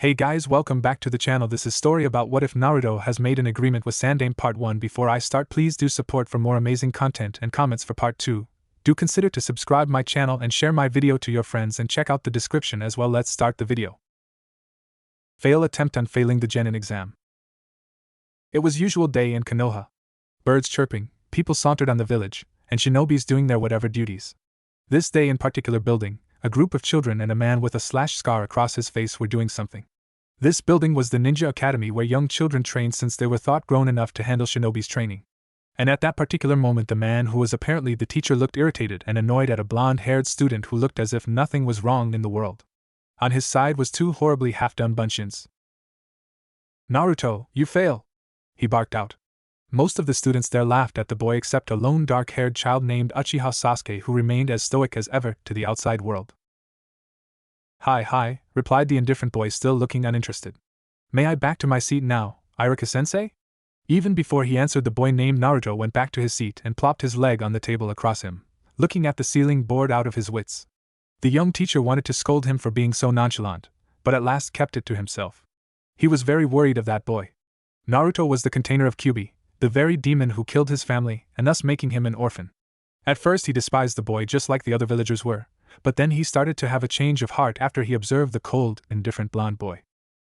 Hey guys, welcome back to the channel. This is story about what if Naruto has made an agreement with Sandaime part 1. Before I start, please do support for more amazing content and comments for part 2. Do consider to subscribe my channel and share my video to your friends and check out the description as well. Let's start the video. Fail attempt on failing the Genin exam. It was usual day in Konoha. Birds chirping, people sauntered on the village, and shinobis doing their whatever duties. This day in particular building, a group of children and a man with a slash scar across his face were doing something. This building was the Ninja Academy where young children trained since they were thought grown enough to handle shinobi's training. And at that particular moment the man who was apparently the teacher looked irritated and annoyed at a blonde-haired student who looked as if nothing was wrong in the world. On his side was two horribly half-done bunchins. "Naruto, you fail!" he barked out. Most of the students there laughed at the boy except a lone dark-haired child named Uchiha Sasuke who remained as stoic as ever to the outside world. Hi, replied the indifferent boy still looking uninterested. "May I back to my seat now, Iruka-sensei?" Even before he answered, the boy named Naruto went back to his seat and plopped his leg on the table across him, looking at the ceiling bored out of his wits. The young teacher wanted to scold him for being so nonchalant, but at last kept it to himself. He was very worried of that boy. Naruto was the container of Kyuubi, the very demon who killed his family and thus making him an orphan. At first he despised the boy just like the other villagers were, but then he started to have a change of heart after he observed the cold, indifferent blonde boy.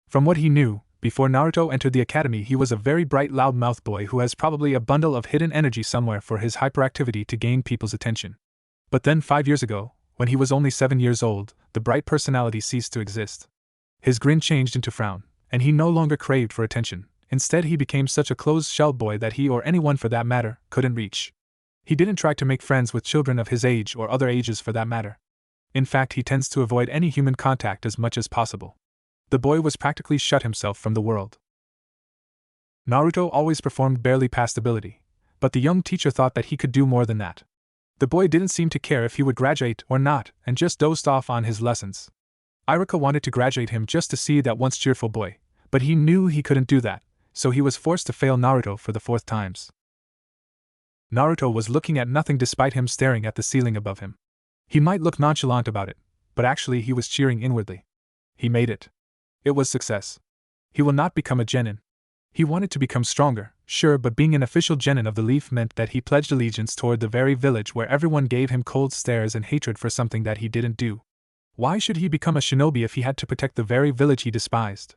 From what he knew, before Naruto entered the academy he was a very bright loudmouth boy who has probably a bundle of hidden energy somewhere for his hyperactivity to gain people's attention. But then 5 years ago, when he was only 7 years old, the bright personality ceased to exist. His grin changed into frown, and he no longer craved for attention. Instead he became such a closed-shell boy that he, or anyone for that matter, couldn't reach. He didn't try to make friends with children of his age or other ages for that matter. In fact, he tends to avoid any human contact as much as possible. The boy was practically shut himself from the world. Naruto always performed barely past ability, but the young teacher thought that he could do more than that. The boy didn't seem to care if he would graduate or not, and just dozed off on his lessons. Iruka wanted to graduate him just to see that once cheerful boy, but he knew he couldn't do that, so he was forced to fail Naruto for the 4th time. Naruto was looking at nothing despite him staring at the ceiling above him. He might look nonchalant about it, but actually he was cheering inwardly. He made it. It was success. He will not become a genin. He wanted to become stronger, sure, but being an official genin of the leaf meant that he pledged allegiance toward the very village where everyone gave him cold stares and hatred for something that he didn't do. Why should he become a shinobi if he had to protect the very village he despised?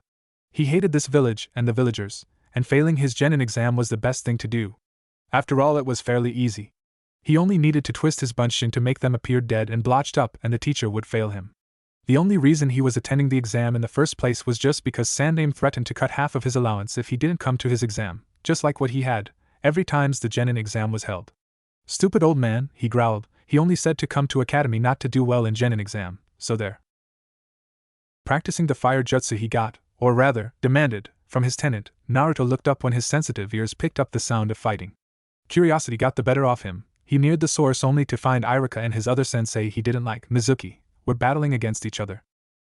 He hated this village and the villagers, and failing his genin exam was the best thing to do. After all, it was fairly easy. He only needed to twist his bunshin to make them appear dead and blotched up, and the teacher would fail him. The only reason he was attending the exam in the first place was just because Sandaime threatened to cut half of his allowance if he didn't come to his exam, just like what he had every time the genin exam was held. "Stupid old man," he growled, "he only said to come to academy not to do well in genin exam, so there." Practicing the fire jutsu he got, or rather, demanded, from his tenant, Naruto looked up when his sensitive ears picked up the sound of fighting. Curiosity got the better of him. He neared the source only to find Iruka and his other sensei he didn't like, Mizuki, were battling against each other.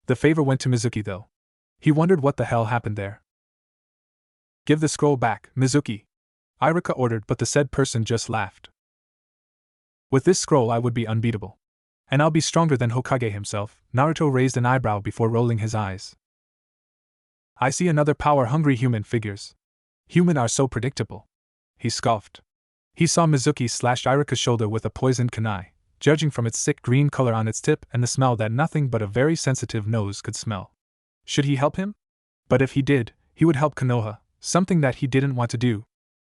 The favor went to Mizuki though. He wondered what the hell happened there. "Give the scroll back, Mizuki," Iruka ordered, but the said person just laughed. "With this scroll I would be unbeatable. And I'll be stronger than Hokage himself." Naruto raised an eyebrow before rolling his eyes. "I see another power-hungry human figures. Human are so predictable," he scoffed. He saw Mizuki slash Iruka's shoulder with a poisoned kunai, judging from its sick green color on its tip and the smell that nothing but a very sensitive nose could smell. Should he help him? But if he did, he would help Konoha, something that he didn't want to do.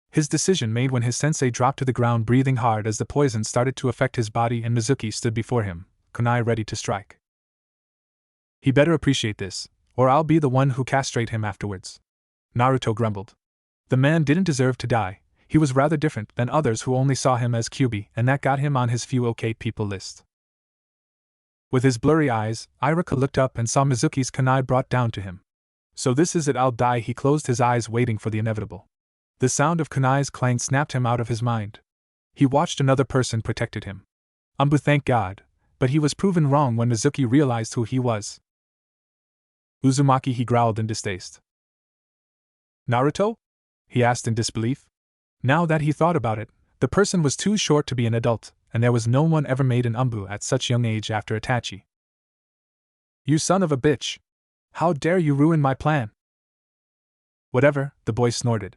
His decision made when his sensei dropped to the ground breathing hard as the poison started to affect his body and Mizuki stood before him, kunai ready to strike. "He better appreciate this, or I'll be the one who castrate him afterwards," Naruto grumbled. The man didn't deserve to die. He was rather different than others who only saw him as Kyuubi, and that got him on his few okay people list. With his blurry eyes, Iruka looked up and saw Mizuki's kunai brought down to him. "So this is it, I'll die." He closed his eyes waiting for the inevitable. The sound of kunai's clang snapped him out of his mind. He watched another person protected him. Thank God, but he was proven wrong when Mizuki realized who he was. "Uzumaki," he growled in distaste. "Naruto?" he asked in disbelief. Now that he thought about it, the person was too short to be an adult, and there was no one ever made an Umbu at such young age after Itachi. "You son of a bitch! How dare you ruin my plan? Whatever, the boy snorted.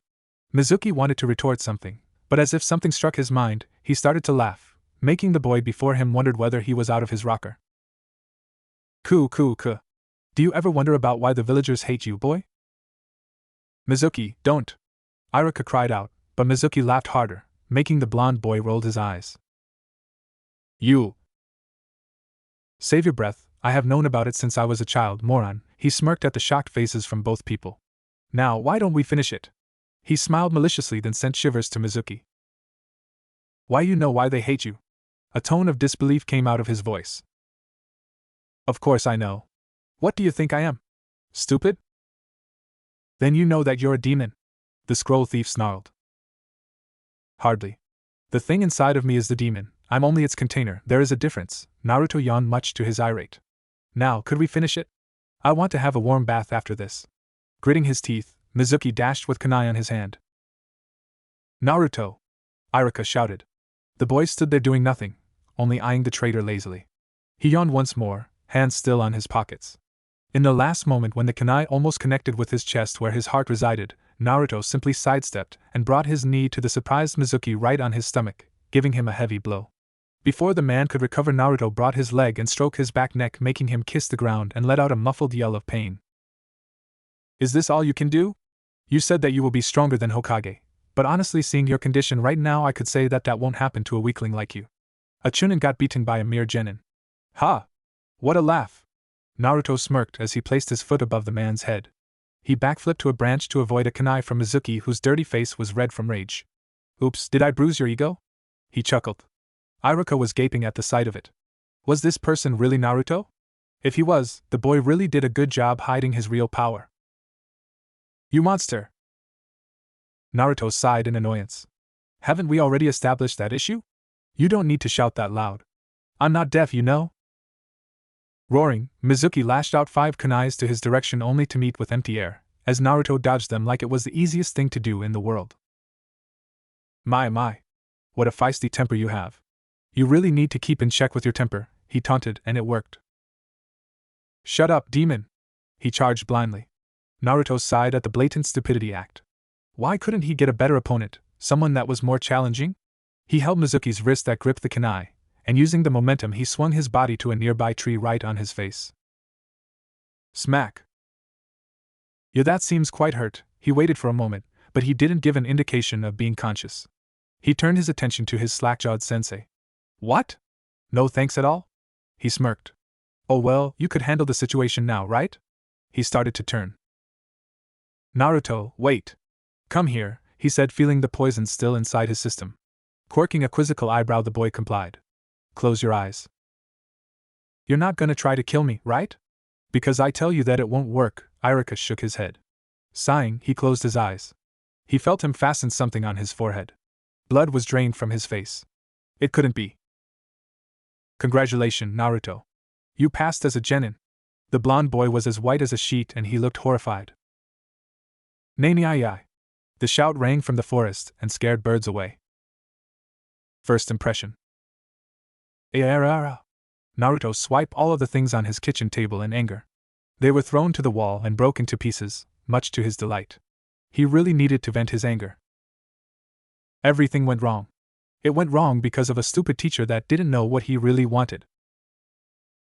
Mizuki wanted to retort something, but as if something struck his mind, he started to laugh, making the boy before him wondered whether he was out of his rocker. Ku. Do you ever wonder about why the villagers hate you, boy? Mizuki, don't! Iruka cried out, but Mizuki laughed harder, making the blonde boy roll his eyes. You! Save your breath, I have known about it since I was a child, moron, he smirked at the shocked faces from both people. Now, why don't we finish it? He smiled maliciously, then sent shivers to Mizuki. Why, you know why they hate you? A tone of disbelief came out of his voice. Of course I know. What do you think I am? Stupid? Then you know that you're a demon, the scroll thief snarled. Hardly. The thing inside of me is the demon, I'm only its container, there is a difference, Naruto yawned much to his irate. Now, could we finish it? I want to have a warm bath after this. Gritting his teeth, Mizuki dashed with kunai on his hand. Naruto! Iruka shouted. The boy stood there doing nothing, only eyeing the traitor lazily. He yawned once more, hands still on his pockets. In the last moment when the kunai almost connected with his chest where his heart resided, Naruto simply sidestepped and brought his knee to the surprised Mizuki right on his stomach, giving him a heavy blow. Before the man could recover, Naruto brought his leg and stroked his back neck, making him kiss the ground and let out a muffled yell of pain. Is this all you can do? You said that you will be stronger than Hokage, but honestly, seeing your condition right now, I could say that that won't happen to a weakling like you. A chunin got beaten by a mere genin. Ha! What a laugh! Naruto smirked as he placed his foot above the man's head. He backflipped to a branch to avoid a kunai from Mizuki, whose dirty face was red from rage. Oops, did I bruise your ego? He chuckled. Iruka was gaping at the sight of it. Was this person really Naruto? If he was, the boy really did a good job hiding his real power. You monster! Naruto sighed in annoyance. Haven't we already established that issue? You don't need to shout that loud. I'm not deaf, you know? Roaring, Mizuki lashed out 5 kunais to his direction only to meet with empty air, as Naruto dodged them like it was the easiest thing to do in the world. My. What a feisty temper you have. You really need to keep in check with your temper, he taunted, and it worked. Shut up, demon! He charged blindly. Naruto sighed at the blatant stupidity act. Why couldn't he get a better opponent, someone that was more challenging? He held Mizuki's wrist that gripped the kunai, and using the momentum he swung his body to a nearby tree right on his face. Smack! Yeah, that seems quite hurt. He waited for a moment, but he didn't give an indication of being conscious. He turned his attention to his slack-jawed sensei. What? No thanks at all? He smirked. Oh well, you could handle the situation now, right? He started to turn. Naruto, wait. Come here, he said, feeling the poison still inside his system. Quirking a quizzical eyebrow, the boy complied. Close your eyes. You're not gonna try to kill me, right? Because I tell you that it won't work, Iruka shook his head. Sighing, he closed his eyes. He felt him fasten something on his forehead. Blood was drained from his face. It couldn't be. Congratulations, Naruto. You passed as a genin. The blonde boy was as white as a sheet and he looked horrified. Nani. The shout rang from the forest and scared birds away. First impression. Naruto swiped all of the things on his kitchen table in anger. They were thrown to the wall and broke into pieces, much to his delight. He really needed to vent his anger. Everything went wrong. It went wrong because of a stupid teacher that didn't know what he really wanted.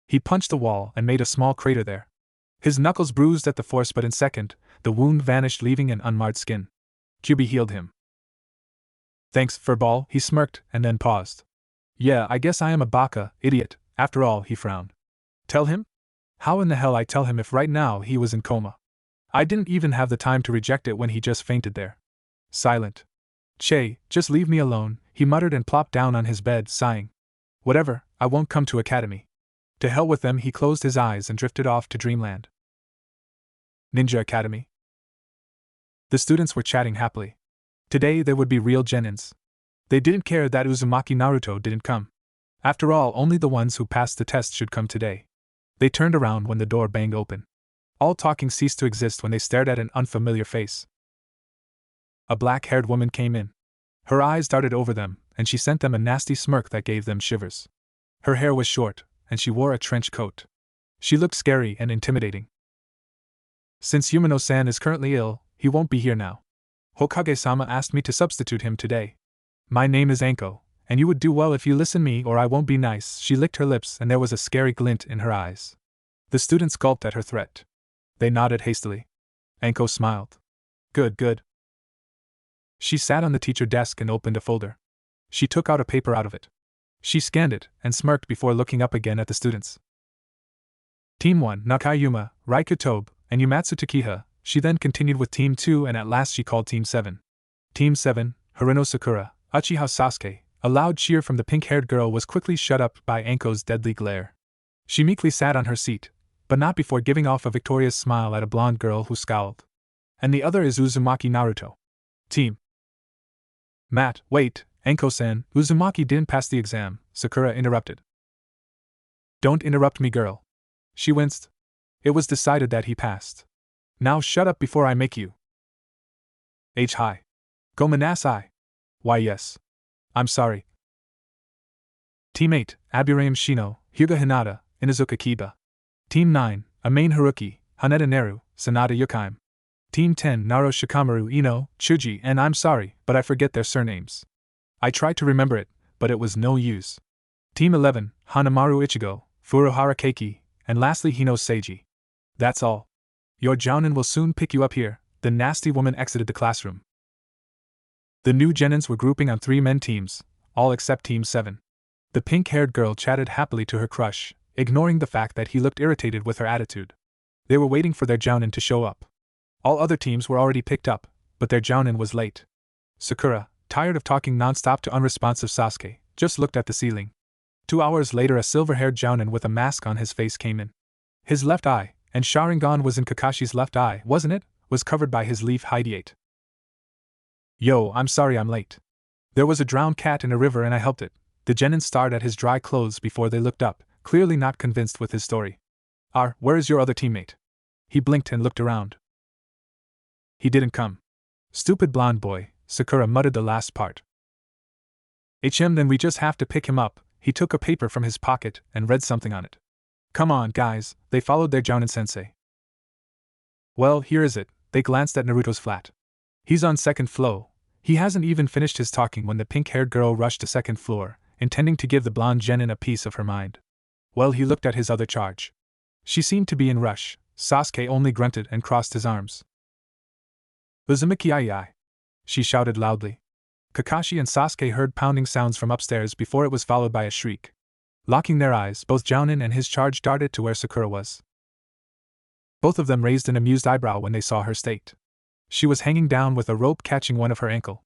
He punched the wall and made a small crater there. His knuckles bruised at the force, but in a second, the wound vanished, leaving an unmarred skin. Kyubi healed him. Thanks, furball, he smirked, and then paused. Yeah, I guess I am a baka, idiot, after all, he frowned. Tell him? How in the hell I tell him if right now he was in coma? I didn't even have the time to reject it when he just fainted there. Silent. Che, just leave me alone, he muttered and plopped down on his bed, sighing. Whatever, I won't come to academy. To hell with them, he closed his eyes and drifted off to dreamland. Ninja Academy. The students were chatting happily. Today there would be real genins. They didn't care that Uzumaki Naruto didn't come. After all, only the ones who passed the test should come today. They turned around when the door banged open. All talking ceased to exist when they stared at an unfamiliar face. A black-haired woman came in. Her eyes darted over them, and she sent them a nasty smirk that gave them shivers. Her hair was short, and she wore a trench coat. She looked scary and intimidating. Since Yumino-san is currently ill, he won't be here now. Hokage-sama asked me to substitute him today. My name is Anko, and you would do well if you listen me or I won't be nice. She licked her lips and there was a scary glint in her eyes. The students gulped at her threat. They nodded hastily. Anko smiled. Good, good. She sat on the teacher desk and opened a folder. She took out a paper out of it. She scanned it and smirked before looking up again at the students. Team 1, Nakayuma, Raiku Tobe, and Yumatsu Takiha. She then continued with Team 2 and at last she called Team 7. Team 7, Harino Sakura, Uchiha Sasuke. A loud cheer from the pink-haired girl was quickly shut up by Anko's deadly glare. She meekly sat on her seat, but not before giving off a victorious smile at a blonde girl who scowled. And the other is Uzumaki Naruto. Team. Matt, wait, Anko-san, Uzumaki didn't pass the exam, Sakura interrupted. Don't interrupt me, girl. She winced. It was decided that he passed. Now shut up before I make you. Hi. Gomenasai. Why yes. I'm sorry. Team 8, Aburame Shino, Hyuga Hinata, Inazuka Kiba. Team 9, Amain Haruki, Haneda Neru, Sanada Yukaim. Team 10, Naro Shikamaru Ino, Chuji, and I'm sorry, but I forget their surnames. I tried to remember it, but it was no use. Team 11, Hanamaru Ichigo, Furuhara Keiki, and lastly Hino Seiji. That's all. Your jounin will soon pick you up here. The nasty woman exited the classroom. The new genins were grouping on 3-men teams, all except Team 7. The pink-haired girl chatted happily to her crush, ignoring the fact that he looked irritated with her attitude. They were waiting for their jounin to show up. All other teams were already picked up, but their jounin was late. Sakura, tired of talking non-stop to unresponsive Sasuke, just looked at the ceiling. 2 hours later a silver-haired jounin with a mask on his face came in. His left eye, and Sharingan was in Kakashi's left eye, wasn't it? Was covered by his leaf hideate. Yo, I'm sorry I'm late. There was a drowned cat in a river and I helped it. The genin stared at his dry clothes before they looked up, clearly not convinced with his story. Where is your other teammate? He blinked and looked around. He didn't come. Stupid blonde boy, Sakura muttered the last part. Then we just have to pick him up. He took a paper from his pocket and read something on it. Come on, guys, they followed their jounin sensei. Well, here is it. They glanced at Naruto's flat. He's on second floor. He hasn't even finished his talking when the pink-haired girl rushed to second floor, intending to give the blonde genin a piece of her mind. Well, he looked at his other charge. She seemed to be in rush. Sasuke only grunted and crossed his arms. Uzumaki-ai, she shouted loudly. Kakashi and Sasuke heard pounding sounds from upstairs before it was followed by a shriek. Locking their eyes, both jounin and his charge darted to where Sakura was. Both of them raised an amused eyebrow when they saw her state. She was hanging down with a rope catching one of her ankle.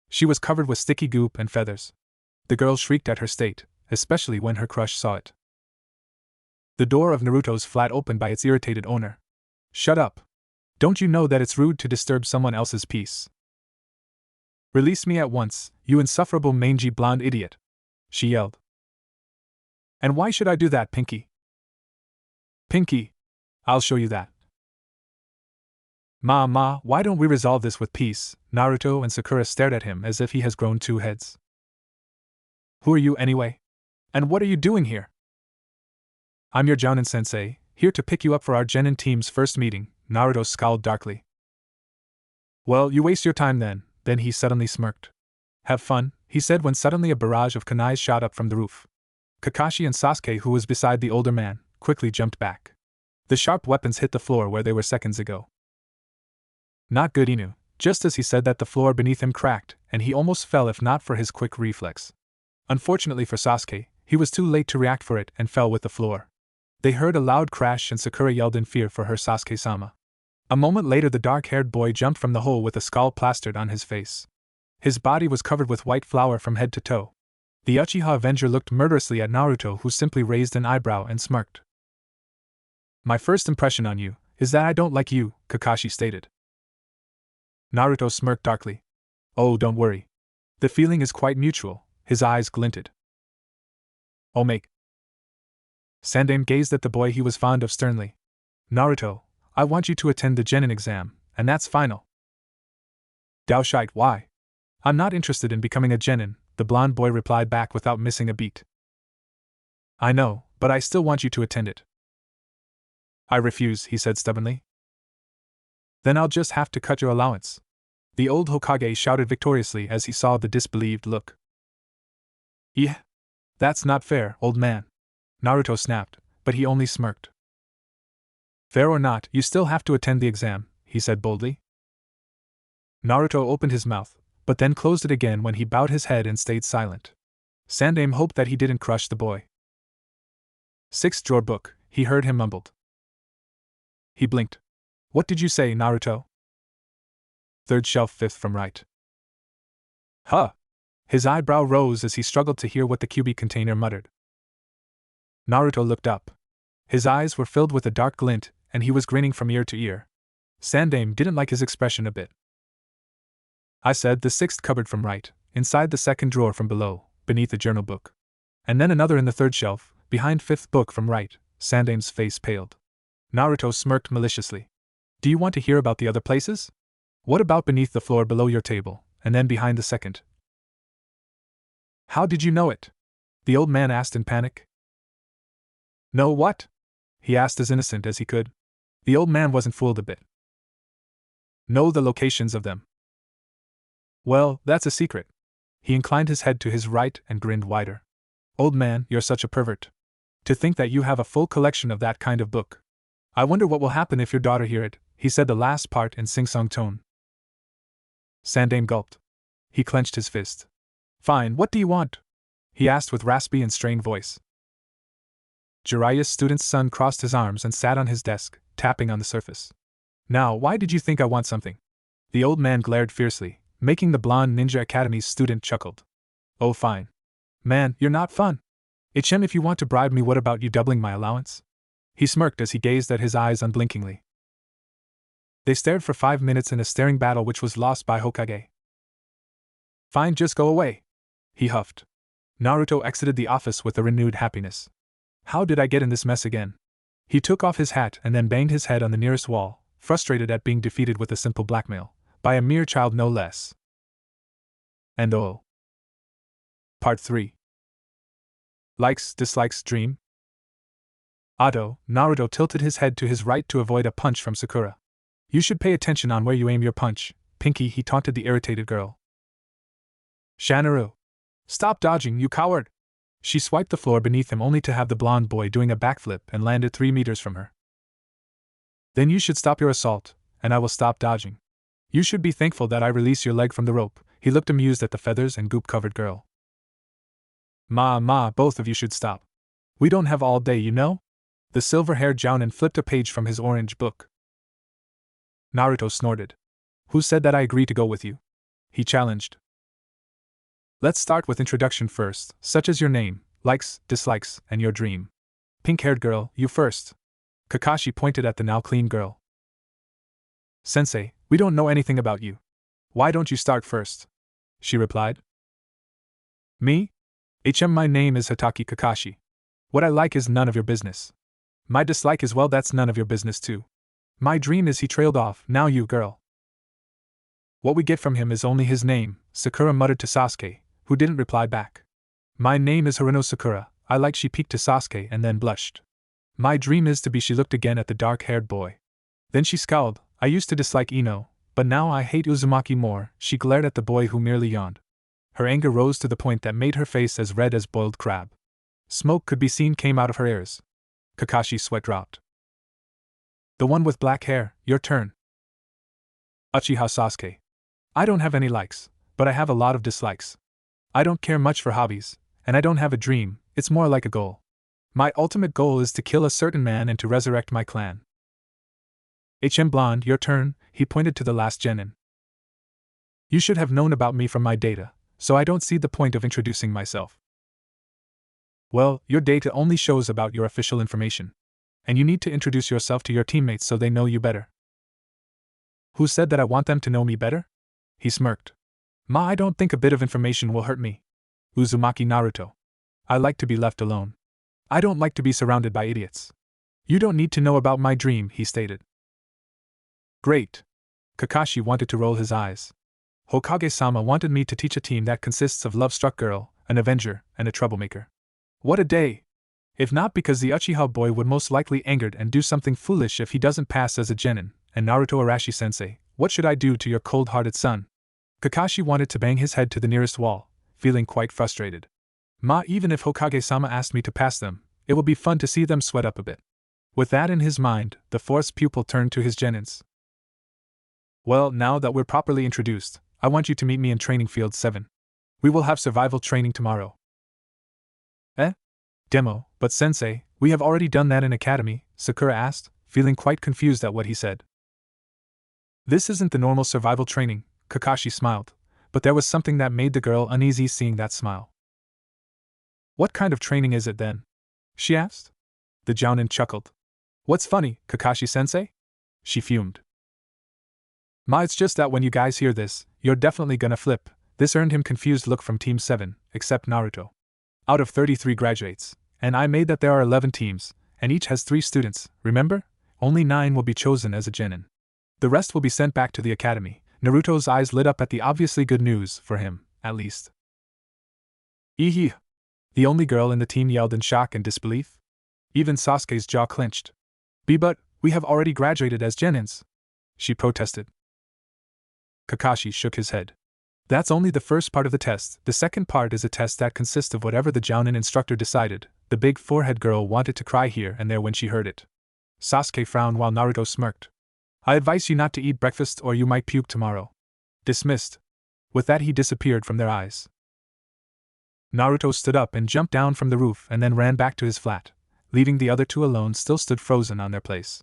She was covered with sticky goop and feathers. The girl shrieked at her state, especially when her crush saw it. The door of Naruto's flat opened by its irritated owner. Shut up. Don't you know that it's rude to disturb someone else's peace? Release me at once, you insufferable mangy blonde idiot, she yelled. And why should I do that, Pinky? Pinky, I'll show you that. Ma, why don't we resolve this with peace? Naruto and Sakura stared at him as if he has grown 2 heads. Who are you anyway? And what are you doing here? I'm your jounin sensei, here to pick you up for our genin team's first meeting, Naruto scowled darkly. Well, you waste your time then he suddenly smirked. Have fun, he said when suddenly a barrage of kunais shot up from the roof. Kakashi and Sasuke, who was beside the older man, quickly jumped back. The sharp weapons hit the floor where they were seconds ago. Not good, Inu. Just as he said that, the floor beneath him cracked, and he almost fell if not for his quick reflex. Unfortunately for Sasuke, he was too late to react for it and fell with the floor. They heard a loud crash and Sakura yelled in fear for her Sasuke-sama. A moment later the dark-haired boy jumped from the hole with a skull plastered on his face. His body was covered with white flour from head to toe. The Uchiha Avenger looked murderously at Naruto, who simply raised an eyebrow and smirked. My first impression on you is that I don't like you, Kakashi stated. Naruto smirked darkly. Oh, don't worry. The feeling is quite mutual, his eyes glinted. Oh, make. Sandaime gazed at the boy he was fond of sternly. Naruto, I want you to attend the genin exam, and that's final. Daoshite, why? I'm not interested in becoming a genin, the blonde boy replied back without missing a beat. I know, but I still want you to attend it. I refuse, he said stubbornly. Then I'll just have to cut your allowance. The old Hokage shouted victoriously as he saw the disbelieved look. Yeah. That's not fair, old man. Naruto snapped, but he only smirked. Fair or not, you still have to attend the exam, he said boldly. Naruto opened his mouth, but then closed it again when he bowed his head and stayed silent. Sandaime hoped that he didn't crush the boy. Sixth drawer book, he heard him mumbled. He blinked. What did you say, Naruto? Third shelf, fifth from right. Huh! His eyebrow rose as he struggled to hear what the QB container muttered. Naruto looked up. His eyes were filled with a dark glint, and he was grinning from ear to ear. Sandaime didn't like his expression a bit. I said the sixth cupboard from right, inside the second drawer from below, beneath the journal book. And then another in the third shelf, behind fifth book from right. Sandaime's face paled. Naruto smirked maliciously. Do you want to hear about the other places? What about beneath the floor below your table, and then behind the second? How did you know it? The old man asked in panic. Know what? He asked as innocent as he could. The old man wasn't fooled a bit. Know the locations of them. Well, that's a secret. He inclined his head to his right and grinned wider. Old man, you're such a pervert. To think that you have a full collection of that kind of book. I wonder what will happen if your daughter hear it, he said the last part in sing-song tone. Sandaime gulped. He clenched his fist. Fine, what do you want? He asked with raspy and strained voice. Jiraiya's student's son crossed his arms and sat on his desk, tapping on the surface. Now, why did you think I want something? The old man glared fiercely, making the blonde Ninja Academy's student chuckled. Oh fine. Man, you're not fun. HM, if you want to bribe me, what about you doubling my allowance? He smirked as he gazed at his eyes unblinkingly. They stared for 5 minutes in a staring battle which was lost by Hokage. Fine, just go away. He huffed. Naruto exited the office with a renewed happiness. How did I get in this mess again? He took off his hat and then banged his head on the nearest wall, frustrated at being defeated with a simple blackmail, by a mere child no less. And oh. Part 3. Likes, dislikes, dream? Ado, Naruto tilted his head to his right to avoid a punch from Sakura. You should pay attention on where you aim your punch, Pinky, he taunted the irritated girl. Shanaru. Stop dodging, you coward! She swiped the floor beneath him only to have the blonde boy doing a backflip and landed 3 meters from her. Then you should stop your assault, and I will stop dodging. You should be thankful that I release your leg from the rope, he looked amused at the feathers and goop-covered girl. Ma, both of you should stop. We don't have all day, you know? The silver-haired Jounin flipped a page from his orange book. Naruto snorted. Who said that I agree to go with you? He challenged. Let's start with introduction first, such as your name, likes, dislikes, and your dream. Pink-haired girl, you first. Kakashi pointed at the now clean girl. Sensei, we don't know anything about you. Why don't you start first? She replied. Me? My name is Hataki Kakashi. What I like is none of your business. My dislike is, well, that's none of your business too. My dream is, he trailed off, now you, girl. What we get from him is only his name, Sakura muttered to Sasuke, who didn't reply back. My name is Haruno Sakura, I like, she peeked to Sasuke and then blushed. My dream is to be, she looked again at the dark-haired boy. Then she scowled, I used to dislike Ino, but now I hate Uzumaki more, she glared at the boy who merely yawned. Her anger rose to the point that made her face as red as boiled crab. Smoke could be seen came out of her ears. Kakashi's sweat dropped. The one with black hair, your turn. Uchiha Sasuke. I don't have any likes, but I have a lot of dislikes. I don't care much for hobbies, and I don't have a dream, it's more like a goal. My ultimate goal is to kill a certain man and to resurrect my clan. Blonde, your turn, he pointed to the last genin. You should have known about me from my data, so I don't see the point of introducing myself. Well, your data only shows about your official information. And you need to introduce yourself to your teammates so they know you better. Who said that I want them to know me better? He smirked. Ma, I don't think a bit of information will hurt me. Uzumaki Naruto. I like to be left alone. I don't like to be surrounded by idiots. You don't need to know about my dream, he stated. Great. Kakashi wanted to roll his eyes. Hokage-sama wanted me to teach a team that consists of love-struck girl, an avenger, and a troublemaker. What a day! If not because the Uchiha boy would most likely angered and do something foolish if he doesn't pass as a genin, and Naruto Arashi-sensei, what should I do to your cold-hearted son? Kakashi wanted to bang his head to the nearest wall, feeling quite frustrated. Even if Hokage-sama asked me to pass them, it will be fun to see them sweat up a bit. With that in his mind, the fourth pupil turned to his genins. Well, now that we're properly introduced, I want you to meet me in Training Field 7. We will have survival training tomorrow. Demo, but sensei, we have already done that in academy, Sakura asked, feeling quite confused at what he said. This isn't the normal survival training, Kakashi smiled, but there was something that made the girl uneasy seeing that smile. What kind of training is it then? She asked. The jounin chuckled. What's funny, Kakashi-sensei? She fumed. It's just that when you guys hear this, you're definitely gonna flip. This earned him confused look from Team 7, except Naruto. Out of 33 graduates, and I made that there are 11 teams, and each has 3 students, remember? Only 9 will be chosen as a genin. The rest will be sent back to the academy. Naruto's eyes lit up at the obviously good news, for him, at least. Eehee! The only girl in the team yelled in shock and disbelief. Even Sasuke's jaw clenched. But we have already graduated as genins, she protested. Kakashi shook his head. That's only the first part of the test. The second part is a test that consists of whatever the jounin instructor decided. The big forehead girl wanted to cry here and there when she heard it. Sasuke frowned while Naruto smirked. I advise you not to eat breakfast or you might puke tomorrow. Dismissed. With that he disappeared from their eyes. Naruto stood up and jumped down from the roof and then ran back to his flat, leaving the other 2 alone still stood frozen on their place.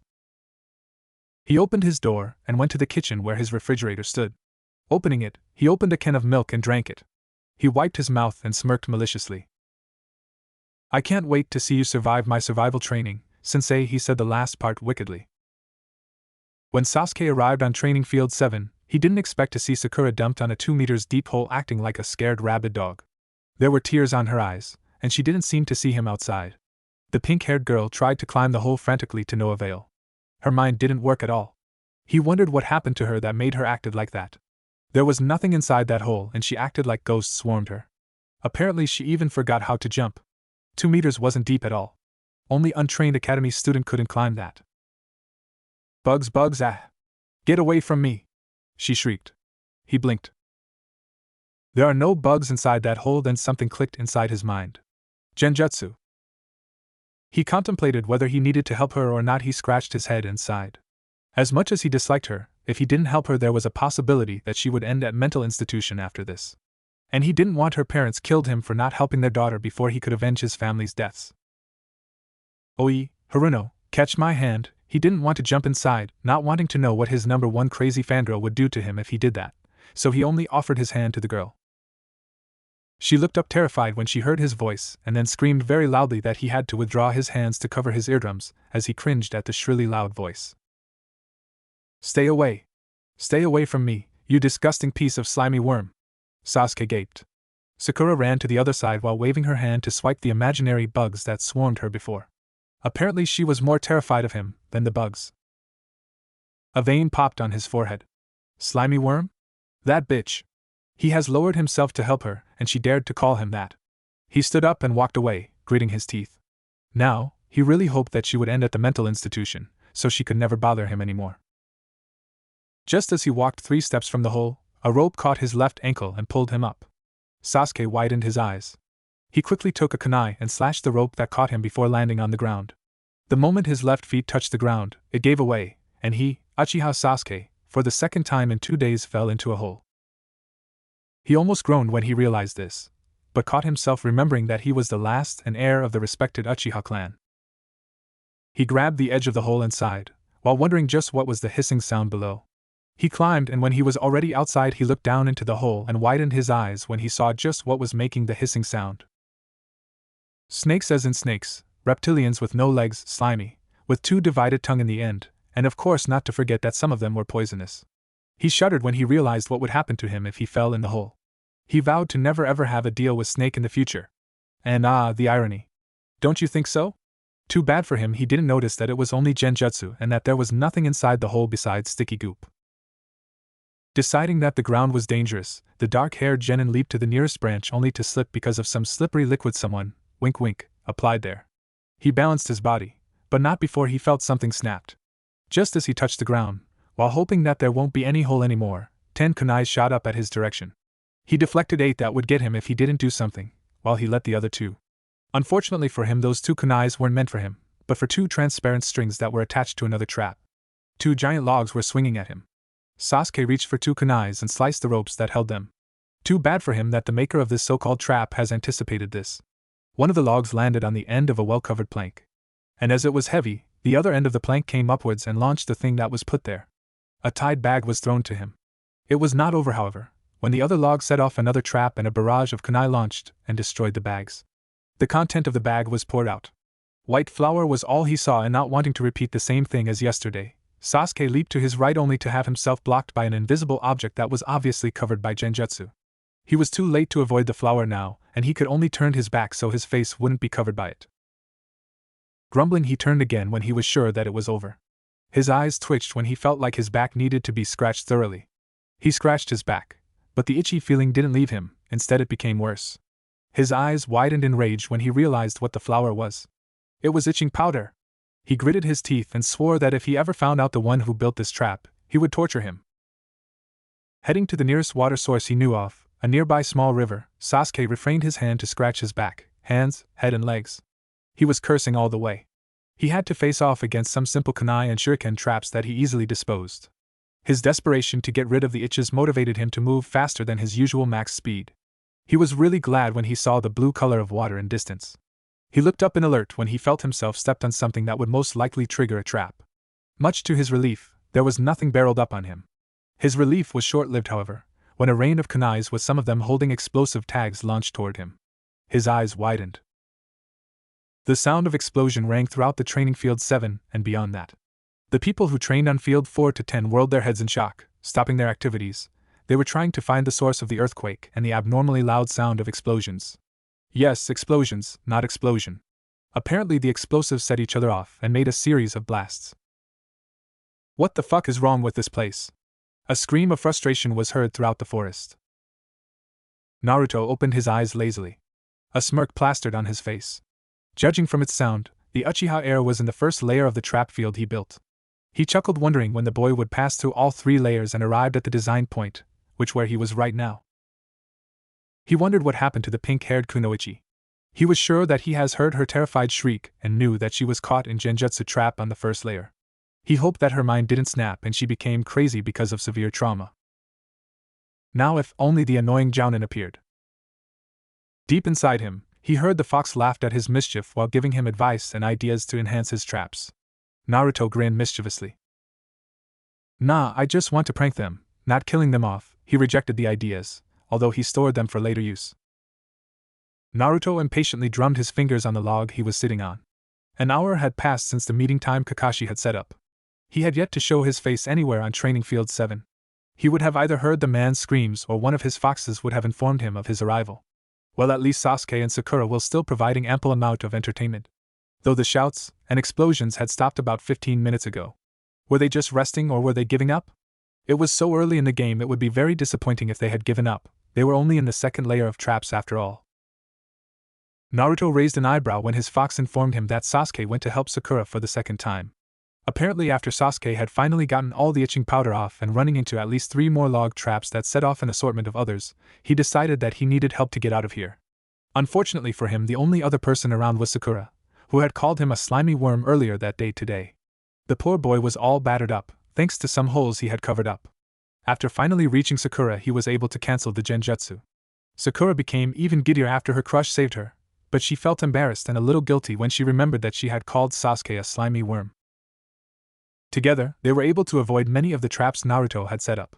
He opened his door and went to the kitchen where his refrigerator stood. Opening it, he opened a can of milk and drank it. He wiped his mouth and smirked maliciously. I can't wait to see you survive my survival training, sensei, he said the last part wickedly. When Sasuke arrived on Training Field 7, he didn't expect to see Sakura dumped on a 2 meters deep hole acting like a scared rabid dog. There were tears on her eyes, and she didn't seem to see him outside. The pink-haired girl tried to climb the hole frantically to no avail. Her mind didn't work at all. He wondered what happened to her that made her acted like that. There was nothing inside that hole and she acted like ghosts swarmed her. Apparently she even forgot how to jump. 2 meters wasn't deep at all. Only untrained academy student couldn't climb that. Bugs, get away from me! She shrieked. He blinked. There are no bugs inside that hole. Then something clicked inside his mind. Genjutsu. He contemplated whether he needed to help her or not. He scratched his head and sighed. As much as he disliked her, if he didn't help her there was a possibility that she would end at mental institution after this. And he didn't want her parents killed him for not helping their daughter before he could avenge his family's deaths. Oi, Haruno, catch my hand. He didn't want to jump inside, not wanting to know what his number 1 crazy fangirl would do to him if he did that, so he only offered his hand to the girl. She looked up terrified when she heard his voice and then screamed very loudly that he had to withdraw his hands to cover his eardrums as he cringed at the shrilly loud voice. Stay away. Stay away from me, you disgusting piece of slimy worm. Sasuke gaped. Sakura ran to the other side while waving her hand to swipe the imaginary bugs that swarmed her before. Apparently she was more terrified of him than the bugs. A vein popped on his forehead. Slimy worm? That bitch. He has lowered himself to help her, and she dared to call him that. He stood up and walked away, gritting his teeth. Now, he really hoped that she would end at the mental institution, so she could never bother him anymore. Just as he walked 3 steps from the hole, a rope caught his left ankle and pulled him up. Sasuke widened his eyes. He quickly took a kunai and slashed the rope that caught him before landing on the ground. The moment his left feet touched the ground, it gave away, and he, Uchiha Sasuke, for the second time in 2 days fell into a hole. He almost groaned when he realized this, but caught himself remembering that he was the last and heir of the respected Uchiha clan. He grabbed the edge of the hole and sighed, while wondering just what was the hissing sound below. He climbed, and when he was already outside he looked down into the hole and widened his eyes when he saw just what was making the hissing sound. Snakes, as in snakes, reptilians with no legs, slimy, with 2 divided tongue in the end, and of course not to forget that some of them were poisonous. He shuddered when he realized what would happen to him if he fell in the hole. He vowed to never ever have a deal with Snake in the future. And the irony. Don't you think so? Too bad for him he didn't notice that it was only genjutsu and that there was nothing inside the hole besides sticky goop. Deciding that the ground was dangerous, the dark-haired genin leaped to the nearest branch only to slip because of some slippery liquid someone, wink wink, applied there. He balanced his body, but not before he felt something snapped. Just as he touched the ground, While hoping that there won't be any hole anymore, 10 kunais shot up at his direction. He deflected 8 that would get him if he didn't do something, while he let the other 2. Unfortunately for him, those 2 kunais weren't meant for him, but for 2 transparent strings that were attached to another trap. 2 giant logs were swinging at him. Sasuke reached for 2 kunais and sliced the ropes that held them. Too bad for him that the maker of this so-called trap has anticipated this. One of the logs landed on the end of a well-covered plank. And as it was heavy, the other end of the plank came upwards and launched the thing that was put there. A tied bag was thrown to him. It was not over, however, when the other log set off another trap and a barrage of kunai launched and destroyed the bags. The content of the bag was poured out. White flour was all he saw, and not wanting to repeat the same thing as yesterday, Sasuke leaped to his right only to have himself blocked by an invisible object that was obviously covered by genjutsu. He was too late to avoid the flour now, and he could only turn his back so his face wouldn't be covered by it. Grumbling, he turned again when he was sure that it was over. His eyes twitched when he felt like his back needed to be scratched thoroughly. He scratched his back, but the itchy feeling didn't leave him, instead it became worse. His eyes widened in rage when he realized what the flour was. It was itching powder. He gritted his teeth and swore that if he ever found out the one who built this trap, he would torture him. Heading to the nearest water source he knew of, a nearby small river, Sasuke refrained his hand to scratch his back, hands, head and legs. He was cursing all the way. He had to face off against some simple kunai and shuriken traps that he easily disposed. His desperation to get rid of the itches motivated him to move faster than his usual max speed. He was really glad when he saw the blue color of water in distance. He looked up in alert when he felt himself stepped on something that would most likely trigger a trap. Much to his relief, there was nothing barreled up on him. His relief was short-lived, however, when a rain of kunais with some of them holding explosive tags launched toward him. His eyes widened. The sound of explosion rang throughout the training field 7 and beyond that. The people who trained on field 4 to 10 whirled their heads in shock, stopping their activities. They were trying to find the source of the earthquake and the abnormally loud sound of explosions. Yes, explosions, not explosion. Apparently the explosives set each other off and made a series of blasts. What the fuck is wrong with this place? A scream of frustration was heard throughout the forest. Naruto opened his eyes lazily. A smirk plastered on his face. Judging from its sound, the Uchiha heir was in the first layer of the trap field he built. He chuckled, wondering when the boy would pass through all 3 layers and arrived at the design point, which where he was right now. He wondered what happened to the pink-haired Kunoichi. He was sure that he has heard her terrified shriek and knew that she was caught in genjutsu trap on the first layer. He hoped that her mind didn't snap and she became crazy because of severe trauma. Now if only the annoying Jounin appeared. Deep inside him, he heard the fox laughed at his mischief while giving him advice and ideas to enhance his traps. Naruto grinned mischievously. Nah, I just want to prank them, not killing them off. He rejected the ideas, although he stored them for later use. Naruto impatiently drummed his fingers on the log he was sitting on. An hour had passed since the meeting time Kakashi had set up. He had yet to show his face anywhere on training field 7. He would have either heard the man's screams or one of his foxes would have informed him of his arrival. Well, at least Sasuke and Sakura were still providing ample amount of entertainment. Though the shouts and explosions had stopped about 15 minutes ago. Were they just resting or were they giving up? It was so early in the game it would be very disappointing if they had given up. They were only in the second layer of traps after all. Naruto raised an eyebrow when his fox informed him that Sasuke went to help Sakura for the second time. Apparently after Sasuke had finally gotten all the itching powder off and running into at least 3 more log traps that set off an assortment of others, he decided that he needed help to get out of here. Unfortunately for him, the only other person around was Sakura, who had called him a slimy worm earlier that day today. The poor boy was all battered up, thanks to some holes he had covered up. After finally reaching Sakura, he was able to cancel the genjutsu. Sakura became even giddier after her crush saved her, but she felt embarrassed and a little guilty when she remembered that she had called Sasuke a slimy worm. Together, they were able to avoid many of the traps Naruto had set up.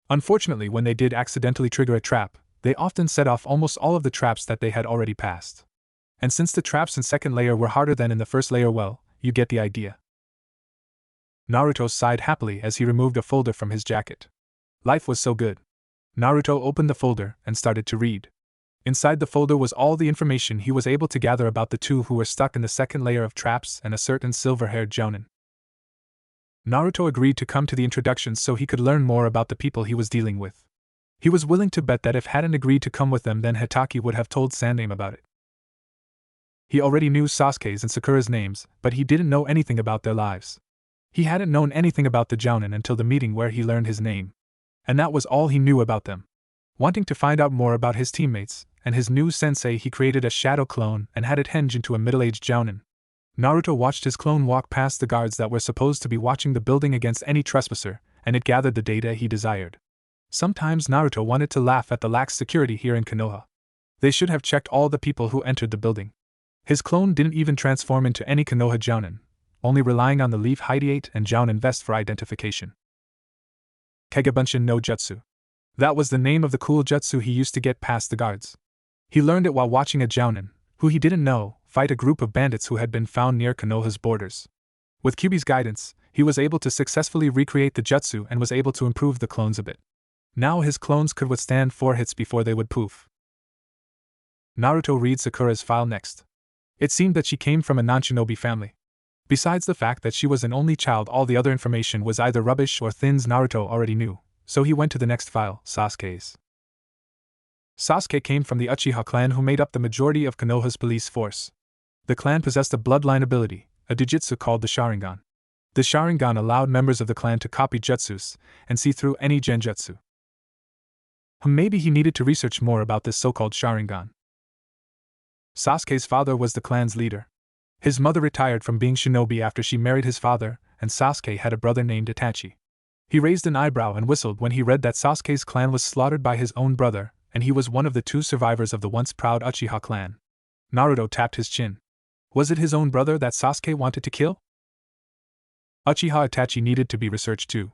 Unfortunately, when they did accidentally trigger a trap, they often set off almost all of the traps that they had already passed. And since the traps in second layer were harder than in the first layer, well, you get the idea. Naruto sighed happily as he removed a folder from his jacket. Life was so good. Naruto opened the folder and started to read. Inside the folder was all the information he was able to gather about the 2 who were stuck in the second layer of traps and a certain silver-haired Jounin. Naruto agreed to come to the introductions so he could learn more about the people he was dealing with. He was willing to bet that if hadn't agreed to come with them, then Hitaki would have told Sandaime about it. He already knew Sasuke's and Sakura's names, but he didn't know anything about their lives. He hadn't known anything about the Jounin until the meeting where he learned his name. And that was all he knew about them. Wanting to find out more about his teammates and his new sensei, he created a shadow clone and had it henge into a middle-aged Jounin. Naruto watched his clone walk past the guards that were supposed to be watching the building against any trespasser, and it gathered the data he desired. Sometimes Naruto wanted to laugh at the lax security here in Konoha. They should have checked all the people who entered the building. His clone didn't even transform into any Konoha Jounin, only relying on the leaf Hydiate and Jounin vest for identification. Kegabunshin no Jutsu. That was the name of the cool jutsu he used to get past the guards. He learned it while watching a Jounin, who he didn't know, fight a group of bandits who had been found near Konoha's borders. With Kyuubi's guidance, he was able to successfully recreate the jutsu and was able to improve the clones a bit. Now his clones could withstand 4 hits before they would poof. Naruto reads Sakura's file next. It seemed that she came from a non-shinobi family. Besides the fact that she was an only child, all the other information was either rubbish or things Naruto already knew, so he went to the next file, Sasuke's. Sasuke came from the Uchiha clan, who made up the majority of Konoha's police force. The clan possessed a bloodline ability, a jujutsu called the Sharingan. The Sharingan allowed members of the clan to copy jutsus and see through any genjutsu. Maybe he needed to research more about this so-called Sharingan. Sasuke's father was the clan's leader. His mother retired from being shinobi after she married his father, and Sasuke had a brother named Itachi. He raised an eyebrow and whistled when he read that Sasuke's clan was slaughtered by his own brother, and he was one of the 2 survivors of the once proud Uchiha clan. Naruto tapped his chin. Was it his own brother that Sasuke wanted to kill? Uchiha Itachi needed to be researched too.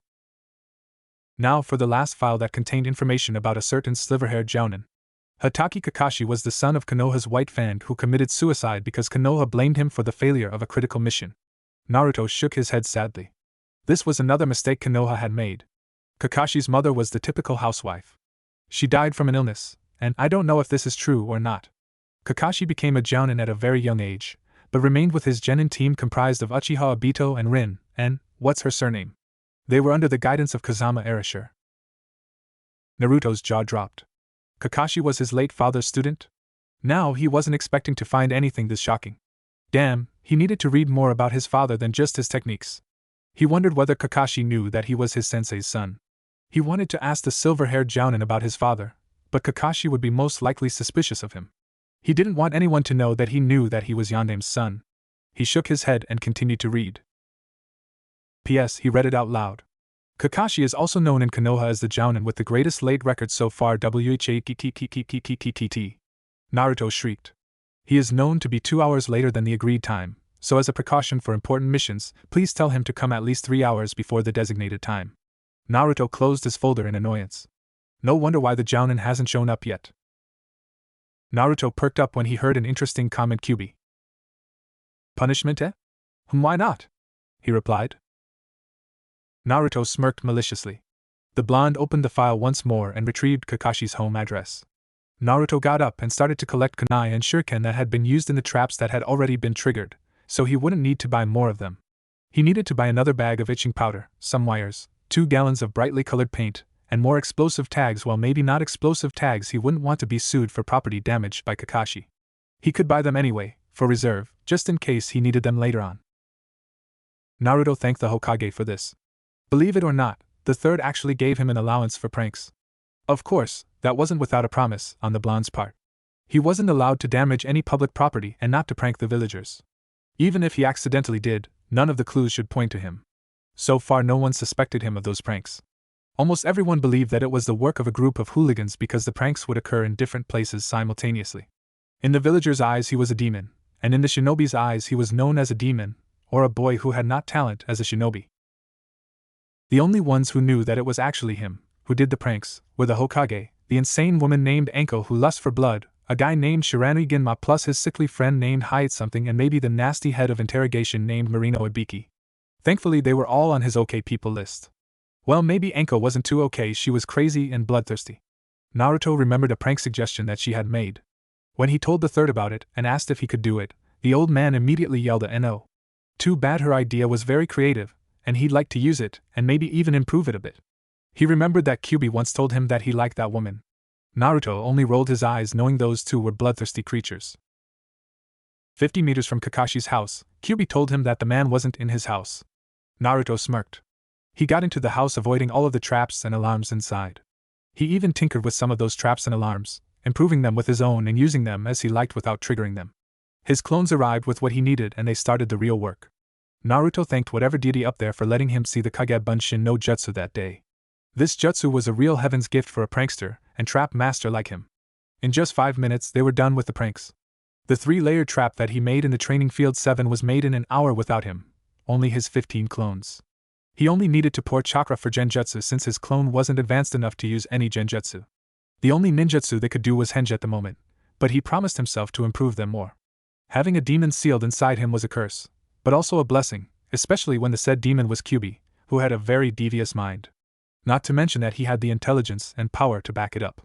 Now for the last file that contained information about a certain sliver-haired Jounin. Hatake Kakashi was the son of Konoha's White Fang, who committed suicide because Konoha blamed him for the failure of a critical mission. Naruto shook his head sadly. This was another mistake Konoha had made. Kakashi's mother was the typical housewife. She died from an illness, and I don't know if this is true or not. Kakashi became a Jounin at a very young age, but remained with his genin team comprised of Uchiha Obito and Rin, and, what's her surname? They were under the guidance of Kazama Erasure. Naruto's jaw dropped. Kakashi was his late father's student? Now he wasn't expecting to find anything this shocking. Damn, he needed to read more about his father than just his techniques. He wondered whether Kakashi knew that he was his sensei's son. He wanted to ask the silver-haired Jounin about his father, but Kakashi would be most likely suspicious of him. He didn't want anyone to know that he knew that he was Yandame's son. He shook his head and continued to read. P.S. He read it out loud. Kakashi is also known in Konoha as the Jounin with the greatest late record so far. WHATTTTTTTTT. Naruto shrieked. He is known to be 2 hours later than the agreed time, so as a precaution for important missions, please tell him to come at least 3 hours before the designated time. Naruto closed his folder in annoyance. No wonder why the Jounin hasn't shown up yet. Naruto perked up when he heard an interesting comment. Kyuubi. Punishment, eh? Why not? He replied. Naruto smirked maliciously. The blonde opened the file once more and retrieved Kakashi's home address. Naruto got up and started to collect kunai and shuriken that had been used in the traps that had already been triggered, so he wouldn't need to buy more of them. He needed to buy another bag of itching powder, some wires, 2 gallons of brightly colored paint, and more explosive tags. Well, maybe not explosive tags. He wouldn't want to be sued for property damage by Kakashi. He could buy them anyway, for reserve, just in case he needed them later on. Naruto thanked the Hokage for this. Believe it or not, the third actually gave him an allowance for pranks. Of course, that wasn't without a promise on the blonde's part. He wasn't allowed to damage any public property and not to prank the villagers. Even if he accidentally did, none of the clues should point to him. So far no one suspected him of those pranks. Almost everyone believed that it was the work of a group of hooligans because the pranks would occur in different places simultaneously. In the villagers' eyes he was a demon, and in the shinobi's eyes he was known as a demon, or a boy who had not talent as a shinobi. The only ones who knew that it was actually him who did the pranks were the Hokage, the insane woman named Anko who lusts for blood, a guy named Shiranu Ginma plus his sickly friend named Hyatt something, and maybe the nasty head of interrogation named Marino Ibiki. Thankfully they were all on his okay people list. Well, maybe Anko wasn't too okay, she was crazy and bloodthirsty. Naruto remembered a prank suggestion that she had made. When he told the third about it and asked if he could do it, the old man immediately yelled a no. Too bad, her idea was very creative, and he'd like to use it and maybe even improve it a bit. He remembered that Kyuubi once told him that he liked that woman. Naruto only rolled his eyes, knowing those two were bloodthirsty creatures. 50 meters from Kakashi's house, Kyuubi told him that the man wasn't in his house. Naruto smirked. He got into the house avoiding all of the traps and alarms inside. He even tinkered with some of those traps and alarms, improving them with his own and using them as he liked without triggering them. His clones arrived with what he needed and they started the real work. Naruto thanked whatever deity up there for letting him see the Kage Bunshin no Jutsu that day. This jutsu was a real heaven's gift for a prankster and trap master like him. In just 5 minutes they were done with the pranks. The 3-layered trap that he made in the training field 7 was made in an hour without him, only his 15 clones. He only needed to pour chakra for genjutsu since his clone wasn't advanced enough to use any genjutsu. The only ninjutsu they could do was henja at the moment, but he promised himself to improve them more. Having a demon sealed inside him was a curse, but also a blessing, especially when the said demon was Kyubi, who had a very devious mind. Not to mention that he had the intelligence and power to back it up.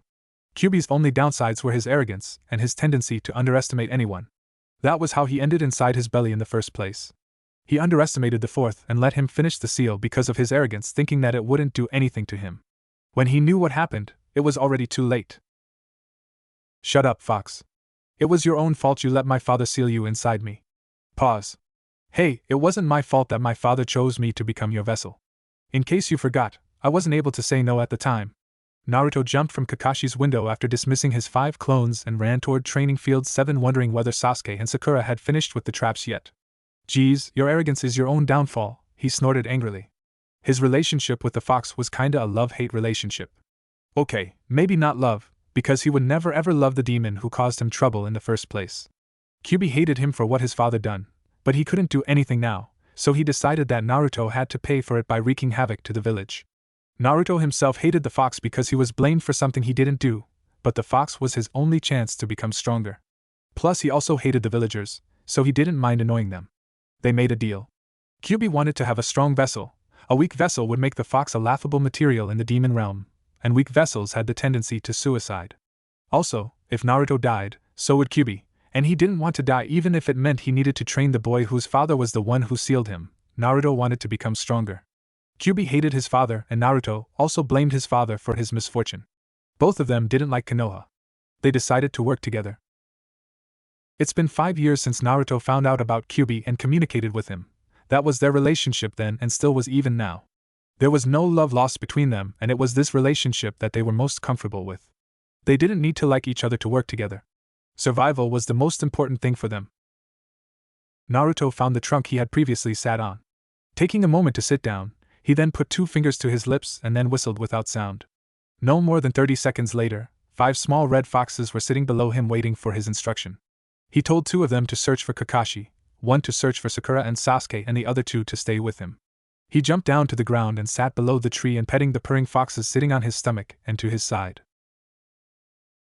Kyubi's only downsides were his arrogance and his tendency to underestimate anyone. That was how he ended inside his belly in the first place. He underestimated the 4th and let him finish the seal because of his arrogance, thinking that it wouldn't do anything to him. When he knew what happened, it was already too late. Shut up, Fox. It was your own fault you let my father seal you inside me. Pause. Hey, it wasn't my fault that my father chose me to become your vessel. In case you forgot, I wasn't able to say no at the time. Naruto jumped from Kakashi's window after dismissing his 5 clones and ran toward training field 7, wondering whether Sasuke and Sakura had finished with the traps yet. Geez, your arrogance is your own downfall, he snorted angrily. His relationship with the fox was kinda a love-hate relationship. Okay, maybe not love, because he would never ever love the demon who caused him trouble in the first place. Kyubi hated him for what his father done, but he couldn't do anything now, so he decided that Naruto had to pay for it by wreaking havoc to the village. Naruto himself hated the fox because he was blamed for something he didn't do, but the fox was his only chance to become stronger. Plus he also hated the villagers, so he didn't mind annoying them. They made a deal. Kyubi wanted to have a strong vessel. A weak vessel would make the fox a laughable material in the demon realm, and weak vessels had the tendency to suicide. Also, if Naruto died, so would Kyubi, and he didn't want to die even if it meant he needed to train the boy whose father was the one who sealed him. Naruto wanted to become stronger. Kyubi hated his father and Naruto also blamed his father for his misfortune. Both of them didn't like Konoha. They decided to work together. It's been 5 years since Naruto found out about Kyubi and communicated with him. That was their relationship then and still was even now. There was no love lost between them, and it was this relationship that they were most comfortable with. They didn't need to like each other to work together. Survival was the most important thing for them. Naruto found the trunk he had previously sat on. Taking a moment to sit down, he then put 2 fingers to his lips and then whistled without sound. No more than 30 seconds later, 5 small red foxes were sitting below him waiting for his instruction. He told 2 of them to search for Kakashi, 1 to search for Sakura and Sasuke and the other 2 to stay with him. He jumped down to the ground and sat below the tree and petting the purring foxes sitting on his stomach and to his side.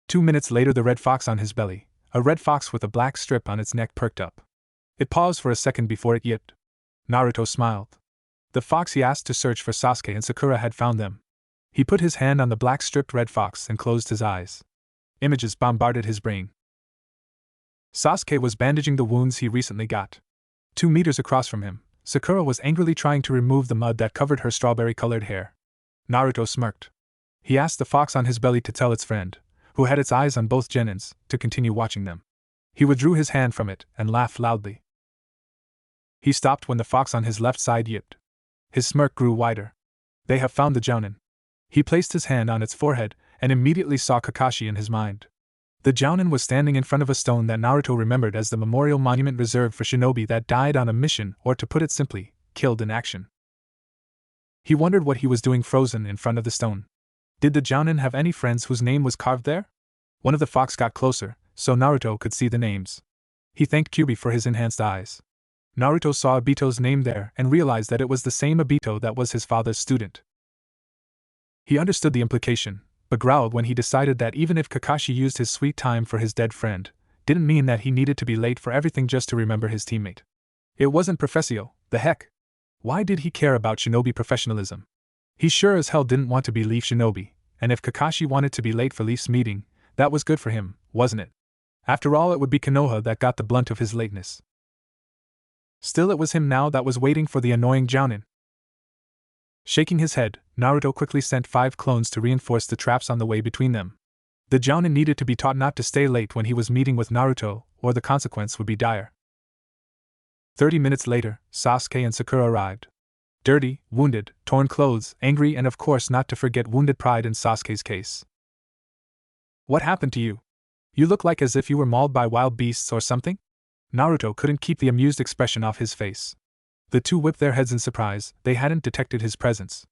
2 minutes later the red fox on his belly, a red fox with a black strip on its neck, perked up. It paused for a second before it yipped. Naruto smiled. The fox he asked to search for Sasuke and Sakura had found them. He put his hand on the black-stripped red fox and closed his eyes. Images bombarded his brain. Sasuke was bandaging the wounds he recently got. 2 meters across from him, Sakura was angrily trying to remove the mud that covered her strawberry-colored hair. Naruto smirked. He asked the fox on his belly to tell its friend, who had its eyes on both genins, to continue watching them. He withdrew his hand from it and laughed loudly. He stopped when the fox on his left side yipped. His smirk grew wider. They have found the jounin. He placed his hand on its forehead and immediately saw Kakashi in his mind. The jounin was standing in front of a stone that Naruto remembered as the memorial monument reserved for shinobi that died on a mission, or to put it simply, killed in action. He wondered what he was doing frozen in front of the stone. Did the jounin have any friends whose name was carved there? One of the fox got closer, so Naruto could see the names. He thanked Kyubi for his enhanced eyes. Naruto saw Obito's name there and realized that it was the same Obito that was his father's student. He understood the implication, but growled when he decided that even if Kakashi used his sweet time for his dead friend, didn't mean that he needed to be late for everything just to remember his teammate. It wasn't professio, the heck. Why did he care about shinobi professionalism? He sure as hell didn't want to be Leaf Shinobi, and if Kakashi wanted to be late for Leaf's meeting, that was good for him, wasn't it? After all, it would be Konoha that got the blunt of his lateness. Still, it was him now that was waiting for the annoying jounin. Shaking his head, Naruto quickly sent 5 clones to reinforce the traps on the way between them. The jounin needed to be taught not to stay late when he was meeting with Naruto, or the consequence would be dire. 30 minutes later, Sasuke and Sakura arrived. Dirty, wounded, torn clothes, angry, and of course not to forget wounded pride in Sasuke's case. What happened to you? You look like as if you were mauled by wild beasts or something? Naruto couldn't keep the amused expression off his face. The two whipped their heads in surprise, they hadn't detected his presence.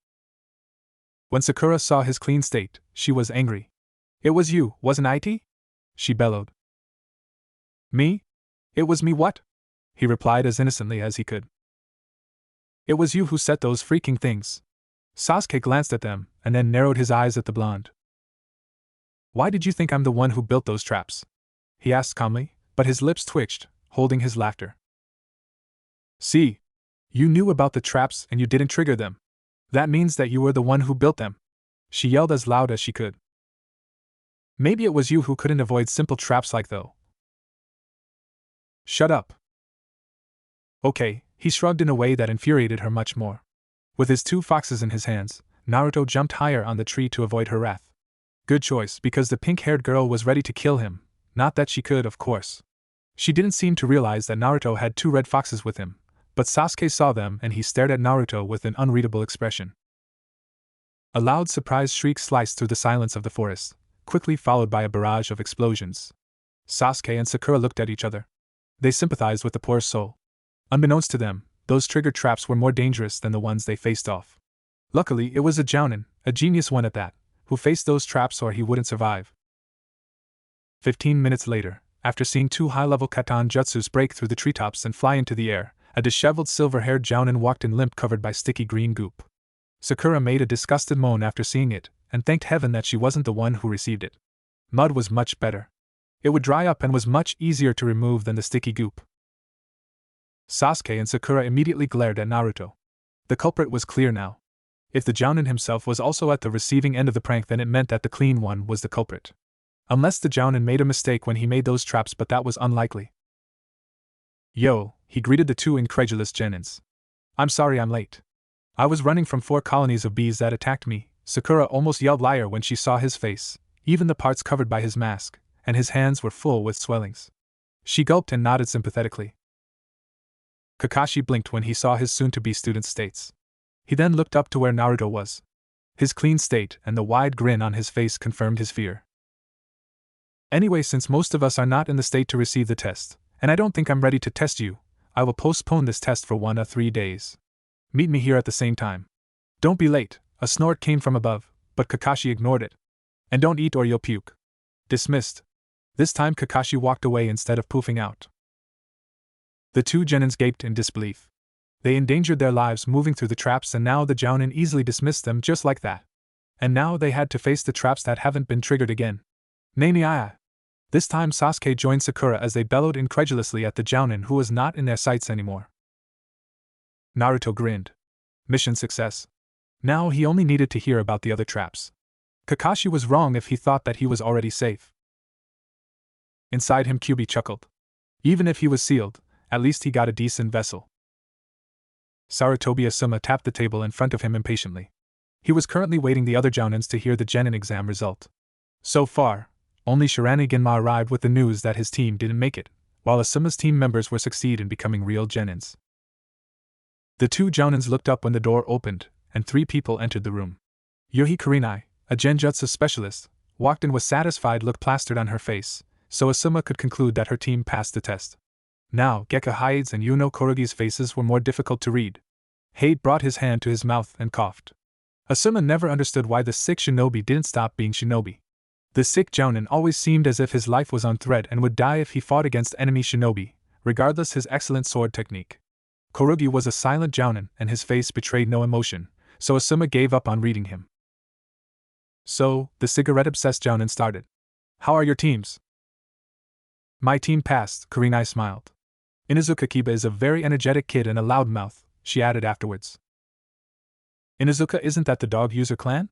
When Sakura saw his clean state, she was angry. It was you, wasn't it? She bellowed. Me? It was me what? He replied as innocently as he could. It was you who set those freaking things. Sasuke glanced at them, and then narrowed his eyes at the blonde. Why did you think I'm the one who built those traps? He asked calmly, but his lips twitched, holding his laughter. See? You knew about the traps and you didn't trigger them. That means that you were the one who built them. She yelled as loud as she could. Maybe it was you who couldn't avoid simple traps like though. Shut up. Okay, he shrugged in a way that infuriated her much more. With his two foxes in his hands, Naruto jumped higher on the tree to avoid her wrath. Good choice, because the pink-haired girl was ready to kill him, not that she could, of course. She didn't seem to realize that Naruto had two red foxes with him, but Sasuke saw them and he stared at Naruto with an unreadable expression. A loud surprise shriek sliced through the silence of the forest, quickly followed by a barrage of explosions. Sasuke and Sakura looked at each other. They sympathized with the poor soul. Unbeknownst to them, those triggered traps were more dangerous than the ones they faced off. Luckily, it was a Jounin, a genius one at that, who faced those traps or he wouldn't survive. 15 minutes later, after seeing two high-level katan jutsus break through the treetops and fly into the air, a disheveled silver-haired Jounin walked in limp covered by sticky green goop. Sakura made a disgusted moan after seeing it, and thanked heaven that she wasn't the one who received it. Mud was much better. It would dry up and was much easier to remove than the sticky goop. Sasuke and Sakura immediately glared at Naruto. The culprit was clear now. If the Jounin himself was also at the receiving end of the prank, then it meant that the clean one was the culprit. Unless the Jounin made a mistake when he made those traps, but that was unlikely. Yo, he greeted the two incredulous Genins. I'm sorry I'm late. I was running from 4 colonies of bees that attacked me. Sakura almost yelled liar when she saw his face, even the parts covered by his mask, and his hands were full with swellings. She gulped and nodded sympathetically. Kakashi blinked when he saw his soon-to-be student's states. He then looked up to where Naruto was. His clean state and the wide grin on his face confirmed his fear. Anyway, since most of us are not in the state to receive the test, and I don't think I'm ready to test you, I will postpone this test for 1 or 3 days. Meet me here at the same time. Don't be late, a snort came from above, but Kakashi ignored it. And don't eat or you'll puke. Dismissed. This time Kakashi walked away instead of poofing out. The two Genins gaped in disbelief. They endangered their lives moving through the traps, and now the Jounin easily dismissed them just like that. And now they had to face the traps that haven't been triggered again. Nani-ai. This time Sasuke joined Sakura as they bellowed incredulously at the Jounin who was not in their sights anymore. Naruto grinned. Mission success. Now he only needed to hear about the other traps. Kakashi was wrong if he thought that he was already safe. Inside him, Kyuubi chuckled. Even if he was sealed, at least he got a decent vessel. Sarutobi Asuma tapped the table in front of him impatiently. He was currently waiting the other Jounins to hear the Genin exam result. So far, only Shiranui-ginma arrived with the news that his team didn't make it, while Asuma's team members were succeed in becoming real Genins. The two Jounins looked up when the door opened, and 3 people entered the room. Yuhi Kurenai, a genjutsu specialist, walked in with satisfied look plastered on her face, so Asuma could conclude that her team passed the test. Now, Gekka Hyde's and Yuno Korugi's faces were more difficult to read. Hyde brought his hand to his mouth and coughed. Asuma never understood why the sick shinobi didn't stop being shinobi. The sick Jounin always seemed as if his life was on thread and would die if he fought against enemy shinobi, regardless his excellent sword technique. Korugi was a silent Jounin and his face betrayed no emotion, so Asuma gave up on reading him. So, the cigarette-obsessed Jounin started. How are your teams? My team passed, Kurenai smiled. Inuzuka Kiba is a very energetic kid and a loudmouth, she added afterwards. Inuzuka, isn't that the dog user clan?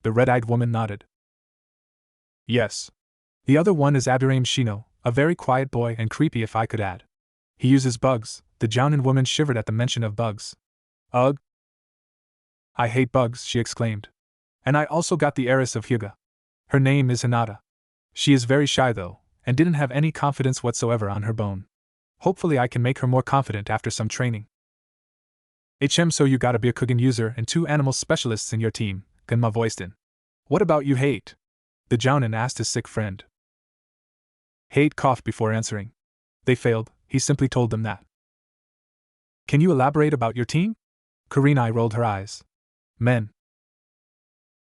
The red-eyed woman nodded. Yes. The other one is Abdurrahim Shino, a very quiet boy and creepy if I could add. He uses bugs. The Jounin woman shivered at the mention of bugs. Ugh. I hate bugs, she exclaimed. And I also got the heiress of Hyuga. Her name is Hinata. She is very shy though, and didn't have any confidence whatsoever on her bone. Hopefully I can make her more confident after some training. So you gotta be a Kugan user and 2 animal specialists in your team, Genma voiced in. What about you, Hate? The Jounin asked his sick friend. Hate coughed before answering. They failed, he simply told them that. Can you elaborate about your team? Kurenai rolled her eyes. Men.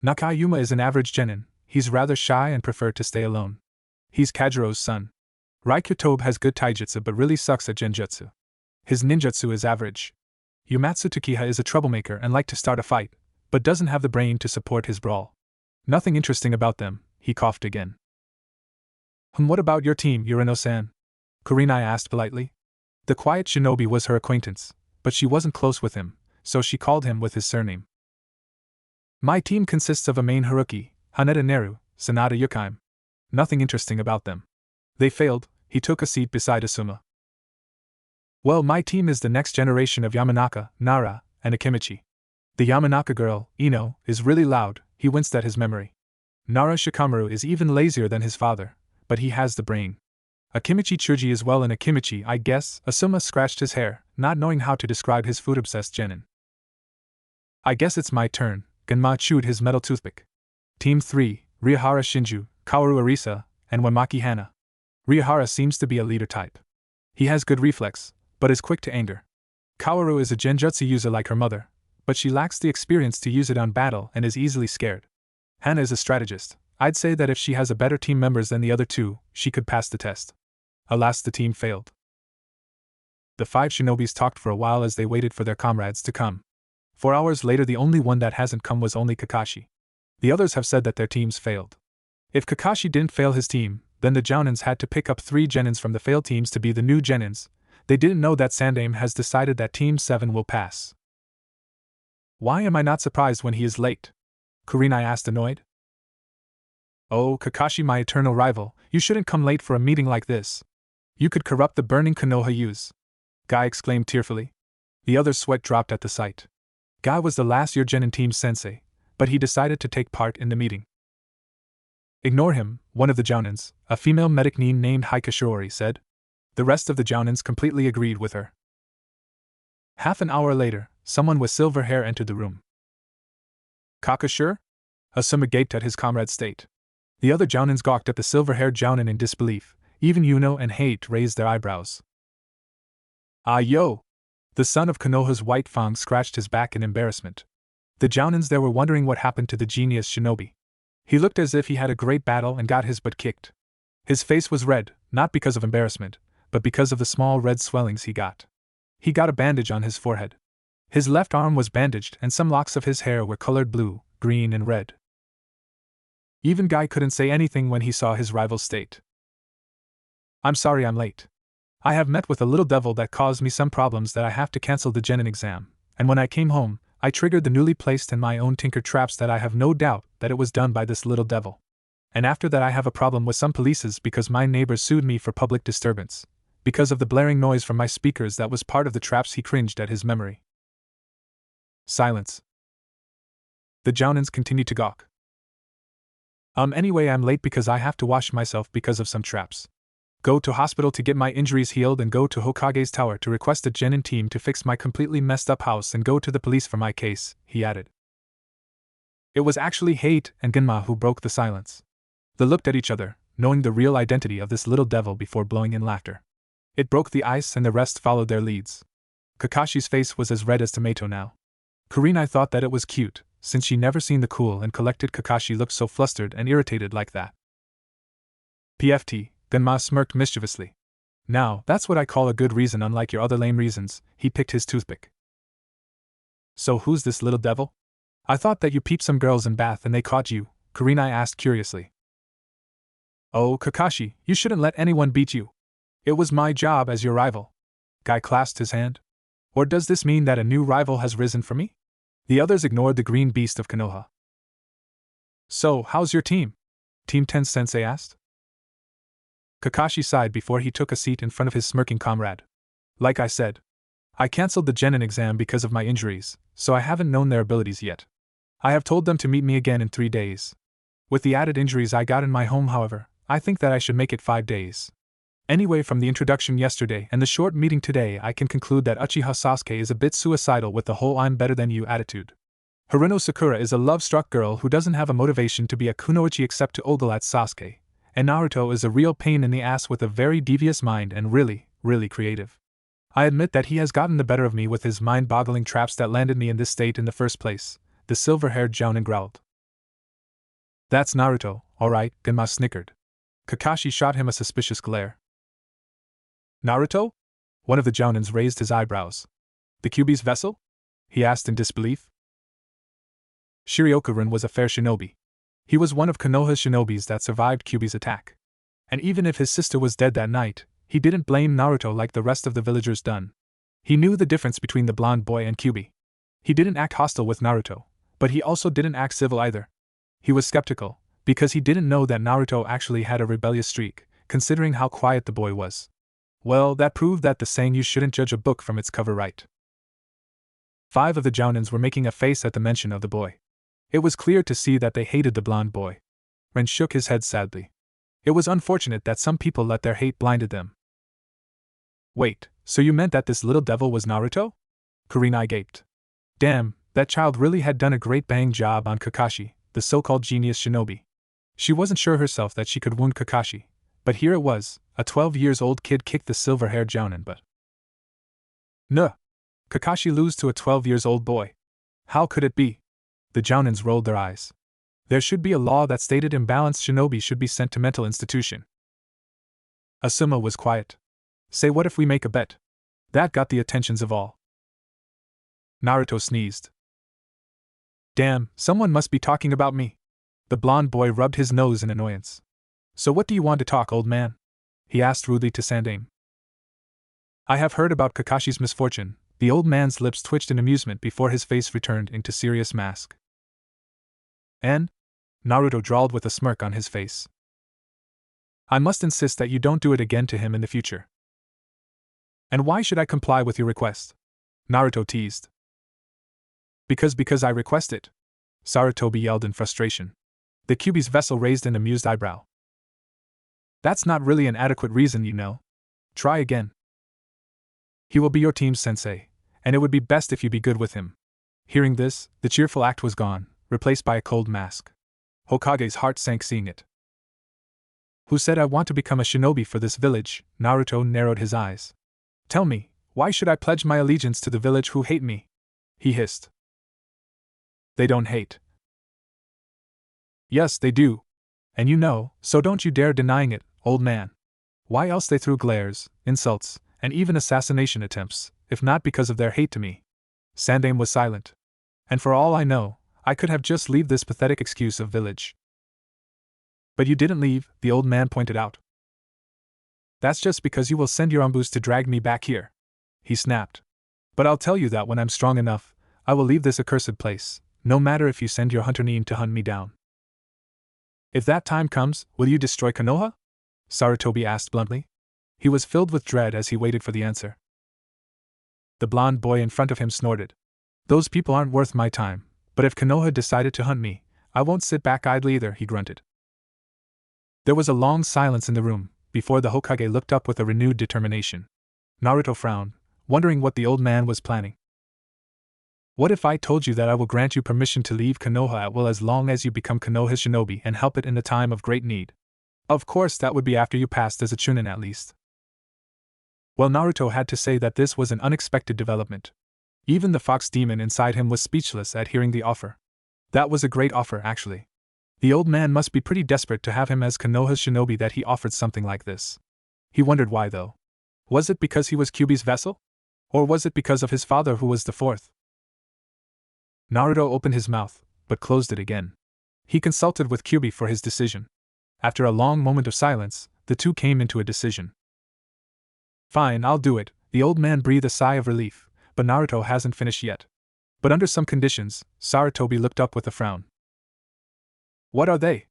Nakayuma is an average genin, he's rather shy and preferred to stay alone. He's Kajiro's son. Raikyutobe has good taijutsu but really sucks at genjutsu. His ninjutsu is average. Yumatsu Takiha is a troublemaker and like to start a fight, but doesn't have the brain to support his brawl. Nothing interesting about them, he coughed again. What about your team, Urano-san? Kurenai asked politely. The quiet shinobi was her acquaintance, but she wasn't close with him, so she called him with his surname. My team consists of a main Haruki, Haneda Neru, Sanada Yukaim. Nothing interesting about them. They failed, he took a seat beside Asuma. Well, my team is the next generation of Yamanaka, Nara, and Akimichi. The Yamanaka girl, Ino, is really loud, he winced at his memory. Nara Shikamaru is even lazier than his father, but he has the brain. Akimichi Chuji is well in Akimichi, I guess. Asuma scratched his hair, not knowing how to describe his food-obsessed genin. I guess it's my turn, Genma chewed his metal toothpick. Team 3, Rihara Shinju, Kaoru Arisa, and Wamaki Hana. Rihara seems to be a leader type. He has good reflex, but is quick to anger. Kaoru is a genjutsu user like her mother, but she lacks the experience to use it on battle and is easily scared. Hana is a strategist. I'd say that if she has a better team members than the other 2, she could pass the test. Alas, the team failed. The 5 shinobis talked for a while as they waited for their comrades to come. 4 hours later, the only one that hasn't come was only Kakashi. The others have said that their teams failed. If Kakashi didn't fail his team, then the Jounins had to pick up 3 genins from the failed teams to be the new genins. They didn't know that Sandaime has decided that Team 7 will pass. Why am I not surprised when he is late? Kurenai asked, annoyed. Oh, Kakashi, my eternal rival, you shouldn't come late for a meeting like this. You could corrupt the burning Konoha use. Guy exclaimed tearfully. The other's sweat dropped at the sight. Guy was the last year genin team sensei, but he decided to take part in the meeting. Ignore him, one of the Jounins, a female medic named Haika Shiori, said. The rest of the Jounins completely agreed with her. Half an hour later, someone with silver hair entered the room. Kakashur? Asuma gaped at his comrade's state. The other Jounins gawked at the silver-haired Jounin in disbelief. Even Yuno and Hate raised their eyebrows. Ah yo! The son of Konoha's White Fang scratched his back in embarrassment. The Jounins there were wondering what happened to the genius shinobi. He looked as if he had a great battle and got his butt kicked. His face was red, not because of embarrassment, but because of the small red swellings he got. He got a bandage on his forehead. His left arm was bandaged and some locks of his hair were colored blue, green and red. Even Guy couldn't say anything when he saw his rival's state. I'm sorry I'm late. I have met with a little devil that caused me some problems that I have to cancel the genin exam, and when I came home, I triggered the newly placed and my own tinker traps that I have no doubt that it was done by this little devil. And after that I have a problem with some polices because my neighbors sued me for public disturbance. Because of the blaring noise from my speakers that was part of the traps. He cringed at his memory. Silence. The Jounins continued to gawk. Anyway, I'm late because I have to wash myself because of some traps. Go to hospital to get my injuries healed and go to Hokage's tower to request a genin team to fix my completely messed up house and go to the police for my case, he added. It was actually Hate and Genma who broke the silence. They looked at each other, knowing the real identity of this little devil before blowing in laughter. It broke the ice and the rest followed their leads. Kakashi's face was as red as tomato now. Kurenai thought that it was cute, since she never seen the cool and collected Kakashi look so flustered and irritated like that. PFT, Genma smirked mischievously. Now, that's what I call a good reason unlike your other lame reasons. He picked his toothpick. So who's this little devil? I thought that you peeped some girls in bath and they caught you, Kurenai asked curiously. Oh, Kakashi, you shouldn't let anyone beat you. It was my job as your rival. Guy clasped his hand. Or does this mean that a new rival has risen for me? The others ignored the green beast of Konoha. So, how's your team? Team 10 Sensei asked. Kakashi sighed before he took a seat in front of his smirking comrade. Like I said, I cancelled the genin exam because of my injuries, so I haven't known their abilities yet. I have told them to meet me again in 3 days. With the added injuries I got in my home, however, I think that I should make it 5 days. Anyway, from the introduction yesterday and the short meeting today, I can conclude that Uchiha Sasuke is a bit suicidal with the whole I'm better than you attitude. Haruno Sakura is a love-struck girl who doesn't have a motivation to be a kunoichi except to ogle at Sasuke, and Naruto is a real pain in the ass with a very devious mind and really, really creative. I admit that he has gotten the better of me with his mind-boggling traps that landed me in this state in the first place, the silver-haired jounin growled. That's Naruto, alright, Genma snickered. Kakashi shot him a suspicious glare. Naruto? One of the jounins raised his eyebrows. The Kyuubi's vessel? He asked in disbelief. Shirioku-rin was a fair shinobi. He was one of Konoha's shinobis that survived Kyuubi's attack. And even if his sister was dead that night, he didn't blame Naruto like the rest of the villagers done. He knew the difference between the blonde boy and Kyuubi. He didn't act hostile with Naruto, but he also didn't act civil either. He was skeptical, because he didn't know that Naruto actually had a rebellious streak, considering how quiet the boy was. Well, that proved that the saying you shouldn't judge a book from its cover right. 5 of the jounins were making a face at the mention of the boy. It was clear to see that they hated the blonde boy. Ren shook his head sadly. It was unfortunate that some people let their hate blinded them. Wait, so you meant that this little devil was Naruto? Kurenai gaped. Damn, that child really had done a great bang job on Kakashi, the so-called genius shinobi. She wasn't sure herself that she could wound Kakashi, but here it was, a 12-years-old kid kicked the silver-haired jounin but. Nuh! Kakashi lose to a 12-years-old boy. How could it be? The jounins rolled their eyes. There should be a law that stated imbalanced shinobi should be sent to mental institution. Asuma was quiet. Say, what if we make a bet? That got the attentions of all. Naruto sneezed. Damn, someone must be talking about me. The blonde boy rubbed his nose in annoyance. So what do you want to talk, old man? He asked rudely to Sandaime. I have heard about Kakashi's misfortune. The old man's lips twitched in amusement before his face returned into serious mask. And? Naruto drawled with a smirk on his face. I must insist that you don't do it again to him in the future. And why should I comply with your request? Naruto teased. Because I request it. Sarutobi yelled in frustration. The Kyuubi's vessel raised an amused eyebrow. That's not really an adequate reason, you know. Try again. He will be your team's sensei, and it would be best if you be good with him. Hearing this, the cheerful act was gone, replaced by a cold mask. Hokage's heart sank seeing it. Who said I want to become a shinobi for this village? Naruto narrowed his eyes. Tell me, why should I pledge my allegiance to the village who hate me? He hissed. They don't hate. Yes, they do. And you know, so don't you dare denying it, old man. Why else they threw glares, insults, and even assassination attempts, if not because of their hate to me? Sandaime was silent. And for all I know, I could have just leave this pathetic excuse of village. But you didn't leave, the old man pointed out. That's just because you will send your umbus to drag me back here. He snapped. But I'll tell you that when I'm strong enough, I will leave this accursed place, no matter if you send your hunter Nin to hunt me down. If that time comes, will you destroy Konoha? Sarutobi asked bluntly. He was filled with dread as he waited for the answer. The blonde boy in front of him snorted. Those people aren't worth my time, but if Konoha decided to hunt me, I won't sit back idly either, he grunted. There was a long silence in the room, before the Hokage looked up with a renewed determination. Naruto frowned, wondering what the old man was planning. What if I told you that I will grant you permission to leave Konoha at will as long as you become Konoha's shinobi and help it in the time of great need? Of course that would be after you passed as a chunin at least. Well, Naruto had to say that this was an unexpected development. Even the fox demon inside him was speechless at hearing the offer. That was a great offer, actually. The old man must be pretty desperate to have him as Konoha's shinobi that he offered something like this. He wondered why, though. Was it because he was Kyuubi's vessel? Or was it because of his father who was the fourth? Naruto opened his mouth, but closed it again. He consulted with Kyuubi for his decision. After a long moment of silence, the two came into a decision. Fine, I'll do it, the old man breathed a sigh of relief, but Naruto hasn't finished yet. But under some conditions, Sarutobi looked up with a frown. What are they?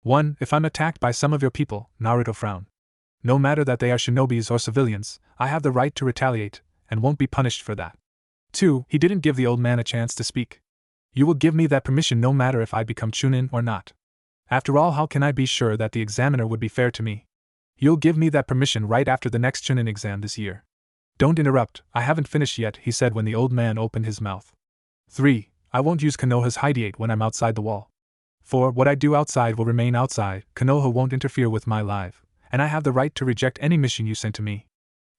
1. If I'm attacked by some of your people, Naruto frowned. No matter that they are shinobis or civilians, I have the right to retaliate, and won't be punished for that. 2. He didn't give the old man a chance to speak. You will give me that permission no matter if I become chunin or not. After all, how can I be sure that the examiner would be fair to me? You'll give me that permission right after the next Chunin exam this year. Don't interrupt, I haven't finished yet, he said when the old man opened his mouth. 3. I won't use Konoha's hideate when I'm outside the wall. 4. What I do outside will remain outside, Konoha won't interfere with my life, and I have the right to reject any mission you send to me.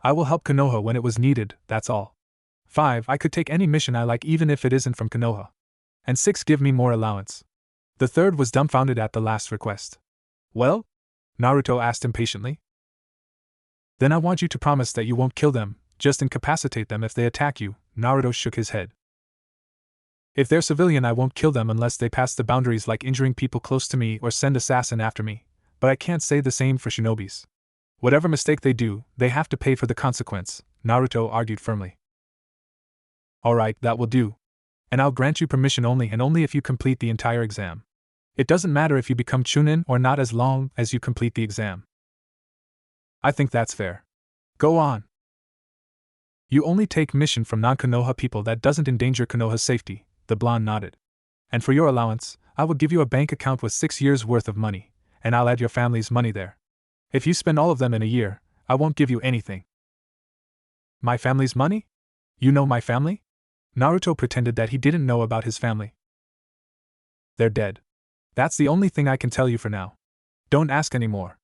I will help Konoha when it was needed, that's all. 5. I could take any mission I like even if it isn't from Konoha. And 6. Give me more allowance. The third was dumbfounded at the last request. Well? Naruto asked impatiently. Then I want you to promise that you won't kill them, just incapacitate them if they attack you. Naruto shook his head. If they're civilian, I won't kill them unless they pass the boundaries like injuring people close to me or send assassin after me, but I can't say the same for shinobis. Whatever mistake they do, they have to pay for the consequence, Naruto argued firmly. Alright, that will do. And I'll grant you permission only and only if you complete the entire exam. It doesn't matter if you become Chunin or not as long as you complete the exam. I think that's fair. Go on. You only take mission from non-Konoha people that doesn't endanger Konoha's safety, the blonde nodded. And for your allowance, I will give you a bank account with 6 years' worth of money, and I'll add your family's money there. If you spend all of them in a year, I won't give you anything. My family's money? You know my family? Naruto pretended that he didn't know about his family. They're dead. That's the only thing I can tell you for now. Don't ask any more.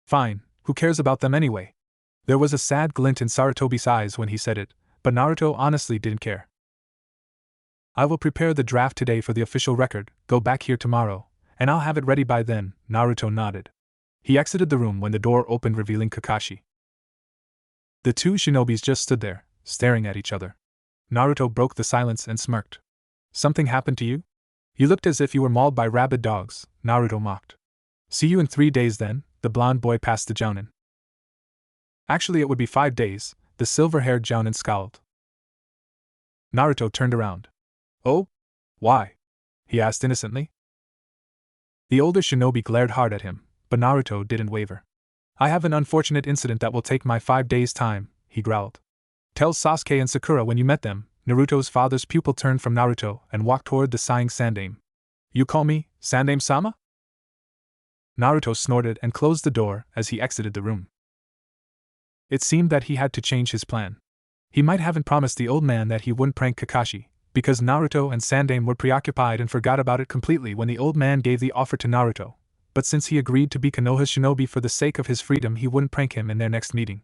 Fine, who cares about them anyway? There was a sad glint in Sarutobi's eyes when he said it, but Naruto honestly didn't care. I will prepare the draft today for the official record, go back here tomorrow, and I'll have it ready by then, Naruto nodded. He exited the room when the door opened, revealing Kakashi. The two shinobis just stood there, staring at each other. Naruto broke the silence and smirked. Something happened to you? You looked as if you were mauled by rabid dogs, Naruto mocked. See you in 3 days then, the blonde boy passed the jounin. Actually it would be 5 days, the silver-haired jounin scowled. Naruto turned around. Oh? Why? He asked innocently. The older shinobi glared hard at him, but Naruto didn't waver. I have an unfortunate incident that will take my 5 days' time, he growled. Tell Sasuke and Sakura when you met them. Naruto's father's pupil turned from Naruto and walked toward the sighing Sandaime. You call me, Sandaime-sama? Naruto snorted and closed the door as he exited the room. It seemed that he had to change his plan. He might haven't promised the old man that he wouldn't prank Kakashi, because Naruto and Sandaime were preoccupied and forgot about it completely when the old man gave the offer to Naruto, but since he agreed to be Konoha's shinobi for the sake of his freedom, he wouldn't prank him in their next meeting.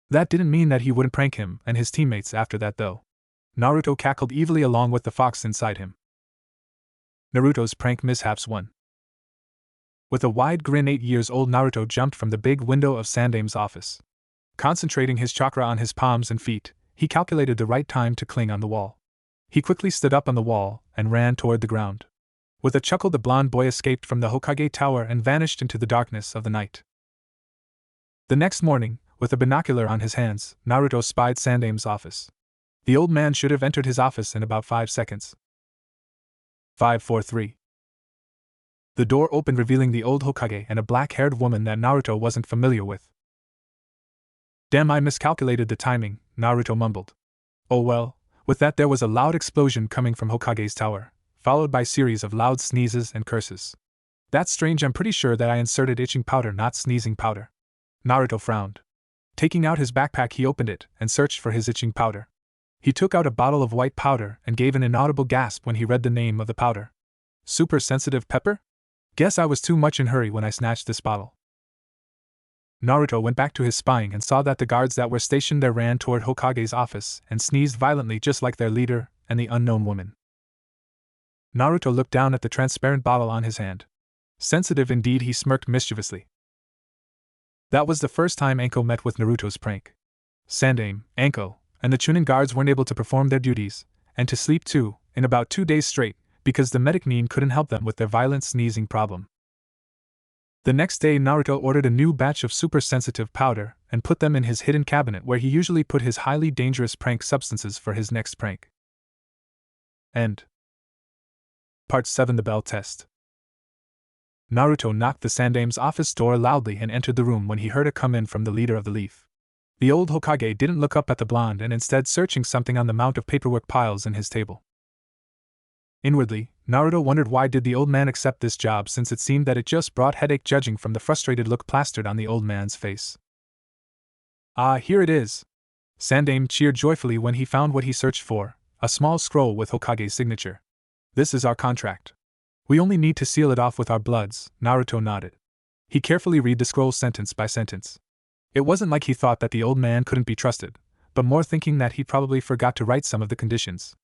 That didn't mean that he wouldn't prank him and his teammates after that though. Naruto cackled evilly along with the fox inside him. Naruto's prank mishaps 1. With a wide grin, 8-year-old Naruto jumped from the big window of Sandaime's office. Concentrating his chakra on his palms and feet, he calculated the right time to cling on the wall. He quickly stood up on the wall and ran toward the ground. With a chuckle, the blonde boy escaped from the Hokage tower and vanished into the darkness of the night. The next morning, with a binocular on his hands, Naruto spied Sandaime's office. The old man should have entered his office in about 5 seconds. 543. The door opened, revealing the old Hokage and a black-haired woman that Naruto wasn't familiar with. Damn, I miscalculated the timing, Naruto mumbled. Oh well. With that, there was a loud explosion coming from Hokage's tower, followed by a series of loud sneezes and curses. That's strange, I'm pretty sure that I inserted itching powder, not sneezing powder. Naruto frowned. Taking out his backpack, he opened it and searched for his itching powder. He took out a bottle of white powder and gave an inaudible gasp when he read the name of the powder. Super sensitive pepper? Guess I was too much in a hurry when I snatched this bottle. Naruto went back to his spying and saw that the guards that were stationed there ran toward Hokage's office and sneezed violently just like their leader and the unknown woman. Naruto looked down at the transparent bottle on his hand. Sensitive indeed, he smirked mischievously. That was the first time Anko met with Naruto's prank. Sandaime, Anko, and the Chunin guards weren't able to perform their duties, and to sleep too, in about 2 days straight, because the medic Nin couldn't help them with their violent sneezing problem. The next day, Naruto ordered a new batch of super-sensitive powder and put them in his hidden cabinet where he usually put his highly dangerous prank substances for his next prank. End. Part 7: The Bell Test. Naruto knocked the Sandaime's office door loudly and entered the room when he heard it come in from the leader of the Leaf. The old Hokage didn't look up at the blonde and instead searching something on the mount of paperwork piles in his table. Inwardly, Naruto wondered why did the old man accept this job, since it seemed that it just brought headache, judging from the frustrated look plastered on the old man's face. Ah, here it is! Sandaime cheered joyfully when he found what he searched for, a small scroll with Hokage's signature. This is our contract. We only need to seal it off with our bloods. Naruto nodded. He carefully read the scroll sentence by sentence. It wasn't like he thought that the old man couldn't be trusted, but more thinking that he probably forgot to write some of the conditions.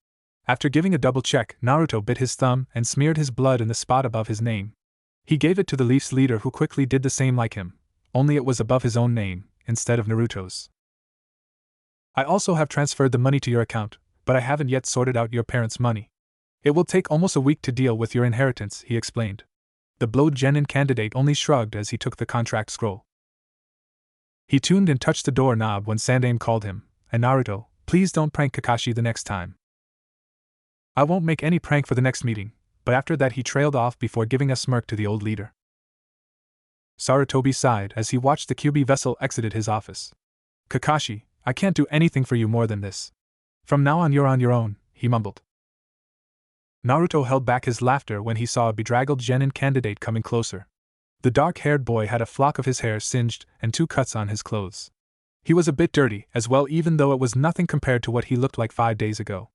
After giving a double check, Naruto bit his thumb and smeared his blood in the spot above his name. He gave it to the Leaf's leader, who quickly did the same like him, only it was above his own name, instead of Naruto's. I also have transferred the money to your account, but I haven't yet sorted out your parents' money. It will take almost a week to deal with your inheritance, he explained. The blonde genin candidate only shrugged as he took the contract scroll. He tuned and touched the door knob when Sandaime called him, and Naruto, please don't prank Kakashi the next time. I won't make any prank for the next meeting, but after that he trailed off before giving a smirk to the old leader. Sarutobi sighed as he watched the Kyuubi vessel exited his office. Kakashi, I can't do anything for you more than this. From now on you're on your own, he mumbled. Naruto held back his laughter when he saw a bedraggled genin candidate coming closer. The dark-haired boy had a flock of his hair singed and 2 cuts on his clothes. He was a bit dirty as well, even though it was nothing compared to what he looked like 5 days ago.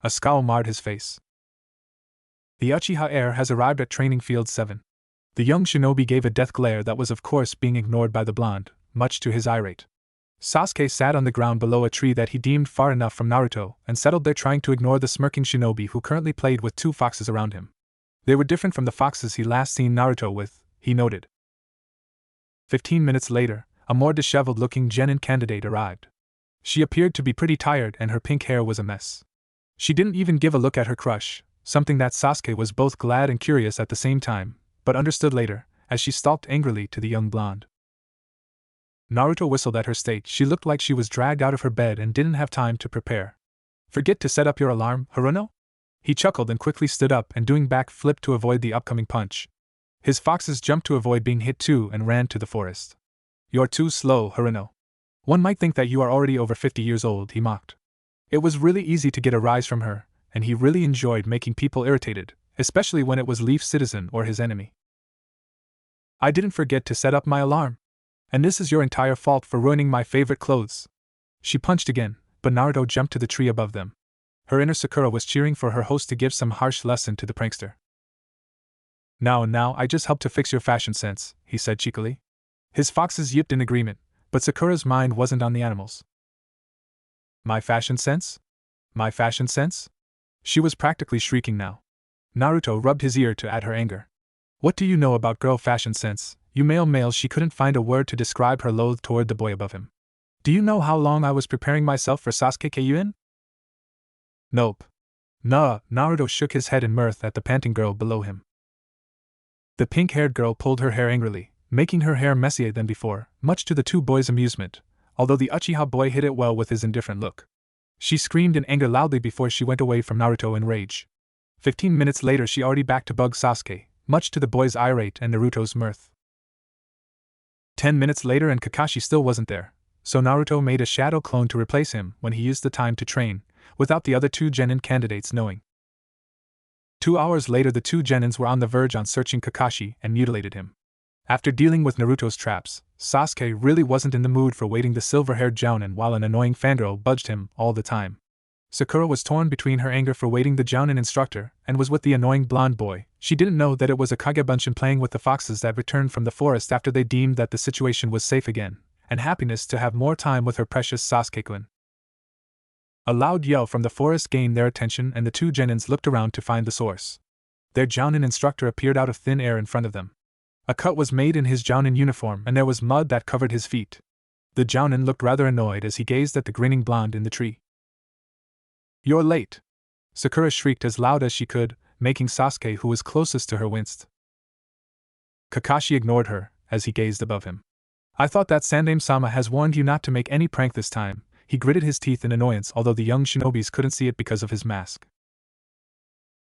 A scowl marred his face. The Uchiha heir has arrived at Training Field 7. The young shinobi gave a death glare that was of course being ignored by the blonde, much to his irate. Sasuke sat on the ground below a tree that he deemed far enough from Naruto and settled there, trying to ignore the smirking shinobi who currently played with 2 foxes around him. They were different from the foxes he last seen Naruto with, he noted. 15 minutes later, a more disheveled-looking genin candidate arrived. She appeared to be pretty tired and her pink hair was a mess. She didn't even give a look at her crush, something that Sasuke was both glad and curious at the same time, but understood later, as she stalked angrily to the young blonde. Naruto whistled at her state. She looked like she was dragged out of her bed and didn't have time to prepare. Forget to set up your alarm, Haruno? He chuckled and quickly stood up and doing back flip to avoid the upcoming punch. His foxes jumped to avoid being hit too and ran to the forest. You're too slow, Haruno. One might think that you are already over 50 years old, he mocked. It was really easy to get a rise from her, and he really enjoyed making people irritated, especially when it was Leaf Citizen or his enemy. I didn't forget to set up my alarm. And this is your entire fault for ruining my favorite clothes. She punched again, but Naruto jumped to the tree above them. Her inner Sakura was cheering for her host to give some harsh lesson to the prankster. Now, I just helped to fix your fashion sense, he said cheekily. His foxes yipped in agreement, but Sakura's mind wasn't on the animals. My fashion sense? My fashion sense? She was practically shrieking now. Naruto rubbed his ear to add her anger. What do you know about girl fashion sense? You male, she couldn't find a word to describe her loathe toward the boy above him. Do you know how long I was preparing myself for Sasuke Kyuin? Nope. Nah, Naruto shook his head in mirth at the panting girl below him. The pink-haired girl pulled her hair angrily, making her hair messier than before, much to the 2 boys' amusement, although the Uchiha boy hid it well with his indifferent look. She screamed in anger loudly before she went away from Naruto in rage. 15 minutes later she already back to bug Sasuke, much to the boys' irate and Naruto's mirth. 10 minutes later and Kakashi still wasn't there, so Naruto made a shadow clone to replace him when he used the time to train, without the other 2 genin candidates knowing. 2 hours later the 2 genins were on the verge on searching Kakashi and mutilated him. After dealing with Naruto's traps, Sasuke really wasn't in the mood for waiting the silver-haired jounin while an annoying fangirl budged him all the time. Sakura was torn between her anger for waiting the jounin instructor and was with the annoying blonde boy. She didn't know that it was a Kagebunshin playing with the foxes that returned from the forest after they deemed that the situation was safe again, and happiness to have more time with her precious Sasuke-kun. A loud yell from the forest gained their attention and the 2 genins looked around to find the source. Their jounin instructor appeared out of thin air in front of them. A cut was made in his jounin uniform and there was mud that covered his feet. The jounin looked rather annoyed as he gazed at the grinning blonde in the tree. You're late! Sakura shrieked as loud as she could, making Sasuke, who was closest to her, winced. Kakashi ignored her, as he gazed above him. I thought that Sandaime-sama has warned you not to make any prank this time. He gritted his teeth in annoyance, although the young shinobis couldn't see it because of his mask.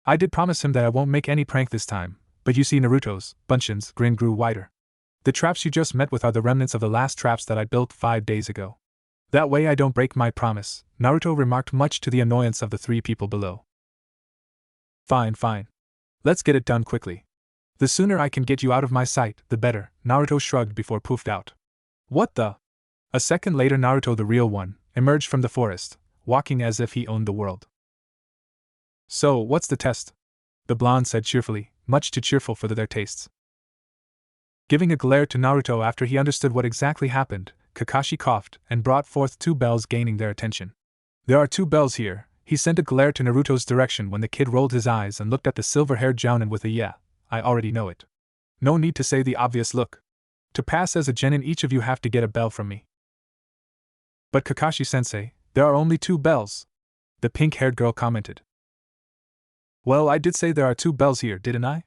I did promise him that I won't make any prank this time, but you see Naruto's, Bunshin's, grin grew wider. The traps you just met with are the remnants of the last traps that I built 5 days ago. That way I don't break my promise, Naruto remarked, much to the annoyance of the 3 people below. Fine. Let's get it done quickly. The sooner I can get you out of my sight, the better, Naruto shrugged before poofed out. What the? A second later, Naruto, the real one, emerged from the forest, walking as if he owned the world. So, what's the test? The blonde said cheerfully, much too cheerful for their tastes. Giving a glare to Naruto after he understood what exactly happened, Kakashi coughed and brought forth 2 bells, gaining their attention. There are 2 bells here. He sent a glare to Naruto's direction when the kid rolled his eyes and looked at the silver-haired jounin with a "yeah, I already know it. No need to say the obvious look. To pass as a genin, each of you have to get a bell from me." "But Kakashi-sensei, there are only 2 bells," the pink-haired girl commented. "Well, I did say there are 2 bells here, didn't I?"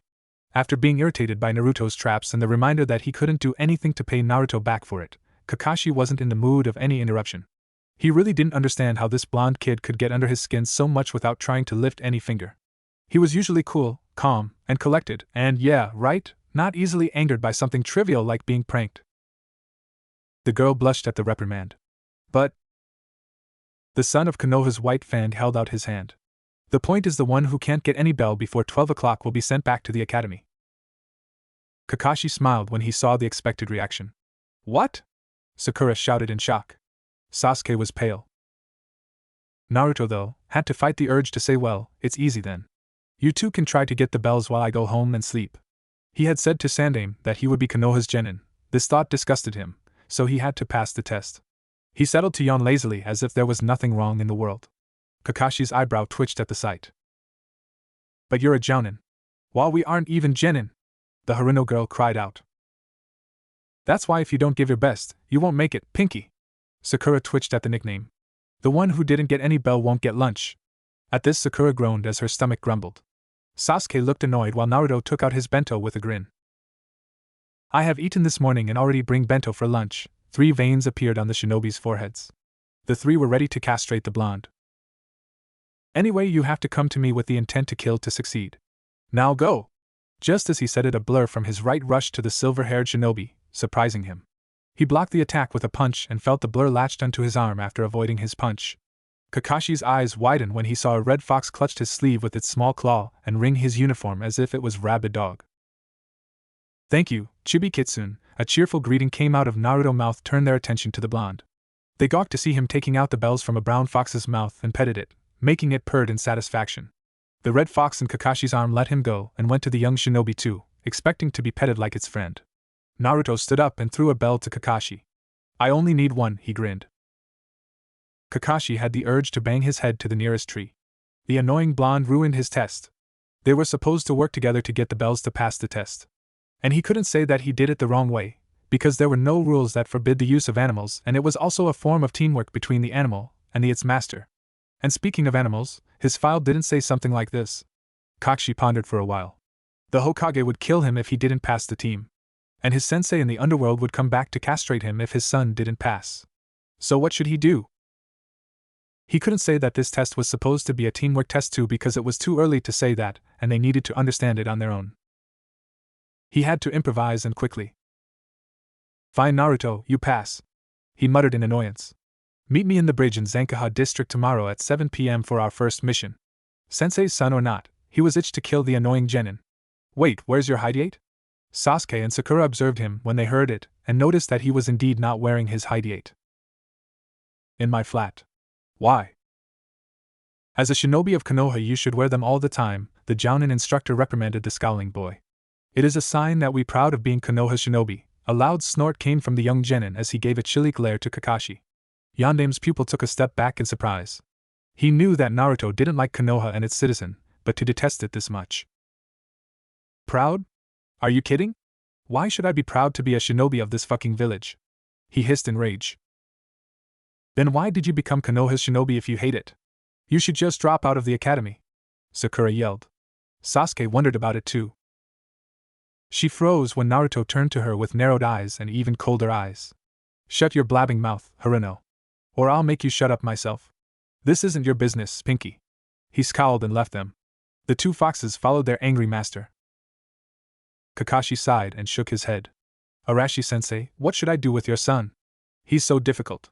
After being irritated by Naruto's traps and the reminder that he couldn't do anything to pay Naruto back for it, Kakashi wasn't in the mood of any interruption. He really didn't understand how this blonde kid could get under his skin so much without trying to lift any finger. He was usually cool, calm, and collected, and yeah, right, not easily angered by something trivial like being pranked. The girl blushed at the reprimand. "But..." The son of Konoha's white fan held out his hand. "The point is, the one who can't get any bell before 12 o'clock will be sent back to the academy." Kakashi smiled when he saw the expected reaction. "What?" Sakura shouted in shock. Sasuke was pale. Naruto, though, had to fight the urge to say, "Well, it's easy then. You two can try to get the bells while I go home and sleep." He had said to Sandaime that he would be Konoha's genin. This thought disgusted him, so he had to pass the test. He settled to yawn lazily as if there was nothing wrong in the world. Kakashi's eyebrow twitched at the sight. "But you're a jounin. While we aren't even genin," the Haruno girl cried out. "That's why if you don't give your best, you won't make it, Pinky." Sakura twitched at the nickname. "The one who didn't get any bell won't get lunch." At this, Sakura groaned as her stomach grumbled. Sasuke looked annoyed while Naruto took out his bento with a grin. "I have eaten this morning and already bring bento for lunch." 3 veins appeared on the shinobi's foreheads. The 3 were ready to castrate the blonde. "Anyway, you have to come to me with the intent to kill to succeed. Now go!" Just as he said it, a blur from his right rushed to the silver-haired shinobi, surprising him. He blocked the attack with a punch and felt the blur latched onto his arm after avoiding his punch. Kakashi's eyes widened when he saw a red fox clutch his sleeve with its small claw and wring his uniform as if it was rabid dog. "Thank you, Chibi Kitsune," a cheerful greeting came out of Naruto's mouth, turned their attention to the blonde. They gawked to see him taking out the bells from a brown fox's mouth and petted it, making it purr in satisfaction. The red fox in Kakashi's arm let him go and went to the young shinobi too, expecting to be petted like its friend. Naruto stood up and threw a bell to Kakashi. "I only need 1, he grinned. Kakashi had the urge to bang his head to the nearest tree. The annoying blonde ruined his test. They were supposed to work together to get the bells to pass the test. And he couldn't say that he did it the wrong way, because there were no rules that forbid the use of animals, and it was also a form of teamwork between the animal and its master. And speaking of animals, his file didn't say something like this. Kakashi pondered for a while. The Hokage would kill him if he didn't pass the team. And his sensei in the underworld would come back to castrate him if his son didn't pass. So what should he do? He couldn't say that this test was supposed to be a teamwork test too, because it was too early to say that, and they needed to understand it on their own. He had to improvise, and quickly. "Fine, Naruto, you pass," he muttered in annoyance. "Meet me in the bridge in Zankaha district tomorrow at 7 p.m. for our first mission." Sensei's son or not, he was itched to kill the annoying genin. "Wait, where's your hideate?" Sasuke and Sakura observed him when they heard it, and noticed that he was indeed not wearing his hideate. "In my flat." "Why?" "As a shinobi of Konoha you should wear them all the time," the jounin instructor reprimanded the scowling boy. "It is a sign that we proud of being Konoha shinobi." A loud snort came from the young genin as he gave a chilly glare to Kakashi. Yandaime's pupil took a step back in surprise. He knew that Naruto didn't like Konoha and its citizen, but to detest it this much. "Proud? Are you kidding? Why should I be proud to be a shinobi of this fucking village?" he hissed in rage. "Then why did you become Konoha's shinobi if you hate it? You should just drop out of the academy," Sakura yelled. Sasuke wondered about it too. She froze when Naruto turned to her with narrowed eyes and even colder eyes. "Shut your blabbing mouth, Haruno. Or I'll make you shut up myself. This isn't your business, Pinky." He scowled and left them. The 2 foxes followed their angry master. Kakashi sighed and shook his head. "Arashi-sensei, what should I do with your son? He's so difficult."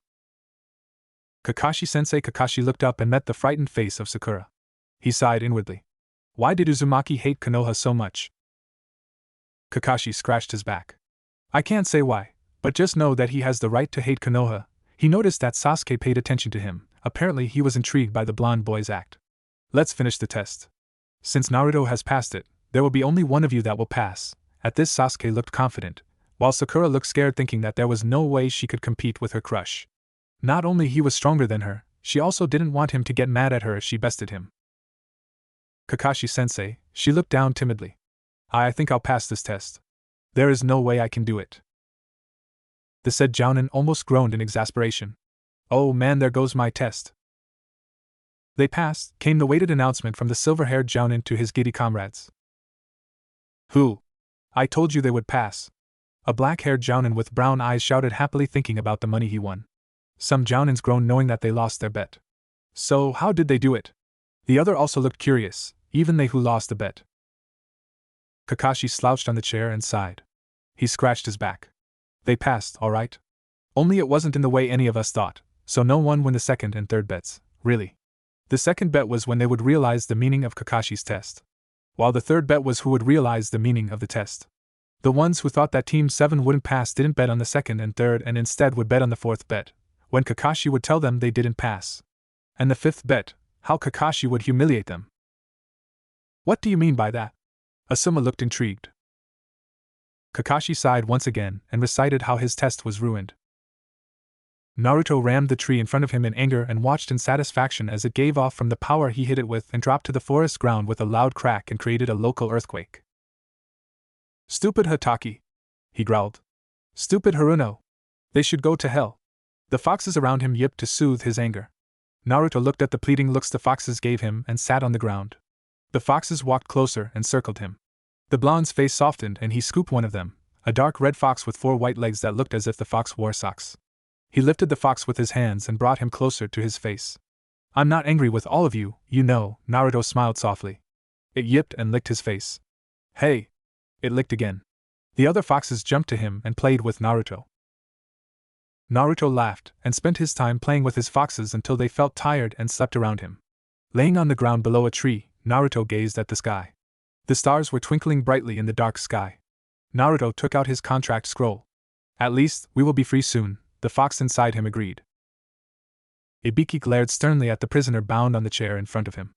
Kakashi-sensei. Kakashi looked up and met the frightened face of Sakura. He sighed inwardly. Why did Uzumaki hate Konoha so much? Kakashi scratched his back. I can't say why, but just know that he has the right to hate Konoha. He noticed that Sasuke paid attention to him. Apparently he was intrigued by the blonde boy's act. Let's finish the test. Since Naruto has passed it, there will be only one of you that will pass. At this, Sasuke looked confident, while Sakura looked scared, thinking that there was no way she could compete with her crush. Not only he was stronger than her, she also didn't want him to get mad at her if she bested him. Kakashi-sensei, she looked down timidly. I think I'll pass this test. There is no way I can do it. The said Jounin almost groaned in exasperation. Oh man, there goes my test. They passed, came the waited announcement from the silver-haired Jounin to his giddy comrades. Who? I told you they would pass. A black-haired Jounin with brown eyes shouted happily, thinking about the money he won. Some Jounins groaned, knowing that they lost their bet. So how did they do it? The other also looked curious, even they who lost the bet. Kakashi slouched on the chair and sighed. He scratched his back. They passed, all right. Only it wasn't in the way any of us thought, so no one won the second and third bets, really. The second bet was when they would realize the meaning of Kakashi's test, while the third bet was who would realize the meaning of the test. The ones who thought that Team 7 wouldn't pass didn't bet on the second and third and instead would bet on the fourth bet, when Kakashi would tell them they didn't pass. And the fifth bet, how Kakashi would humiliate them. What do you mean by that? Asuma looked intrigued. Kakashi sighed once again and recited how his test was ruined. Naruto rammed the tree in front of him in anger and watched in satisfaction as it gave off from the power he hit it with and dropped to the forest ground with a loud crack and created a local earthquake. Stupid Hataki! He growled. Stupid Haruno! They should go to hell! The foxes around him yipped to soothe his anger. Naruto looked at the pleading looks the foxes gave him and sat on the ground. The foxes walked closer and circled him. The blonde's face softened and he scooped one of them, a dark red fox with 4 white legs that looked as if the fox wore socks. He lifted the fox with his hands and brought him closer to his face. I'm not angry with all of you, you know, Naruto smiled softly. It yipped and licked his face. Hey! It licked again. The other foxes jumped to him and played with Naruto. Naruto laughed and spent his time playing with his foxes until they felt tired and slept around him. Laying on the ground below a tree, Naruto gazed at the sky. The stars were twinkling brightly in the dark sky. Naruto took out his contract scroll. At least, we will be free soon, the fox inside him agreed. Ibiki glared sternly at the prisoner bound on the chair in front of him.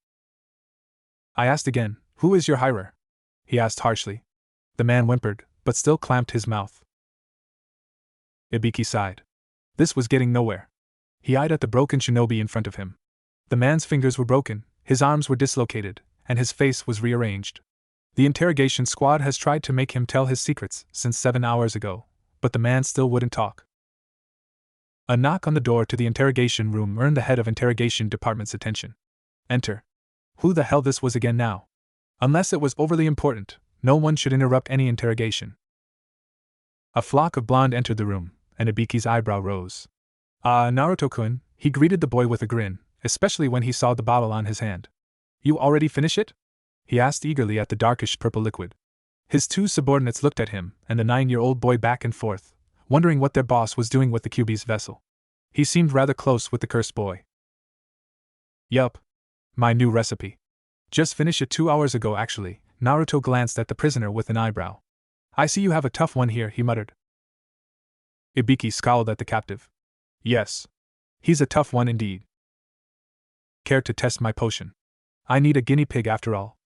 I asked again, who is your hirer? He asked harshly. The man whimpered, but still clamped his mouth. Ibiki sighed. This was getting nowhere. He eyed at the broken shinobi in front of him. The man's fingers were broken, his arms were dislocated, and his face was rearranged. The interrogation squad has tried to make him tell his secrets since 7 hours ago, but the man still wouldn't talk. A knock on the door to the interrogation room earned the head of interrogation department's attention. Enter. Who the hell this was again now? Unless it was overly important, no one should interrupt any interrogation. A flock of blonde entered the room, and Ibiki's eyebrow rose. Naruto-kun, he greeted the boy with a grin, especially when he saw the bottle on his hand. You already finish it? He asked eagerly at the darkish purple liquid. His 2 subordinates looked at him and the 9-year-old boy back and forth, wondering what their boss was doing with the QB's vessel. He seemed rather close with the cursed boy. Yup. My new recipe. Just finished it 2 hours ago actually. Naruto glanced at the prisoner with an eyebrow. I see you have a tough one here, he muttered. Ibiki scowled at the captive. Yes. He's a tough one indeed. Care to test my potion? I need a guinea pig after all.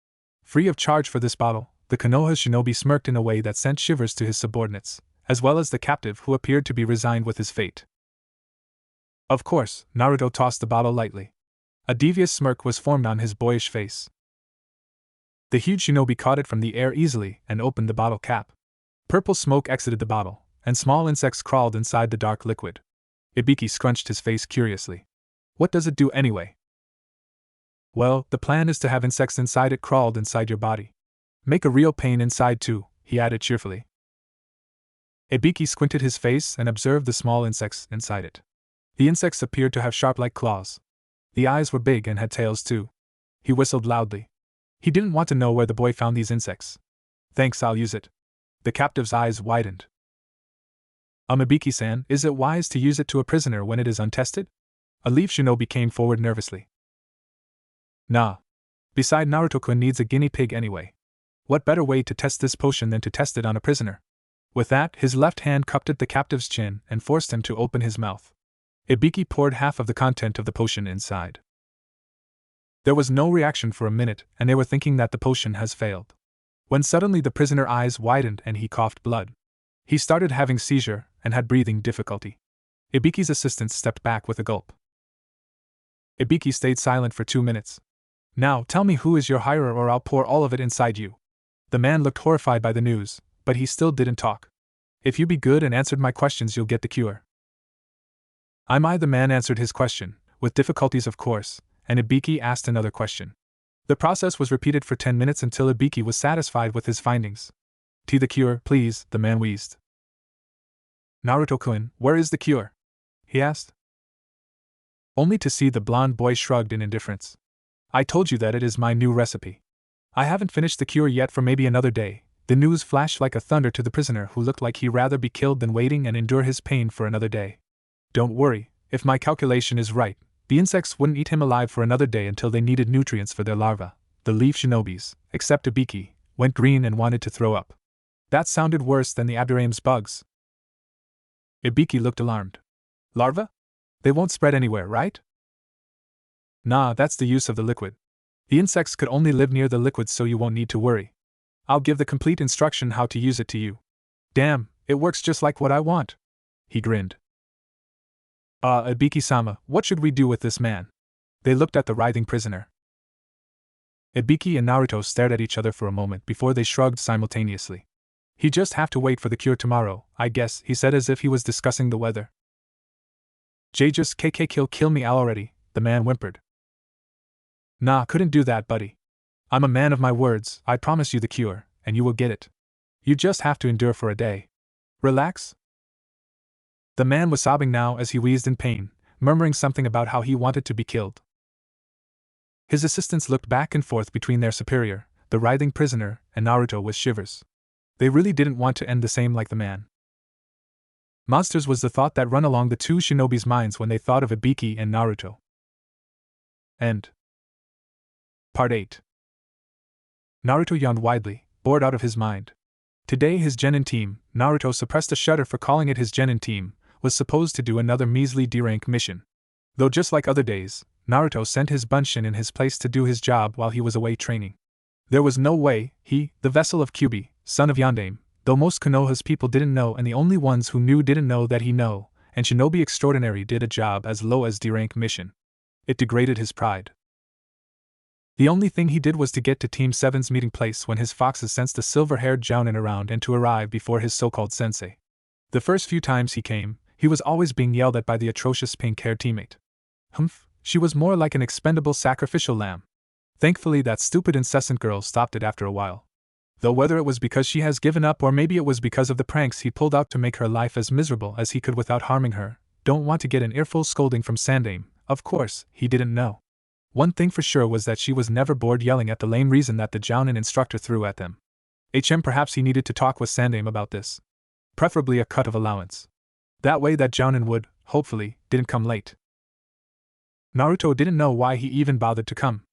Free of charge for this bottle, the Konoha shinobi smirked in a way that sent shivers to his subordinates, as well as the captive who appeared to be resigned with his fate. Of course, Naruto tossed the bottle lightly. A devious smirk was formed on his boyish face. The huge shinobi caught it from the air easily and opened the bottle cap. Purple smoke exited the bottle, and small insects crawled inside the dark liquid. Ibiki scrunched his face curiously. What does it do anyway? Well, the plan is to have insects inside it crawled inside your body. Make a real pain inside too, he added cheerfully. Ibiki squinted his face and observed the small insects inside it. The insects appeared to have sharp-like claws. The eyes were big and had tails too. He whistled loudly. He didn't want to know where the boy found these insects. Thanks, I'll use it. The captive's eyes widened. Ibiki-san, is it wise to use it to a prisoner when it is untested? A leaf shinobi came forward nervously. Nah. Beside, Naruto-kun needs a guinea pig anyway. What better way to test this potion than to test it on a prisoner? With that, his left hand cupped at the captive's chin and forced him to open his mouth. Ibiki poured half of the content of the potion inside. There was no reaction for a minute, and they were thinking that the potion has failed. When suddenly the prisoner's eyes widened and he coughed blood. He started having seizure and had breathing difficulty. Ibiki's assistant stepped back with a gulp. Ibiki stayed silent for 2 minutes. Now, tell me who is your hirer or I'll pour all of it inside you. The man looked horrified by the news, but he still didn't talk. If you be good and answered my questions, you'll get the cure. The man answered his question, with difficulties of course, and Ibiki asked another question. The process was repeated for 10 minutes until Ibiki was satisfied with his findings. The cure, please, the man wheezed. Naruto-kun, where is the cure? He asked. Only to see the blonde boy shrugged in indifference. I told you that it is my new recipe. I haven't finished the cure yet for maybe another day. The news flashed like a thunder to the prisoner, who looked like he'd rather be killed than waiting and endure his pain for another day. Don't worry, if my calculation is right, the insects wouldn't eat him alive for another day until they needed nutrients for their larvae. The leaf shinobis, except Ibiki, went green and wanted to throw up. That sounded worse than the Abduraim's bugs. Ibiki looked alarmed. Larvae? They won't spread anywhere, right? Nah, that's the use of the liquid. The insects could only live near the liquid, so you won't need to worry. I'll give the complete instruction how to use it to you. Damn, it works just like what I want. He grinned. Ibiki-sama, what should we do with this man? They looked at the writhing prisoner. Ibiki and Naruto stared at each other for a moment before they shrugged simultaneously. He just have to wait for the cure tomorrow, I guess, he said as if he was discussing the weather. Just kill me already, the man whimpered. Nah, couldn't do that, buddy. I'm a man of my words. I promise you the cure, and you will get it. You just have to endure for a day. Relax. The man was sobbing now as he wheezed in pain, murmuring something about how he wanted to be killed. His assistants looked back and forth between their superior, the writhing prisoner, and Naruto with shivers. They really didn't want to end the same like the man. Monsters was the thought that run along the two shinobi's minds when they thought of Ibiki and Naruto. End. Part 8. Naruto yawned widely, bored out of his mind. Today his genin team, Naruto suppressed a shudder for calling it his genin team, was supposed to do another measly D-rank mission. Though just like other days, Naruto sent his bunshin in his place to do his job while he was away training. There was no way he, the vessel of Kyubi, son of Sandaime, though most Konoha's people didn't know and the only ones who knew didn't know that he know, and Shinobi Extraordinary did a job as low as D-rank mission. It degraded his pride. The only thing he did was to get to Team 7's meeting place when his foxes sensed a silver-haired jounin around and to arrive before his so-called sensei. The first few times he came, he was always being yelled at by the atrocious pink-haired teammate. Humph, she was more like an expendable sacrificial lamb. Thankfully that stupid incessant girl stopped it after a while. Though whether it was because she has given up or maybe it was because of the pranks he pulled out to make her life as miserable as he could without harming her, don't want to get an earful scolding from Sandaime, of course, he didn't know. One thing for sure was that she was never bored yelling at the lame reason that the jounin instructor threw at them. Perhaps he needed to talk with Sandaime about this. Preferably a cut of allowance. That way that jounin would, hopefully, didn't come late. Naruto didn't know why he even bothered to come.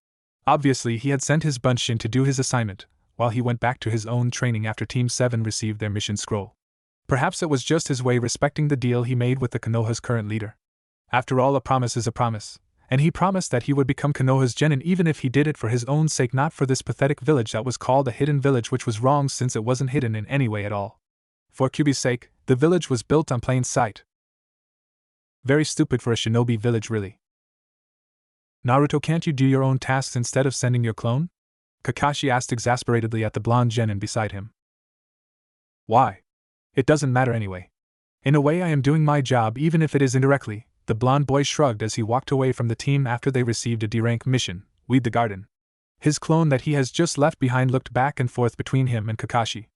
Obviously he had sent his bunshin to do his assignment, while he went back to his own training after Team 7 received their mission scroll. Perhaps it was just his way respecting the deal he made with the Konoha's current leader. After all, a promise is a promise, and he promised that he would become Konoha's genin even if he did it for his own sake, not for this pathetic village that was called a hidden village, which was wrong since it wasn't hidden in any way at all. For Kyubi's sake, the village was built on plain sight. Very stupid for a shinobi village, really. Naruto, can't you do your own tasks instead of sending your clone? Kakashi asked exasperatedly at the blonde genin beside him. Why? It doesn't matter anyway. In a way I am doing my job even if it is indirectly, the blonde boy shrugged as he walked away from the team after they received a D-rank mission, weed the garden. His clone that he has just left behind looked back and forth between him and Kakashi.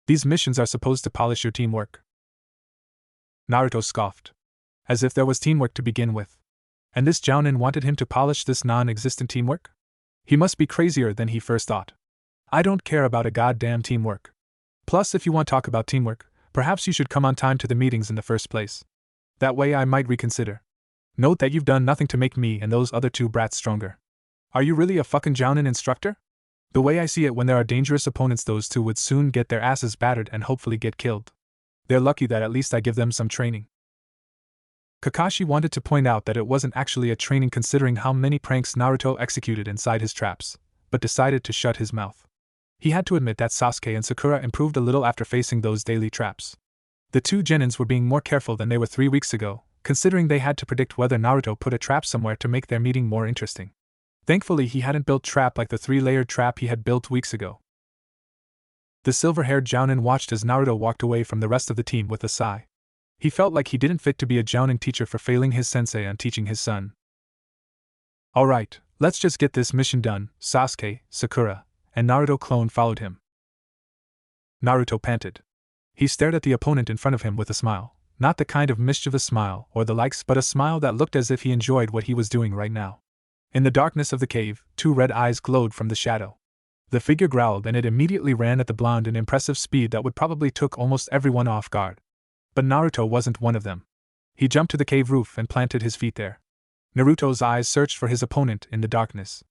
These missions are supposed to polish your teamwork. Naruto scoffed. As if there was teamwork to begin with. And this jounin wanted him to polish this non-existent teamwork? He must be crazier than he first thought. I don't care about a goddamn teamwork. Plus, if you want to talk about teamwork, perhaps you should come on time to the meetings in the first place. That way I might reconsider. Note that you've done nothing to make me and those other two brats stronger. Are you really a fucking jounin instructor? The way I see it, when there are dangerous opponents, those two would soon get their asses battered and hopefully get killed. They're lucky that at least I give them some training. Kakashi wanted to point out that it wasn't actually a training considering how many pranks Naruto executed inside his traps, but decided to shut his mouth. He had to admit that Sasuke and Sakura improved a little after facing those daily traps. The two genins were being more careful than they were 3 weeks ago, considering they had to predict whether Naruto put a trap somewhere to make their meeting more interesting. Thankfully, he hadn't built trap like the 3-layered trap he had built weeks ago. The silver-haired jounin watched as Naruto walked away from the rest of the team with a sigh. He felt like he didn't fit to be a jounin teacher for failing his sensei and teaching his son. Alright, let's just get this mission done. Sasuke, Sakura, and Naruto clone followed him. Naruto panted. He stared at the opponent in front of him with a smile, not the kind of mischievous smile or the likes, but a smile that looked as if he enjoyed what he was doing right now. In the darkness of the cave, 2 red eyes glowed from the shadow. The figure growled and it immediately ran at the blonde in impressive speed that would probably took almost everyone off guard. But Naruto wasn't one of them. He jumped to the cave roof and planted his feet there. Naruto's eyes searched for his opponent in the darkness.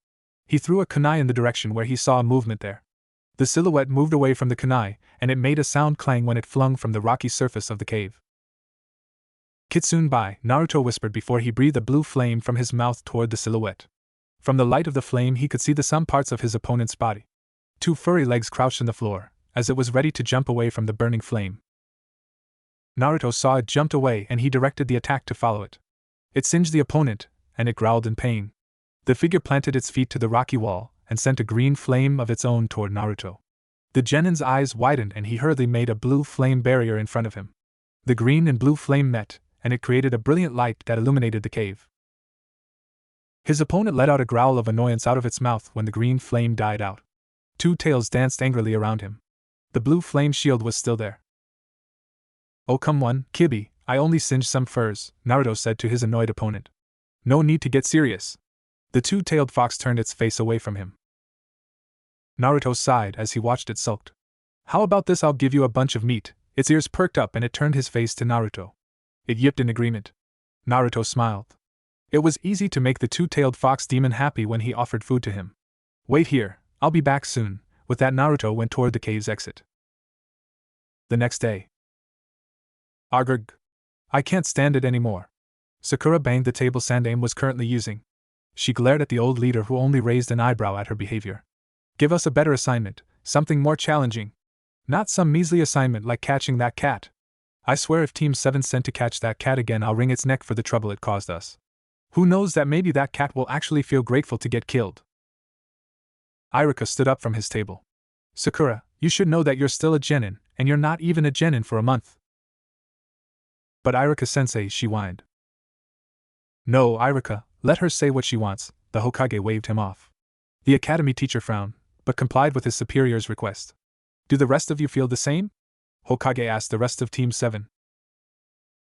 He threw a kunai in the direction where he saw a movement there. The silhouette moved away from the kunai, and it made a sound clang when it flung from the rocky surface of the cave. Kitsune Bai, Naruto whispered before he breathed a blue flame from his mouth toward the silhouette. From the light of the flame he could see some parts of his opponent's body. 2 furry legs crouched on the floor, as it was ready to jump away from the burning flame. Naruto saw it jumped away and he directed the attack to follow it. It singed the opponent, and it growled in pain. The figure planted its feet to the rocky wall, and sent a green flame of its own toward Naruto. The genin's eyes widened and he hurriedly made a blue flame barrier in front of him. The green and blue flame met, and it created a brilliant light that illuminated the cave. His opponent let out a growl of annoyance out of its mouth when the green flame died out. 2 tails danced angrily around him. The blue flame shield was still there. Oh come on, Kibi, I only singed some furs, Naruto said to his annoyed opponent. No need to get serious. The 2-tailed fox turned its face away from him. Naruto sighed as he watched it sulked. How about this? I'll give you a bunch of meat. Its ears perked up and it turned his face to Naruto. It yipped in agreement. Naruto smiled. It was easy to make the 2-tailed fox demon happy when he offered food to him. Wait here, I'll be back soon. With that, Naruto went toward the cave's exit. The next day. Argurg. I can't stand it anymore. Sakura banged the table Sandaime was currently using. She glared at the old leader who only raised an eyebrow at her behavior. Give us a better assignment, something more challenging. Not some measly assignment like catching that cat. I swear if Team 7 sent to catch that cat again, I'll wring its neck for the trouble it caused us. Who knows, that maybe that cat will actually feel grateful to get killed. Iruka stood up from his table. Sakura, you should know that you're still a genin, and you're not even a genin for a month. But Iruka-sensei, she whined. No, Iruka, let her say what she wants, the Hokage waved him off. The academy teacher frowned, but complied with his superior's request. Do the rest of you feel the same? Hokage asked the rest of Team 7.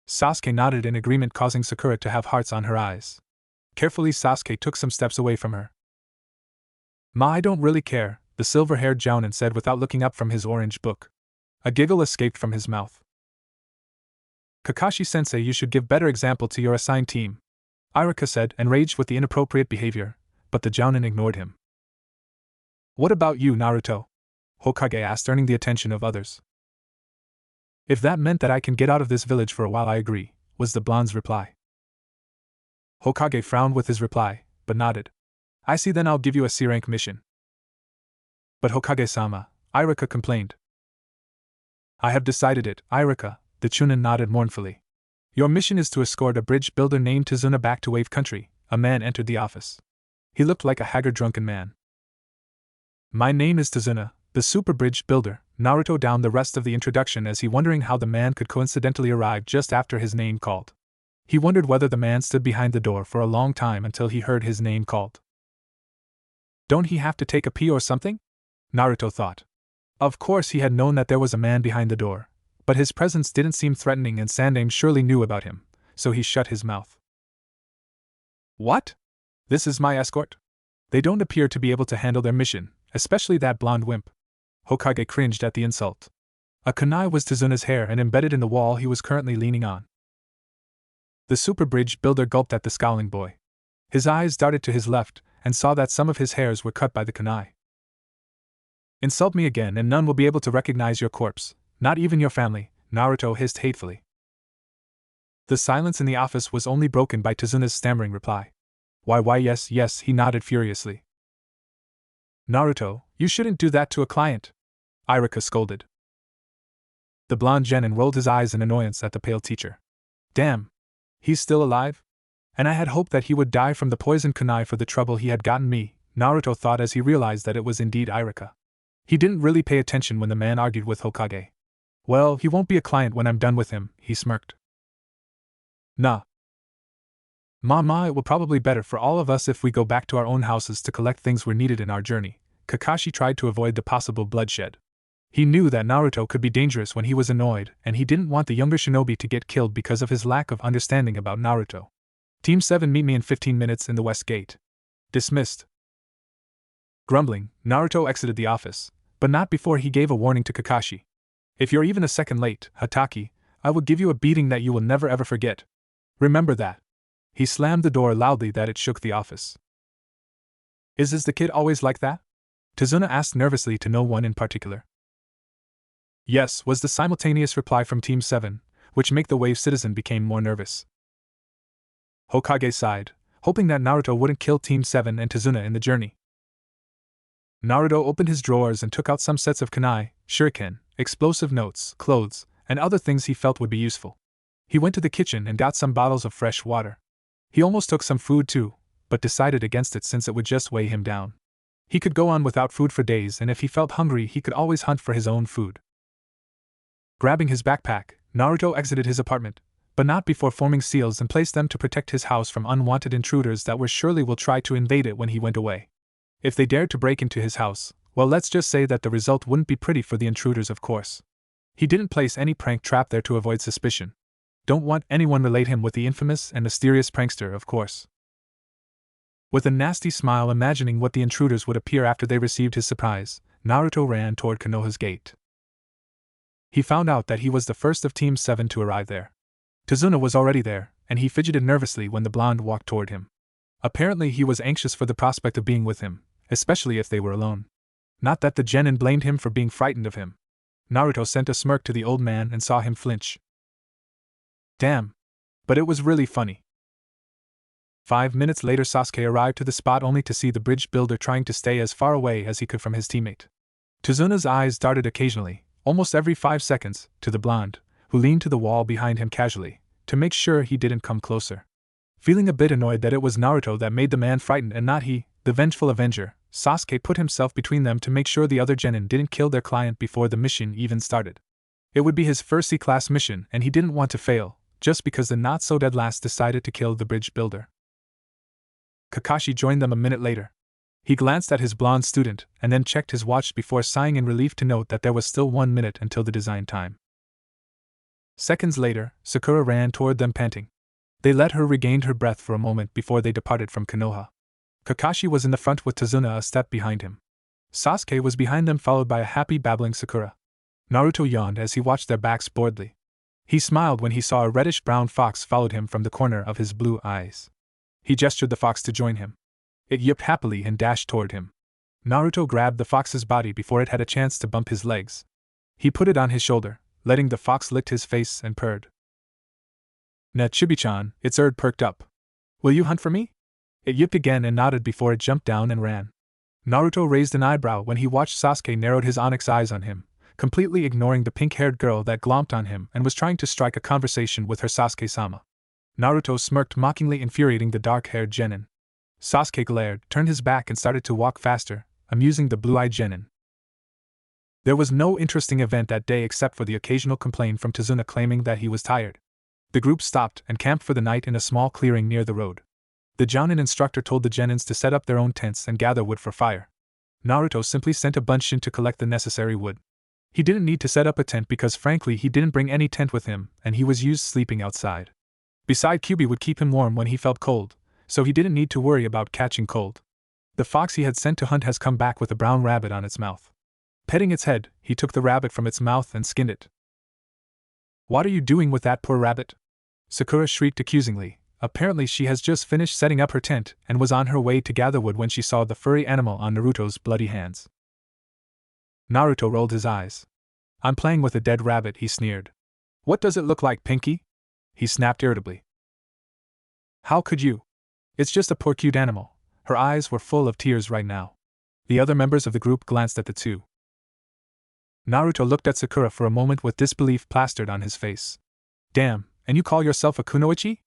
Sasuke nodded in agreement, causing Sakura to have hearts on her eyes. Carefully, Sasuke took some steps away from her. Ma, I don't really care, the silver-haired jounin said without looking up from his orange book. A giggle escaped from his mouth. Kakashi-sensei, you should give better example to your assigned team, Iruka said, enraged with the inappropriate behavior, but the jounin ignored him. What about you, Naruto? Hokage asked, earning the attention of others. If that meant that I can get out of this village for a while, I agree, was the blonde's reply. Hokage frowned with his reply, but nodded. I see, then I'll give you a C-rank mission. But Hokage-sama, Iruka complained. I have decided it, Iruka, the Chunin nodded mournfully. Your mission is to escort a bridge builder named Tazuna back to Wave Country. A man entered the office. He looked like a haggard drunken man. My name is Tazuna, the super bridge builder, Naruto downed the rest of the introduction as he wondering how the man could coincidentally arrive just after his name called. He wondered whether the man stood behind the door for a long time until he heard his name called. Don't he have to take a pee or something? Naruto thought. Of course he had known that there was a man behind the door, but his presence didn't seem threatening and Sandaime surely knew about him, so he shut his mouth. What? This is my escort? They don't appear to be able to handle their mission, especially that blonde wimp. Hokage cringed at the insult. A kunai was Tazuna's hair and embedded in the wall he was currently leaning on. The super bridge builder gulped at the scowling boy. His eyes darted to his left, and saw that some of his hairs were cut by the kunai. Insult me again and none will be able to recognize your corpse, not even your family, Naruto hissed hatefully. The silence in the office was only broken by Tazuna's stammering reply. Why yes, he nodded furiously. Naruto, you shouldn't do that to a client, Iruka scolded. The blonde genin rolled his eyes in annoyance at the pale teacher. Damn. He's still alive? And I had hoped that he would die from the poison kunai for the trouble he had gotten me, Naruto thought as he realized that it was indeed Iruka. He didn't really pay attention when the man argued with Hokage. Well, he won't be a client when I'm done with him, he smirked. Nah. Mama, it will probably be better for all of us if we go back to our own houses to collect things we're needed in our journey. Kakashi tried to avoid the possible bloodshed. He knew that Naruto could be dangerous when he was annoyed, and he didn't want the younger shinobi to get killed because of his lack of understanding about Naruto. Team 7 meet me in 15 minutes in the West Gate. Dismissed. Grumbling, Naruto exited the office, but not before he gave a warning to Kakashi. If you're even a second late, Hatake, I will give you a beating that you will never ever forget. Remember that. He slammed the door loudly that it shook the office. Is the kid always like that? Tazuna asked nervously to no one in particular. Yes, was the simultaneous reply from Team 7, which make the wave citizen became more nervous. Hokage sighed, hoping that Naruto wouldn't kill Team 7 and Tazuna in the journey. Naruto opened his drawers and took out some sets of kunai, shuriken, explosive notes, clothes, and other things he felt would be useful. He went to the kitchen and got some bottles of fresh water. He almost took some food too, but decided against it since it would just weigh him down. He could go on without food for days, and if he felt hungry he could always hunt for his own food. Grabbing his backpack, Naruto exited his apartment, but not before forming seals and placed them to protect his house from unwanted intruders that were surely will try to invade it when he went away. If they dared to break into his house, well, let's just say that the result wouldn't be pretty for the intruders, of course. He didn't place any prank trap there to avoid suspicion. Don't want anyone relate him with the infamous and mysterious prankster, of course. With a nasty smile imagining what the intruders would appear after they received his surprise, Naruto ran toward Konoha's gate. He found out that he was the first of Team 7 to arrive there. Tazuna was already there, and he fidgeted nervously when the blonde walked toward him. Apparently he was anxious for the prospect of being with him, especially if they were alone. Not that the genin blamed him for being frightened of him. Naruto sent a smirk to the old man and saw him flinch. Damn. But it was really funny. 5 minutes later Sasuke arrived to the spot only to see the bridge builder trying to stay as far away as he could from his teammate. Tazuna's eyes darted occasionally, almost every 5 seconds, to the blonde, who leaned to the wall behind him casually, to make sure he didn't come closer. Feeling a bit annoyed that it was Naruto that made the man frightened and not he, the vengeful avenger, Sasuke put himself between them to make sure the other genin didn't kill their client before the mission even started. It would be his first C-class mission and he didn't want to fail, just because the not-so-dead last decided to kill the bridge builder. Kakashi joined them a minute later. He glanced at his blonde student and then checked his watch before sighing in relief to note that there was still 1 minute until the design time. Seconds later, Sakura ran toward them panting. They let her regain her breath for a moment before they departed from Konoha. Kakashi was in the front with Tazuna a step behind him. Sasuke was behind them followed by a happy babbling Sakura. Naruto yawned as he watched their backs boredly. He smiled when he saw a reddish-brown fox followed him from the corner of his blue eyes. He gestured the fox to join him. It yipped happily and dashed toward him. Naruto grabbed the fox's body before it had a chance to bump his legs. He put it on his shoulder, letting the fox lick his face and purred. "Na Chibi-chan," its perked up. "Will you hunt for me?" It yipped again and nodded before it jumped down and ran. Naruto raised an eyebrow when he watched Sasuke narrowed his onyx eyes on him, completely ignoring the pink-haired girl that glomped on him and was trying to strike a conversation with her Sasuke-sama. Naruto smirked mockingly, infuriating the dark-haired genin. Sasuke glared, turned his back and started to walk faster, amusing the blue-eyed genin. There was no interesting event that day except for the occasional complaint from Tazuna claiming that he was tired. The group stopped and camped for the night in a small clearing near the road. The Jonin instructor told the genins to set up their own tents and gather wood for fire. Naruto simply sent a bunch in to collect the necessary wood. He didn't need to set up a tent because frankly he didn't bring any tent with him and he was used sleeping outside. Besides, Kyubi would keep him warm when he felt cold, so he didn't need to worry about catching cold. The fox he had sent to hunt has come back with a brown rabbit on its mouth. Petting its head, he took the rabbit from its mouth and skinned it. "What are you doing with that poor rabbit?" Sakura shrieked accusingly, Apparently she has just finished setting up her tent and was on her way to gather wood when she saw the furry animal on Naruto's bloody hands. Naruto rolled his eyes. I'm playing with a dead rabbit, he sneered. What does it look like, Pinky? He snapped irritably. How could you? It's just a poor cute animal. Her eyes were full of tears right now. The other members of the group glanced at the two. Naruto looked at Sakura for a moment with disbelief plastered on his face. Damn, and you call yourself a kunoichi?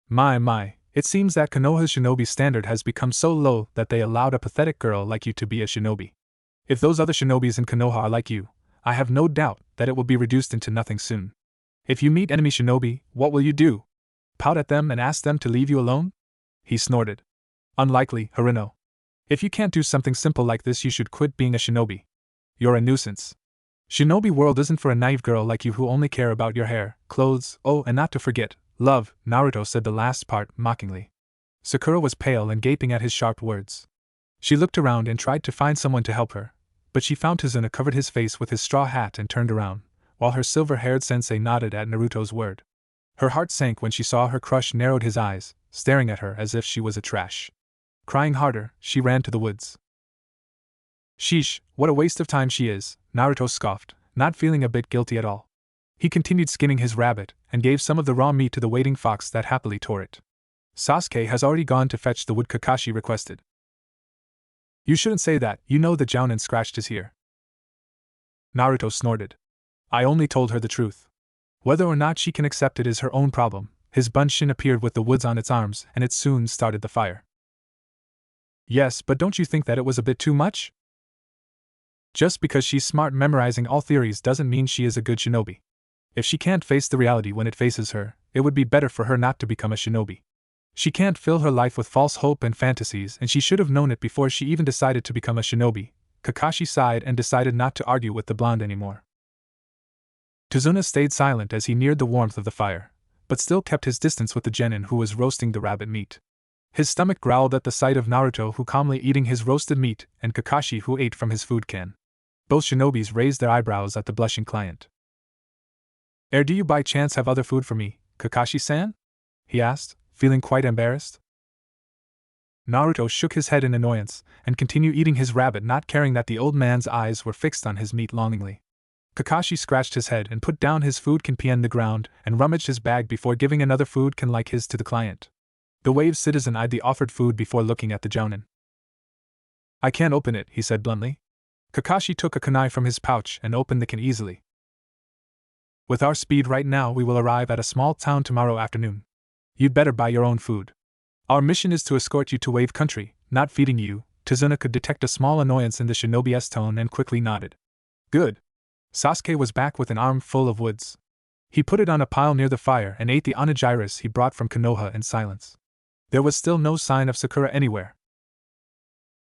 My, it seems that Konoha's shinobi standard has become so low that they allowed a pathetic girl like you to be a shinobi. If those other shinobis in Konoha are like you, I have no doubt that it will be reduced into nothing soon. If you meet enemy shinobi, what will you do? Pout at them and ask them to leave you alone? He snorted. Unlikely, Haruno. If you can't do something simple like this, you should quit being a shinobi. You're a nuisance. Shinobi world isn't for a naive girl like you who only care about your hair, clothes, oh, and not to forget, love. Naruto said the last part mockingly. Sakura was pale and gaping at his sharp words. She looked around and tried to find someone to help her, but she found Tazuna covered his face with his straw hat and turned around, while her silver-haired sensei nodded at Naruto's word. Her heart sank when she saw her crush narrowed his eyes, staring at her as if she was a trash. Crying harder, she ran to the woods. Sheesh, what a waste of time she is, Naruto scoffed, not feeling a bit guilty at all. He continued skinning his rabbit, and gave some of the raw meat to the waiting fox that happily tore it. Sasuke has already gone to fetch the wood, Kakashi requested. You shouldn't say that, you know the Jounin scratched his ear. Naruto snorted. I only told her the truth. Whether or not she can accept it is her own problem. His bunshin appeared with the woods on its arms, and it soon started the fire. Yes, but don't you think that it was a bit too much? Just because she's smart memorizing all theories doesn't mean she is a good shinobi. If she can't face the reality when it faces her, it would be better for her not to become a shinobi. She can't fill her life with false hope and fantasies, and she should have known it before she even decided to become a shinobi. Kakashi sighed and decided not to argue with the blonde anymore. Tazuna stayed silent as he neared the warmth of the fire, but still kept his distance with the genin who was roasting the rabbit meat. His stomach growled at the sight of Naruto who calmly eating his roasted meat and Kakashi who ate from his food can. Both shinobis raised their eyebrows at the blushing client. Do you by chance have other food for me, Kakashi-san? He asked, feeling quite embarrassed. Naruto shook his head in annoyance and continued eating his rabbit, not caring that the old man's eyes were fixed on his meat longingly. Kakashi scratched his head and put down his food can on the ground and rummaged his bag before giving another food can like his to the client. The wave citizen eyed the offered food before looking at the Jounin. I can't open it, he said bluntly. Kakashi took a kunai from his pouch and opened the can easily. With our speed right now, we will arrive at a small town tomorrow afternoon. You'd better buy your own food. Our mission is to escort you to Wave Country, not feeding you. Tazuna could detect a small annoyance in the shinobi's tone and quickly nodded. Good. Sasuke was back with an arm full of woods. He put it on a pile near the fire and ate the onigiri he brought from Konoha in silence. There was still no sign of Sakura anywhere.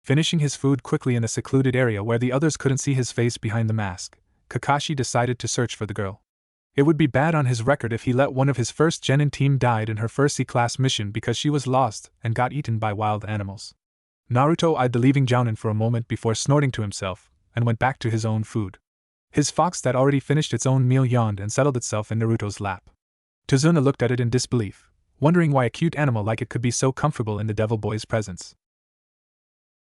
Finishing his food quickly in a secluded area where the others couldn't see his face behind the mask, Kakashi decided to search for the girl. It would be bad on his record if he let one of his first genin team died in her first C-class mission because she was lost and got eaten by wild animals. Naruto eyed the leaving Jounin for a moment before snorting to himself, and went back to his own food. His fox that already finished its own meal yawned and settled itself in Naruto's lap. Tazuna looked at it in disbelief, wondering why a cute animal like it could be so comfortable in the devil boy's presence.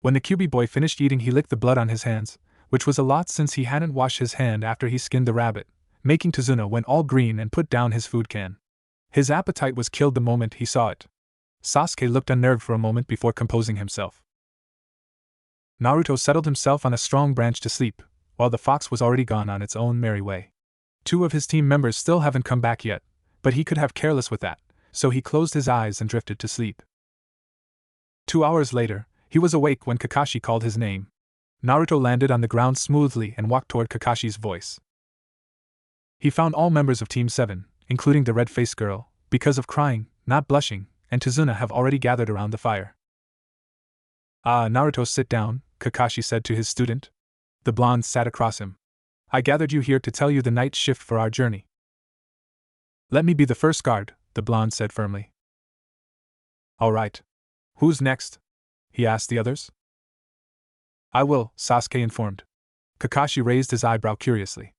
When the Kyuubi boy finished eating, he licked the blood on his hands, which was a lot since he hadn't washed his hand after he skinned the rabbit, making Tazuna went all green and put down his food can. His appetite was killed the moment he saw it. Sasuke looked unnerved for a moment before composing himself. Naruto settled himself on a strong branch to sleep, while the fox was already gone on its own merry way. Two of his team members still haven't come back yet, but he could have careless with that, so he closed his eyes and drifted to sleep. 2 hours later, he was awake when Kakashi called his name. Naruto landed on the ground smoothly and walked toward Kakashi's voice. He found all members of Team 7, including the red-faced girl, because of crying, not blushing, and Tazuna have already gathered around the fire. Naruto, sit down, Kakashi said to his student. The blonde sat across him. I gathered you here to tell you the night shift for our journey. Let me be the first guard, the blonde said firmly. All right. Who's next? He asked the others. I will, Sasuke informed. Kakashi raised his eyebrow curiously.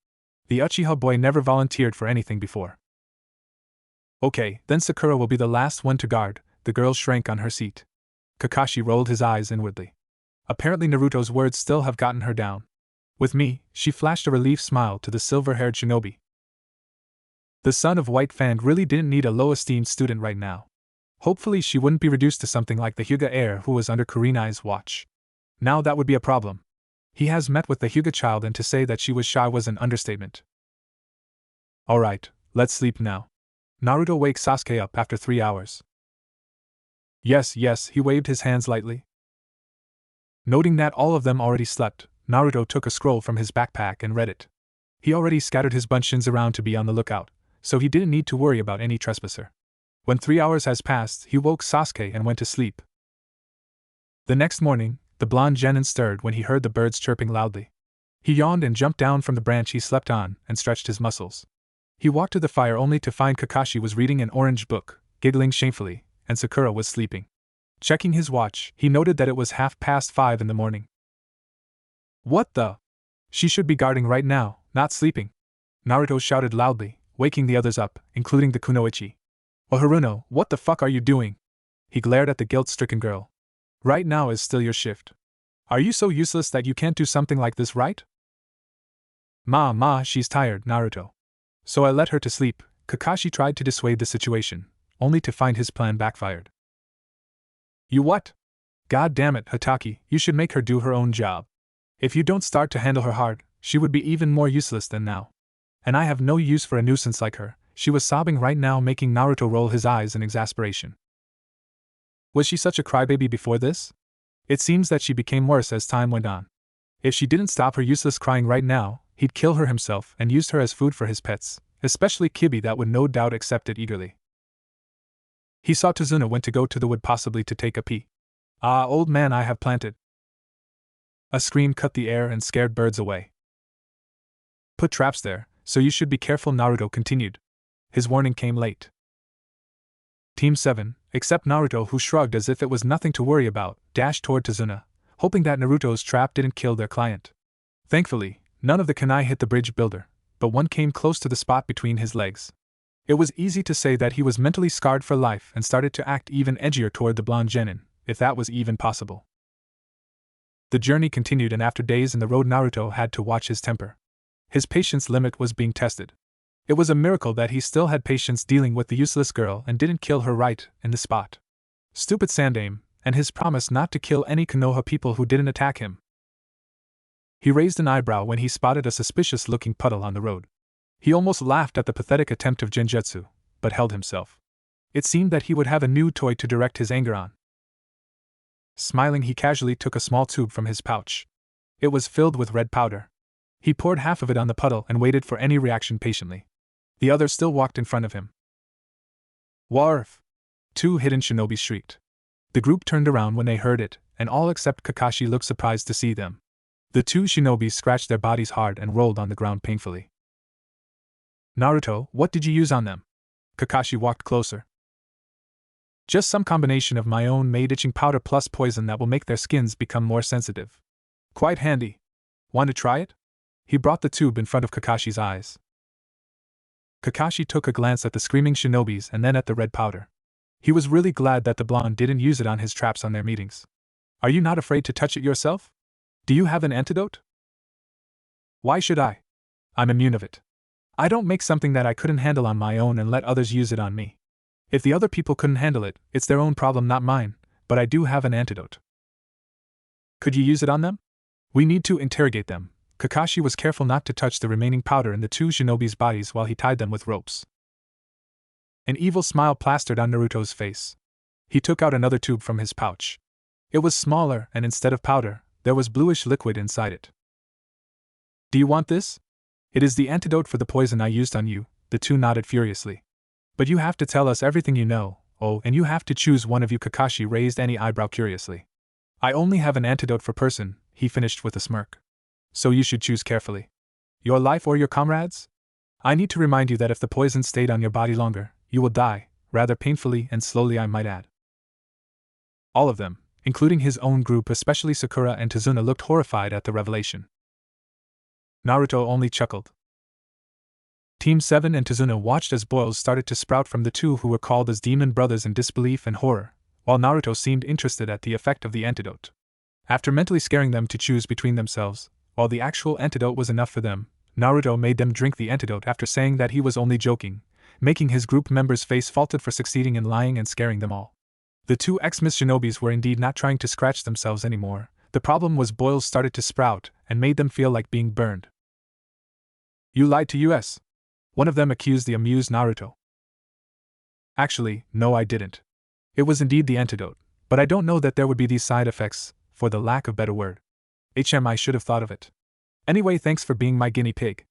The Uchiha boy never volunteered for anything before. Okay, then Sakura will be the last one to guard. The girl shrank on her seat. Kakashi rolled his eyes inwardly. Apparently Naruto's words still have gotten her down. With me, she flashed a relieved smile to the silver-haired shinobi. The son of White Fang really didn't need a low-esteemed student right now. Hopefully she wouldn't be reduced to something like the Hyuga heir who was under Kurenai's watch. Now that would be a problem. He has met with the Hyuga child, and to say that she was shy was an understatement. Alright, let's sleep now. Naruto wakes Sasuke up after 3 hours. Yes, he waved his hands lightly. Noting that all of them already slept, Naruto took a scroll from his backpack and read it. He already scattered his bunchins around to be on the lookout, so he didn't need to worry about any trespasser. When 3 hours has passed, he woke Sasuke and went to sleep. The next morning, the blonde genin stirred when he heard the birds chirping loudly. He yawned and jumped down from the branch he slept on and stretched his muscles. He walked to the fire only to find Kakashi was reading an orange book, giggling shamefully, and Sakura was sleeping. Checking his watch, he noted that it was 5:30 in the morning. What the? She should be guarding right now, not sleeping. Naruto shouted loudly, waking the others up, including the kunoichi. Oh Haruno, what the fuck are you doing? He glared at the guilt-stricken girl. Right now is still your shift. Are you so useless that you can't do something like this, right? Ma, she's tired, Naruto. So I let her to sleep. Kakashi tried to dissuade the situation, only to find his plan backfired. You what? God damn it, Hataki, you should make her do her own job. If you don't start to handle her hard, she would be even more useless than now. And I have no use for a nuisance like her. She was sobbing right now, making Naruto roll his eyes in exasperation. Was she such a crybaby before this? It seems that she became worse as time went on. If she didn't stop her useless crying right now, he'd kill her himself and used her as food for his pets, especially Kibi that would no doubt accept it eagerly. He saw Tazuna went to go to the wood, possibly to take a pee. Ah, old man, I have planted. A scream cut the air and scared birds away. Put traps there, so you should be careful, Naruto continued. His warning came late. Team 7, except Naruto, who shrugged as if it was nothing to worry about, dashed toward Tazuna, hoping that Naruto's trap didn't kill their client. Thankfully, none of the kunai hit the bridge builder, but one came close to the spot between his legs. It was easy to say that he was mentally scarred for life and started to act even edgier toward the blonde genin, if that was even possible. The journey continued, and after days in the road, Naruto had to watch his temper. His patience limit was being tested. It was a miracle that he still had patience dealing with the useless girl and didn't kill her right in the spot. Stupid Sandaime, and his promise not to kill any Konoha people who didn't attack him. He raised an eyebrow when he spotted a suspicious-looking puddle on the road. He almost laughed at the pathetic attempt of genjutsu, but held himself. It seemed that he would have a new toy to direct his anger on. Smiling, he casually took a small tube from his pouch. It was filled with red powder. He poured half of it on the puddle and waited for any reaction patiently. The other still walked in front of him. Warf! 2 hidden shinobi shrieked. The group turned around when they heard it, and all except Kakashi looked surprised to see them. The 2 shinobis scratched their bodies hard and rolled on the ground painfully. Naruto, what did you use on them? Kakashi walked closer. Just some combination of my own made itching powder plus poison that will make their skins become more sensitive. Quite handy. Want to try it? He brought the tube in front of Kakashi's eyes. Kakashi took a glance at the screaming shinobis and then at the red powder. He was really glad that the blonde didn't use it on his traps on their meetings. Are you not afraid to touch it yourself? Do you have an antidote? Why should I? I'm immune of it. I don't make something that I couldn't handle on my own and let others use it on me. If the other people couldn't handle it, it's their own problem, not mine, but I do have an antidote. Could you use it on them? We need to interrogate them. Kakashi was careful not to touch the remaining powder in the 2 shinobis' bodies while he tied them with ropes. An evil smile plastered on Naruto's face. He took out another tube from his pouch. It was smaller, and instead of powder, there was bluish liquid inside it. Do you want this? It is the antidote for the poison I used on you, the 2 nodded furiously. But you have to tell us everything you know, and you have to choose one of you. Kakashi raised any eyebrow curiously. I only have an antidote for person, he finished with a smirk. So you should choose carefully. Your life or your comrades'? I need to remind you that if the poison stayed on your body longer, you will die, rather painfully and slowly, I might add. All of them, including his own group, especially Sakura and Tazuna, looked horrified at the revelation. Naruto only chuckled. Team 7 and Tazuna watched as boils started to sprout from the two who were called as demon brothers in disbelief and horror, while Naruto seemed interested at the effect of the antidote. After mentally scaring them to choose between themselves, while the actual antidote was enough for them, Naruto made them drink the antidote after saying that he was only joking, making his group members face faulted for succeeding in lying and scaring them all. The two ex-Miss Shinobis were indeed not trying to scratch themselves anymore. The problem was boils started to sprout and made them feel like being burned. You lied to us. One of them accused the amused Naruto. Actually, no, I didn't. It was indeed the antidote, but I don't know that there would be these side effects, for the lack of better word. I should have thought of it. Anyway, thanks for being my guinea pig.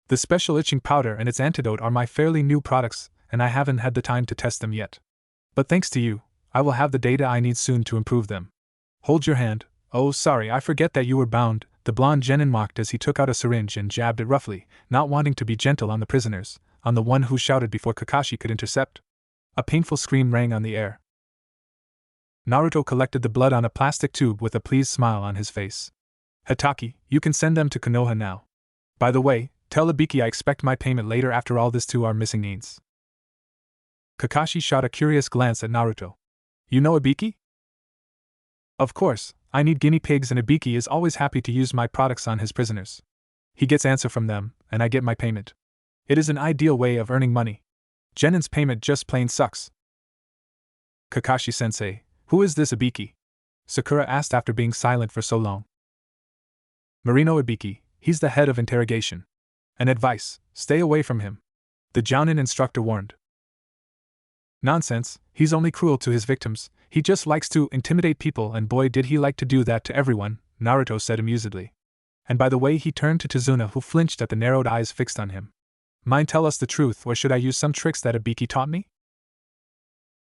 The special itching powder and its antidote are my fairly new products, and I haven't had the time to test them yet. But thanks to you, I will have the data I need soon to improve them. Hold your hand. Oh, sorry, I forget that you were bound, the blonde genin mocked as he took out a syringe and jabbed it roughly, not wanting to be gentle on the prisoners, on the one who shouted before Kakashi could intercept. A painful scream rang on the air. Naruto collected the blood on a plastic tube with a pleased smile on his face. Hatake, you can send them to Konoha now. By the way, tell Ibiki I expect my payment later after all this to our missing needs. Kakashi shot a curious glance at Naruto. You know Ibiki? Of course, I need guinea pigs and Ibiki is always happy to use my products on his prisoners. He gets answer from them, and I get my payment. It is an ideal way of earning money. Genin's payment just plain sucks. Kakashi-sensei, who is this Ibiki? Sakura asked after being silent for so long. Marino Ibiki, he's the head of interrogation. An advice, stay away from him. The Jounin instructor warned. Nonsense, he's only cruel to his victims, he just likes to intimidate people and boy did he like to do that to everyone, Naruto said amusedly. And by the way he turned to Tazuna who flinched at the narrowed eyes fixed on him. Mind tell us the truth or should I use some tricks that Ibiki taught me?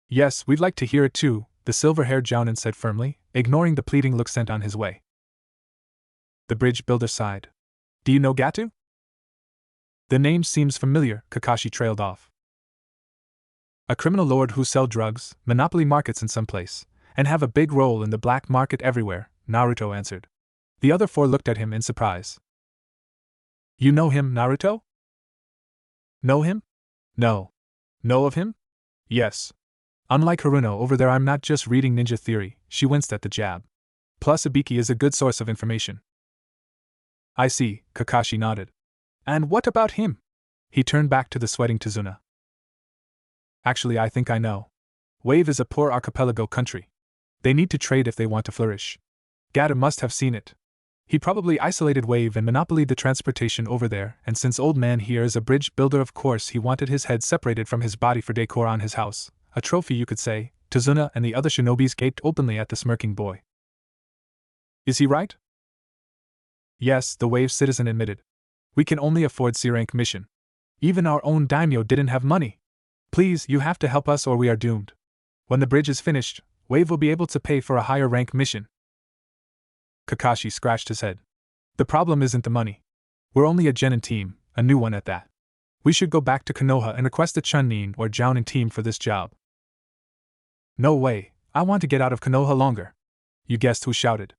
Yes, we'd like to hear it too, the silver-haired Jounin said firmly, ignoring the pleading look sent on his way. The bridge builder sighed. Do you know Gatu? The name seems familiar, Kakashi trailed off. A criminal lord who sell drugs, monopoly markets in some place, and have a big role in the black market everywhere, Naruto answered. The other four looked at him in surprise. You know him, Naruto? Know him? No. Know of him? Yes. Unlike Haruno over there I'm not just reading ninja theory, she winced at the jab. Plus Ibiki is a good source of information. I see, Kakashi nodded. And what about him? He turned back to the sweating Tazuna. Actually I think I know. Wave is a poor archipelago country. They need to trade if they want to flourish. Gata must have seen it. He probably isolated Wave and monopolied the transportation over there, and since old man here is a bridge builder of course he wanted his head separated from his body for decor on his house. A trophy you could say. Tazuna and the other shinobis gaped openly at the smirking boy. Is he right? Yes, the Wave citizen admitted. We can only afford C-rank mission. Even our own daimyo didn't have money. Please, you have to help us or we are doomed. When the bridge is finished, Wave will be able to pay for a higher rank mission. Kakashi scratched his head. The problem isn't the money. We're only a genin team, a new one at that. We should go back to Konoha and request a Chunin or Jounin team for this job. No way, I want to get out of Konoha longer. You guessed who shouted.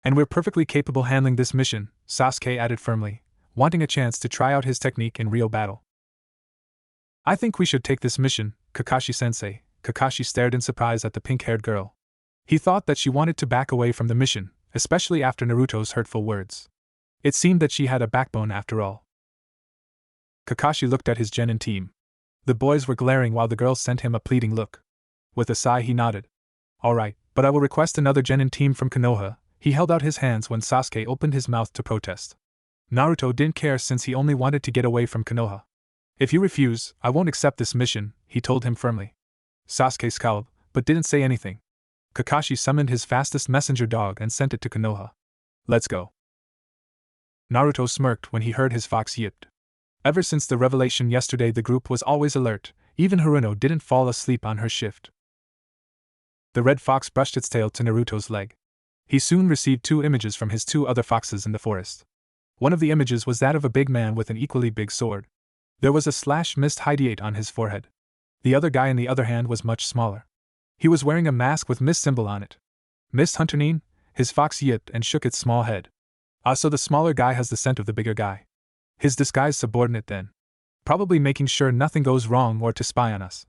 And we're perfectly capable handling this mission, Sasuke added firmly, wanting a chance to try out his technique in real battle. I think we should take this mission, Kakashi-sensei. Kakashi stared in surprise at the pink-haired girl. He thought that she wanted to back away from the mission, especially after Naruto's hurtful words. It seemed that she had a backbone after all. Kakashi looked at his genin team. The boys were glaring while the girl sent him a pleading look. With a sigh he nodded. All right, but I will request another genin team from Konoha. He held out his hands when Sasuke opened his mouth to protest. Naruto didn't care since he only wanted to get away from Konoha. If you refuse, I won't accept this mission, he told him firmly. Sasuke scowled, but didn't say anything. Kakashi summoned his fastest messenger dog and sent it to Konoha. Let's go. Naruto smirked when he heard his fox yipped. Ever since the revelation yesterday the group was always alert, even Haruno didn't fall asleep on her shift. The red fox brushed its tail to Naruto's leg. He soon received 2 images from his 2 other foxes in the forest. One of the images was that of a big man with an equally big sword. There was a slash mist hideate on his forehead. The other guy in the other hand was much smaller. He was wearing a mask with mist symbol on it. Mist Hunternin, his fox yipped and shook its small head. Ah, so the smaller guy has the scent of the bigger guy. His disguised subordinate then. Probably making sure nothing goes wrong or to spy on us.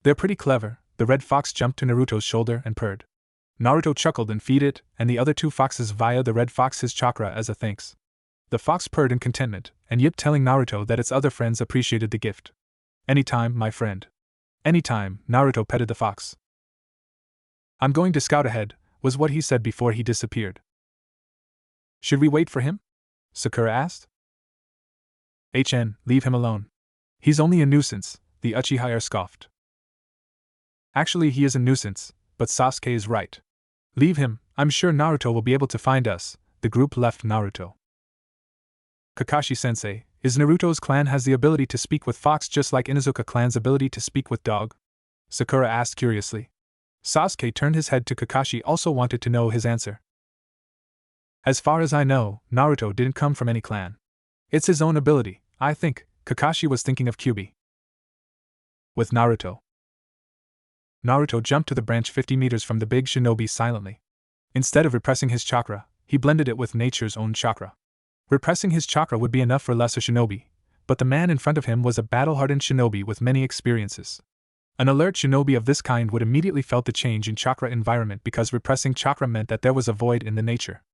They're pretty clever. The red fox jumped to Naruto's shoulder and purred. Naruto chuckled and fed it, and the other two foxes via the red fox his chakra as a thanks. The fox purred in contentment, and yipped, telling Naruto that its other friends appreciated the gift. Anytime, my friend. Anytime, Naruto petted the fox. I'm going to scout ahead, was what he said before he disappeared. Should we wait for him? Sakura asked. Leave him alone. He's only a nuisance, the Uchiha scoffed. Actually, he is a nuisance, but Sasuke is right. Leave him, I'm sure Naruto will be able to find us. The group left Naruto. Kakashi-sensei, is Naruto's clan has the ability to speak with fox just like Inuzuka clan's ability to speak with dog? Sakura asked curiously. Sasuke turned his head to Kakashi, also wanted to know his answer. As far as I know, Naruto didn't come from any clan. It's his own ability, I think. Kakashi was thinking of Kyuubi. With Naruto. Naruto jumped to the branch 50 meters from the big shinobi silently. Instead of repressing his chakra, he blended it with nature's own chakra. Repressing his chakra would be enough for lesser shinobi, but the man in front of him was a battle-hardened shinobi with many experiences. An alert shinobi of this kind would immediately felt the change in chakra environment because repressing chakra meant that there was a void in the nature.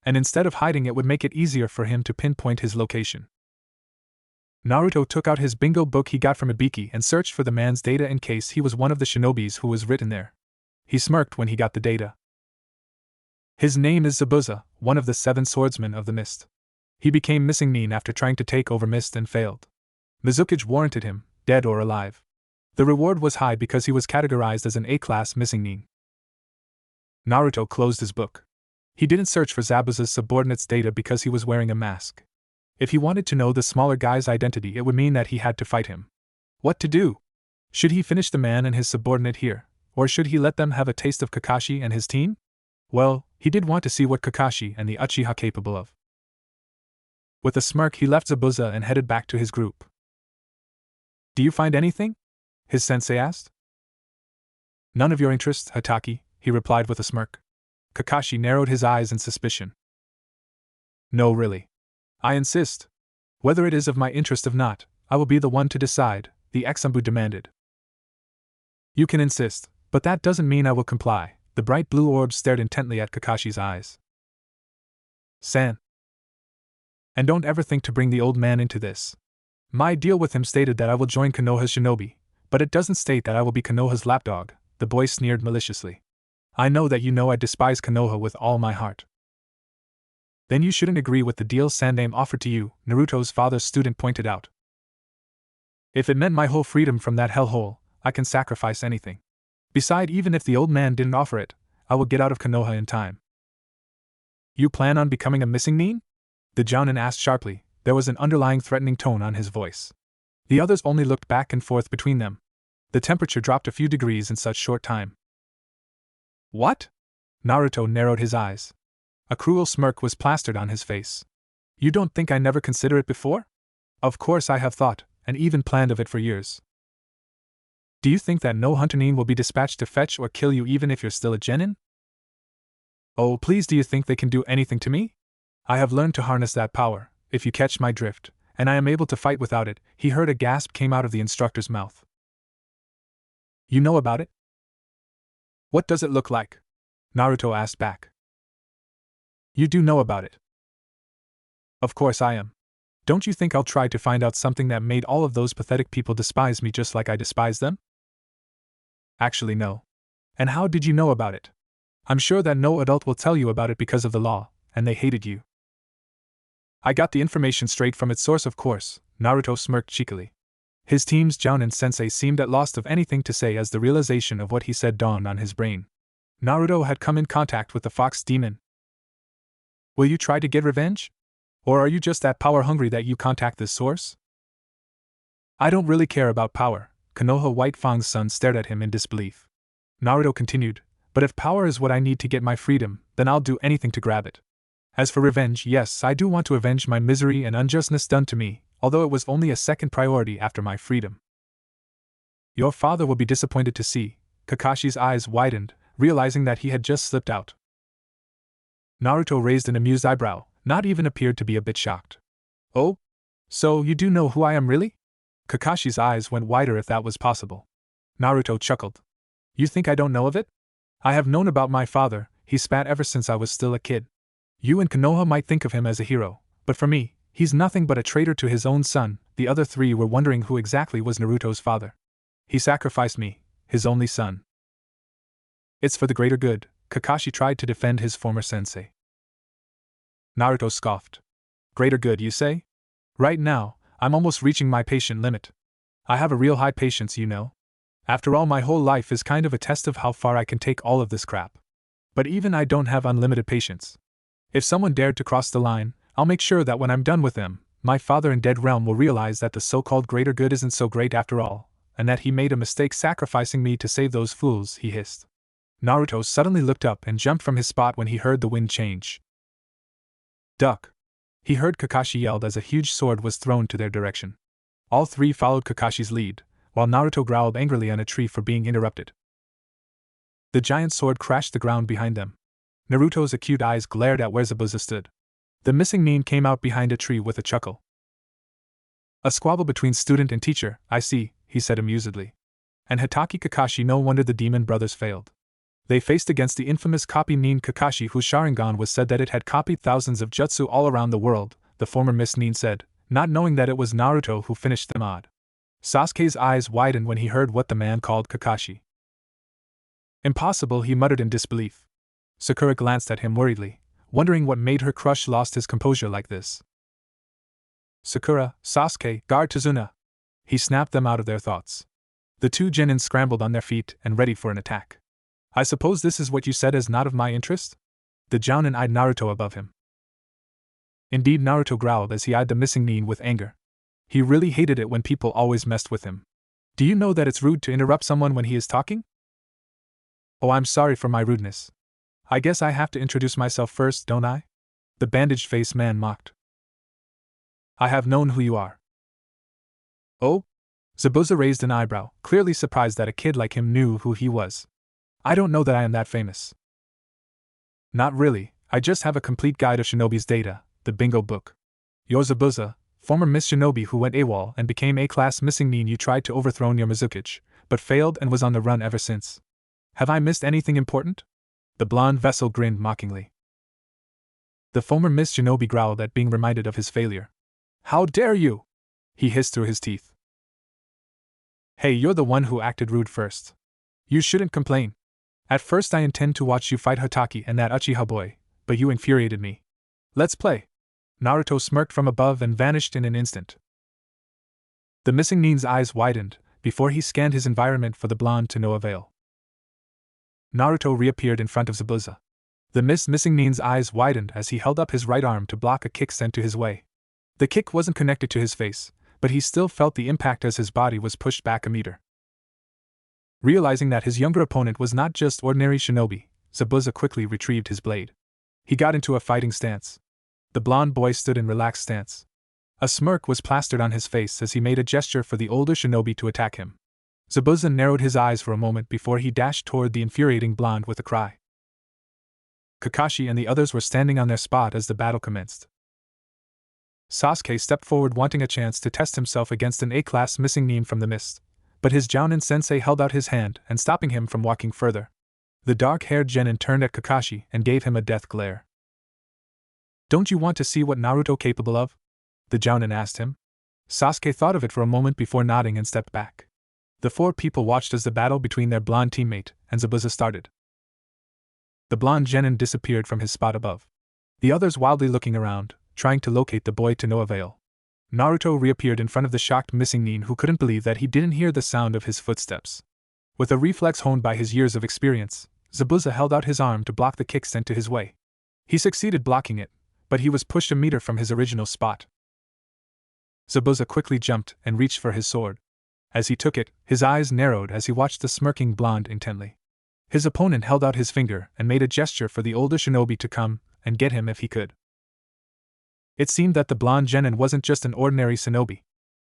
And instead of hiding it would make it easier for him to pinpoint his location. Naruto took out his bingo book he got from Ibiki and searched for the man's data in case he was one of the shinobis who was written there. He smirked when he got the data. His name is Zabuza, one of the 7 swordsmen of the mist. He became Missing Nin after trying to take over Mist and failed. Mizukage warranted him, dead or alive. The reward was high because he was categorized as an A-class Missing Nin. Naruto closed his book. He didn't search for Zabuza's subordinate's data because he was wearing a mask. If he wanted to know the smaller guy's identity, it would mean that he had to fight him. What to do? Should he finish the man and his subordinate here, or should he let them have a taste of Kakashi and his team? Well, he did want to see what Kakashi and the Uchiha capable of. With a smirk, he left Zabuza and headed back to his group. Do you find anything? His sensei asked. None of your interest, Hataki, he replied with a smirk. Kakashi narrowed his eyes in suspicion. No, really. I insist. Whether it is of my interest or not, I will be the one to decide, the Exumbu demanded. You can insist, but that doesn't mean I will comply. The bright blue orb stared intently at Kakashi's eyes. San. And don't ever think to bring the old man into this. My deal with him stated that I will join Konoha's shinobi, but it doesn't state that I will be Konoha's lapdog, the boy sneered maliciously. I know that you know I despise Konoha with all my heart. Then you shouldn't agree with the deal Sandaime offered to you, Naruto's father's student pointed out. If it meant my whole freedom from that hellhole, I can sacrifice anything. Besides, even if the old man didn't offer it, I will get out of Konoha in time. You plan on becoming a Missing Nin? The Jounin asked sharply. There was an underlying threatening tone on his voice. The others only looked back and forth between them. The temperature dropped a few degrees in such short time. What? Naruto narrowed his eyes. A cruel smirk was plastered on his face. You don't think I never considered it before? Of course I have thought, and even planned of it for years. Do you think that no hunter Nin will be dispatched to fetch or kill you even if you're still a genin? Oh, please, do you think they can do anything to me? I have learned to harness that power, if you catch my drift, and I am able to fight without it. He heard a gasp came out of the instructor's mouth. You know about it? What does it look like? Naruto asked back. You do know about it. Of course I am. Don't you think I'll try to find out something that made all of those pathetic people despise me just like I despise them? Actually, no. And how did you know about it? I'm sure that no adult will tell you about it because of the law, and they hated you. I got the information straight from its source, of course, Naruto smirked cheekily. His team's Jounin sensei seemed at loss of anything to say as the realization of what he said dawned on his brain. Naruto had come in contact with the fox demon. Will you try to get revenge? Or are you just that power-hungry that you contact this source? I don't really care about power, Konoha White Fang's son stared at him in disbelief. Naruto continued, but if power is what I need to get my freedom, then I'll do anything to grab it. As for revenge, yes, I do want to avenge my misery and injustice done to me, although it was only a second priority after my freedom. Your father will be disappointed to see. Kakashi's eyes widened, realizing that he had just slipped out. Naruto raised an amused eyebrow, not even appeared to be a bit shocked. Oh? So you do know who I am really? Kakashi's eyes went wider if that was possible. Naruto chuckled. You think I don't know of it? I have known about my father, he spat, ever since I was still a kid. You and Konoha might think of him as a hero, but for me, he's nothing but a traitor to his own son. The other three were wondering who exactly was Naruto's father. He sacrificed me, his only son. It's for the greater good, Kakashi tried to defend his former sensei. Naruto scoffed. Greater good, you say? Right now, I'm almost reaching my patient limit. I have a real high patience, you know. After all, my whole life is kind of a test of how far I can take all of this crap. But even I don't have unlimited patience. If someone dared to cross the line, I'll make sure that when I'm done with them, my father in Dead Realm will realize that the so-called greater good isn't so great after all, and that he made a mistake sacrificing me to save those fools, he hissed. Naruto suddenly looked up and jumped from his spot when he heard the wind change. Duck! He heard Kakashi yelled as a huge sword was thrown to their direction. All three followed Kakashi's lead, while Naruto growled angrily on a tree for being interrupted. The giant sword crashed the ground behind them. Naruto's acute eyes glared at where Zabuza stood. The missing nin came out behind a tree with a chuckle. A squabble between student and teacher, I see, he said amusedly. And Hatake Kakashi, no wonder the demon brothers failed. They faced against the infamous copy nin Kakashi, whose Sharingan was said that it had copied thousands of jutsu all around the world, the former Miss Nin said, not knowing that it was Naruto who finished them odd. Sasuke's eyes widened when he heard what the man called Kakashi. Impossible, he muttered in disbelief. Sakura glanced at him worriedly, wondering what made her crush lost his composure like this. Sakura, Sasuke, guard Tazuna! He snapped them out of their thoughts. The two genin scrambled on their feet and ready for an attack. I suppose this is what you said is not of my interest? The Jounin eyed Naruto above him. Indeed, Naruto growled as he eyed the missing nin with anger. He really hated it when people always messed with him. Do you know that it's rude to interrupt someone when he is talking? Oh, I'm sorry for my rudeness. I guess I have to introduce myself first, don't I? The bandaged-faced man mocked. I have known who you are. Oh? Zabuza raised an eyebrow, clearly surprised that a kid like him knew who he was. I don't know that I am that famous. Not really, I just have a complete guide of Shinobi's data, the bingo book. You're Zabuza, former Miss Shinobi who went AWOL and became A-class missing nin. You tried to overthrow your Mizukichi, but failed and was on the run ever since. Have I missed anything important? The blonde vessel grinned mockingly. The former Miss Shinobi growled at being reminded of his failure. How dare you! He hissed through his teeth. Hey, you're the one who acted rude first. You shouldn't complain. At first I intend to watch you fight Hatake and that Uchiha boy, but you infuriated me. Let's play. Naruto smirked from above and vanished in an instant. The missing nin's eyes widened, before he scanned his environment for the blonde to no avail. Naruto reappeared in front of Zabuza. The missing nin's eyes widened as he held up his right arm to block a kick sent to his way. The kick wasn't connected to his face, but he still felt the impact as his body was pushed back a meter. Realizing that his younger opponent was not just ordinary shinobi, Zabuza quickly retrieved his blade. He got into a fighting stance. The blonde boy stood in relaxed stance. A smirk was plastered on his face as he made a gesture for the older shinobi to attack him. Zabuza narrowed his eyes for a moment before he dashed toward the infuriating blonde with a cry. Kakashi and the others were standing on their spot as the battle commenced. Sasuke stepped forward wanting a chance to test himself against an A-class missing nin from the mist, but his Jounin sensei held out his hand and stopping him from walking further. The dark-haired genin turned at Kakashi and gave him a death glare. Don't you want to see what Naruto capable of? The Jounin asked him. Sasuke thought of it for a moment before nodding and stepped back. The four people watched as the battle between their blonde teammate and Zabuza started. The blonde genin disappeared from his spot above. The others wildly looking around, trying to locate the boy to no avail. Naruto reappeared in front of the shocked missing nin who couldn't believe that he didn't hear the sound of his footsteps. With a reflex honed by his years of experience, Zabuza held out his arm to block the kick sent to his way. He succeeded blocking it, but he was pushed a meter from his original spot. Zabuza quickly jumped and reached for his sword. As he took it, his eyes narrowed as he watched the smirking blonde intently. His opponent held out his finger and made a gesture for the older shinobi to come and get him if he could. It seemed that the blonde genin wasn't just an ordinary shinobi.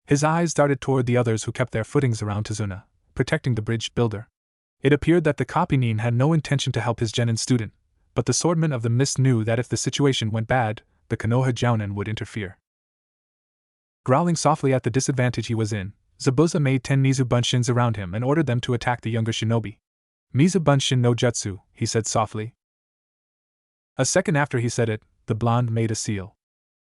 His eyes darted toward the others who kept their footings around Tazuna, protecting the bridge builder. It appeared that the copy nin had no intention to help his genin student, but the swordman of the mist knew that if the situation went bad, the Konoha Jounin would interfere. Growling softly at the disadvantage he was in, Zabuza made 10 Mizu Bunshins around him and ordered them to attack the younger shinobi. Mizu Bunshin no Jutsu, he said softly. A second after he said it, the blonde made a seal.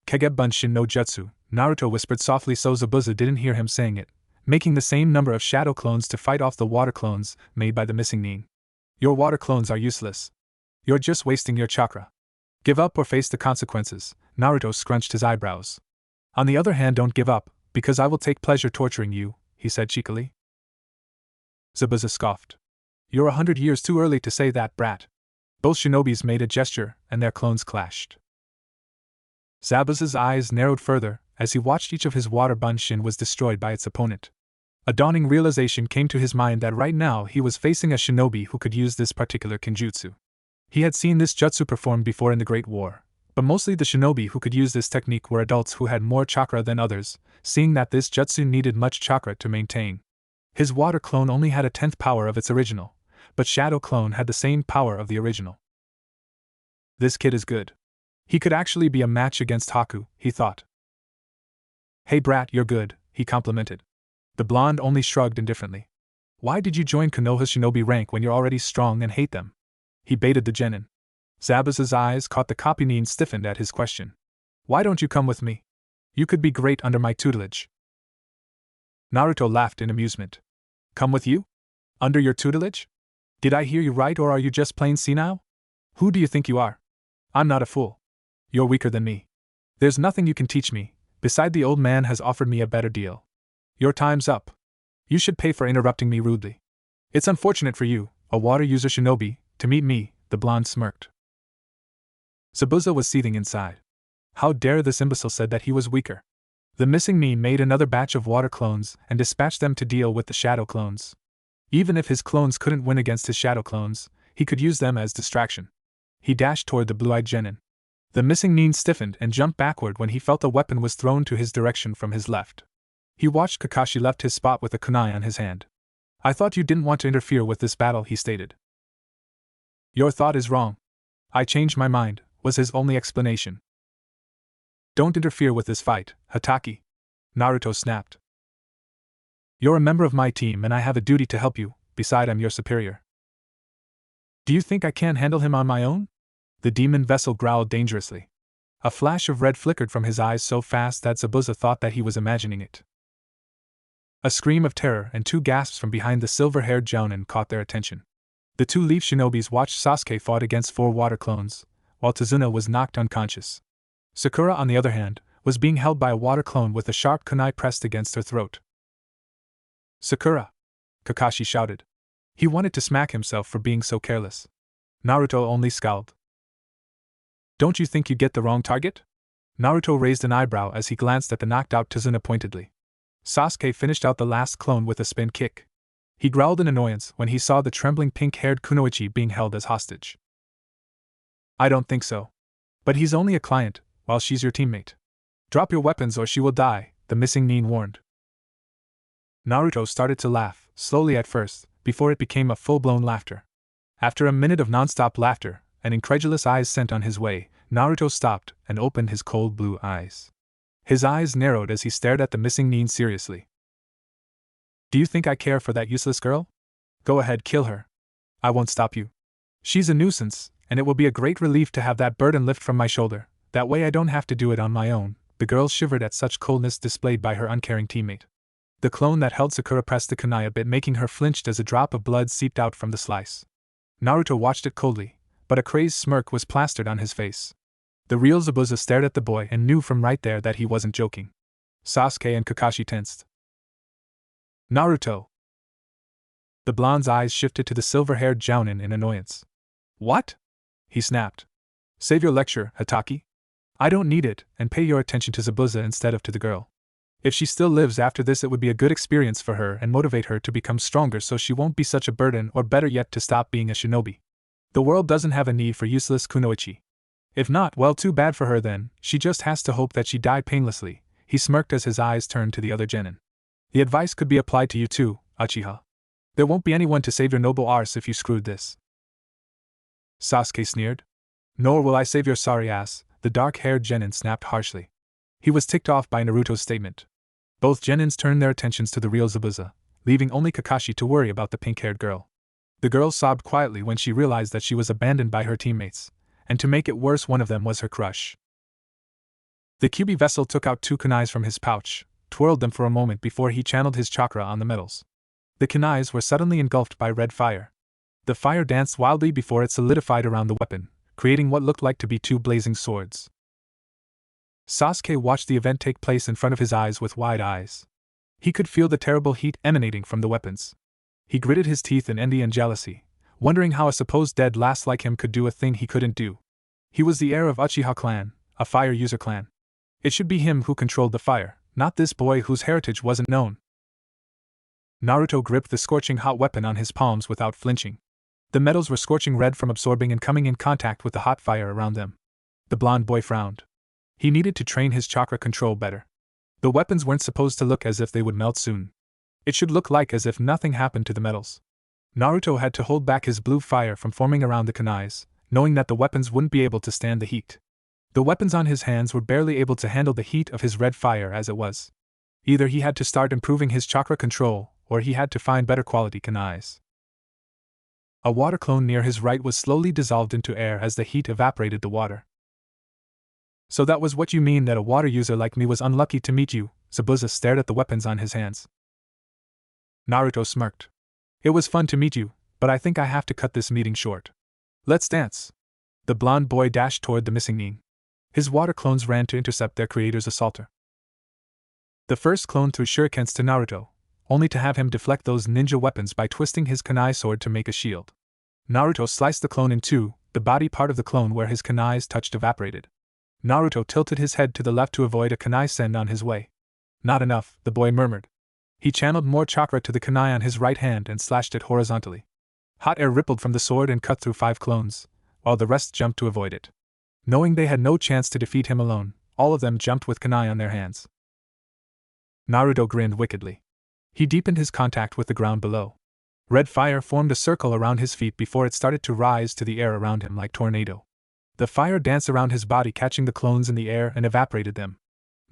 Kage Bunshin no Jutsu, Naruto whispered softly so Zabuza didn't hear him saying it, making the same number of shadow clones to fight off the water clones made by the missing Nin. Your water clones are useless. You're just wasting your chakra. Give up or face the consequences. Naruto scrunched his eyebrows. On the other hand, don't give up, because I will take pleasure torturing you, he said cheekily. Zabuza scoffed. You're 100 years too early to say that, brat. Both shinobis made a gesture, and their clones clashed. Zabuza's eyes narrowed further, as he watched each of his water bunshin was destroyed by its opponent. A dawning realization came to his mind that right now he was facing a shinobi who could use this particular kinjutsu. He had seen this jutsu performed before in the Great War, but mostly the shinobi who could use this technique were adults who had more chakra than others, seeing that this jutsu needed much chakra to maintain. His water clone only had a 10th power of its original, but Shadow Clone had the same power of the original. This kid is good. He could actually be a match against Haku, he thought. Hey brat, you're good, he complimented. The blonde only shrugged indifferently. Why did you join Konoha's shinobi rank when you're already strong and hate them? He baited the genin. Zabuza's eyes caught the copy Nin stiffened at his question. Why don't you come with me? You could be great under my tutelage. Naruto laughed in amusement. Come with you? Under your tutelage? Did I hear you right, or are you just plain senile? Who do you think you are? I'm not a fool. You're weaker than me. There's nothing you can teach me, beside the old man has offered me a better deal. Your time's up. You should pay for interrupting me rudely. It's unfortunate for you, a water user shinobi, to meet me, the blonde smirked. Zabuza was seething inside. How dare this imbecile said that he was weaker. The missing Nin made another batch of water clones and dispatched them to deal with the shadow clones. Even if his clones couldn't win against his shadow clones, he could use them as distraction. He dashed toward the blue-eyed genin. The missing Nin stiffened and jumped backward when he felt a weapon was thrown to his direction from his left. He watched Kakashi left his spot with a kunai on his hand. I thought you didn't want to interfere with this battle, he stated. Your thought is wrong. I changed my mind, was his only explanation. Don't interfere with this fight, Hataki. Naruto snapped. You're a member of my team and I have a duty to help you, beside I'm your superior. Do you think I can't handle him on my own? The demon vessel growled dangerously. A flash of red flickered from his eyes so fast that Zabuza thought that he was imagining it. A scream of terror and 2 gasps from behind the silver-haired jounin caught their attention. The 2 leaf shinobis watched Sasuke fought against 4 water clones, while Tazuna was knocked unconscious. Sakura, on the other hand, was being held by a water clone with a sharp kunai pressed against her throat. Sakura! Kakashi shouted. He wanted to smack himself for being so careless. Naruto only scowled. Don't you think you get the wrong target? Naruto raised an eyebrow as he glanced at the knocked-out Tazuna pointedly. Sasuke finished out the last clone with a spin kick. He growled in annoyance when he saw the trembling pink-haired Kunoichi being held as hostage. I don't think so. But he's only a client, while she's your teammate. Drop your weapons or she will die, the missing Nin warned. Naruto started to laugh, slowly at first, before it became a full-blown laughter. After a minute of non-stop laughter, and incredulous eyes sent on his way, Naruto stopped and opened his cold blue eyes. His eyes narrowed as he stared at the missing Nin seriously. Do you think I care for that useless girl? Go ahead, kill her. I won't stop you. She's a nuisance, and it will be a great relief to have that burden lift from my shoulder, that way I don't have to do it on my own. The girl shivered at such coldness displayed by her uncaring teammate. The clone that held Sakura pressed the kunai a bit, making her flinched as a drop of blood seeped out from the slice. Naruto watched it coldly, but a crazed smirk was plastered on his face. The real Zabuza stared at the boy and knew from right there that he wasn't joking. Sasuke and Kakashi tensed. Naruto! The blonde's eyes shifted to the silver-haired jounin in annoyance. What? He snapped. Save your lecture, Hataki. I don't need it, and pay your attention to Zabuza instead of to the girl. If she still lives after this, it would be a good experience for her and motivate her to become stronger so she won't be such a burden, or better yet, to stop being a shinobi. The world doesn't have a need for useless kunoichi. If not, well, too bad for her then, she just has to hope that she die painlessly. He smirked as his eyes turned to the other genin. The advice could be applied to you too, Uchiha. There won't be anyone to save your noble arse if you screwed this. Sasuke sneered. Nor will I save your sorry ass, the dark-haired genin snapped harshly. He was ticked off by Naruto's statement. Both genins turned their attentions to the real Zabuza, leaving only Kakashi to worry about the pink-haired girl. The girl sobbed quietly when she realized that she was abandoned by her teammates, and to make it worse, one of them was her crush. The Kyuubi vessel took out 2 kunais from his pouch, twirled them for a moment before he channeled his chakra on the metals. The kunais were suddenly engulfed by red fire. The fire danced wildly before it solidified around the weapon, creating what looked like to be 2 blazing swords. Sasuke watched the event take place in front of his eyes with wide eyes. He could feel the terrible heat emanating from the weapons. He gritted his teeth in envy and jealousy, wondering how a supposed dead last like him could do a thing he couldn't do. He was the heir of Uchiha clan, a fire user clan. It should be him who controlled the fire, not this boy whose heritage wasn't known. Naruto gripped the scorching hot weapon on his palms without flinching. The metals were scorching red from absorbing and coming in contact with the hot fire around them. The blonde boy frowned. He needed to train his chakra control better. The weapons weren't supposed to look as if they would melt soon. It should look like as if nothing happened to the metals. Naruto had to hold back his blue fire from forming around the kunais, knowing that the weapons wouldn't be able to stand the heat. The weapons on his hands were barely able to handle the heat of his red fire as it was. Either he had to start improving his chakra control, or he had to find better quality kunais. A water clone near his right was slowly dissolved into air as the heat evaporated the water. So that was what you mean that a water user like me was unlucky to meet you? Zabuza stared at the weapons on his hands. Naruto smirked. It was fun to meet you, but I think I have to cut this meeting short. Let's dance. The blonde boy dashed toward the missing nin. His water clones ran to intercept their creator's assaulter. The first clone threw shurikens to Naruto, only to have him deflect those ninja weapons by twisting his kunai sword to make a shield. Naruto sliced the clone in 2, the body part of the clone where his kunais touched evaporated. Naruto tilted his head to the left to avoid a kunai send on his way. Not enough, the boy murmured. He channeled more chakra to the kunai on his right hand and slashed it horizontally. Hot air rippled from the sword and cut through 5 clones, while the rest jumped to avoid it. Knowing they had no chance to defeat him alone, all of them jumped with kunai on their hands. Naruto grinned wickedly. He deepened his contact with the ground below. Red fire formed a circle around his feet before it started to rise to the air around him like tornado. The fire danced around his body, catching the clones in the air and evaporated them.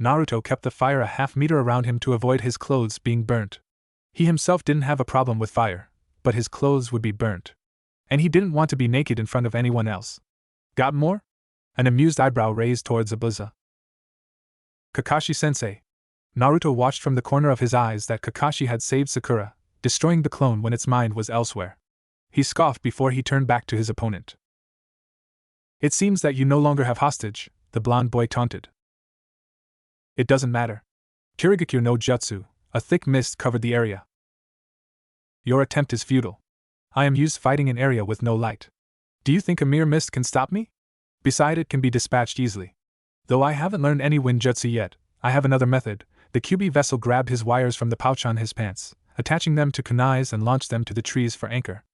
Naruto kept the fire a half-meter around him to avoid his clothes being burnt. He himself didn't have a problem with fire, but his clothes would be burnt. And he didn't want to be naked in front of anyone else. Got more? An amused eyebrow raised towards Zabuza. Kakashi-sensei. Naruto watched from the corner of his eyes that Kakashi had saved Sakura, destroying the clone when its mind was elsewhere. He scoffed before he turned back to his opponent. It seems that you no longer have hostage, the blonde boy taunted. It doesn't matter. Kirigakure no Jutsu, a thick mist covered the area. Your attempt is futile. I am used fighting an area with no light. Do you think a mere mist can stop me? Besides, it can be dispatched easily. Though I haven't learned any wind jutsu yet, I have another method. The Kyuubi vessel grabbed his wires from the pouch on his pants, attaching them to kunais and launched them to the trees for anchor.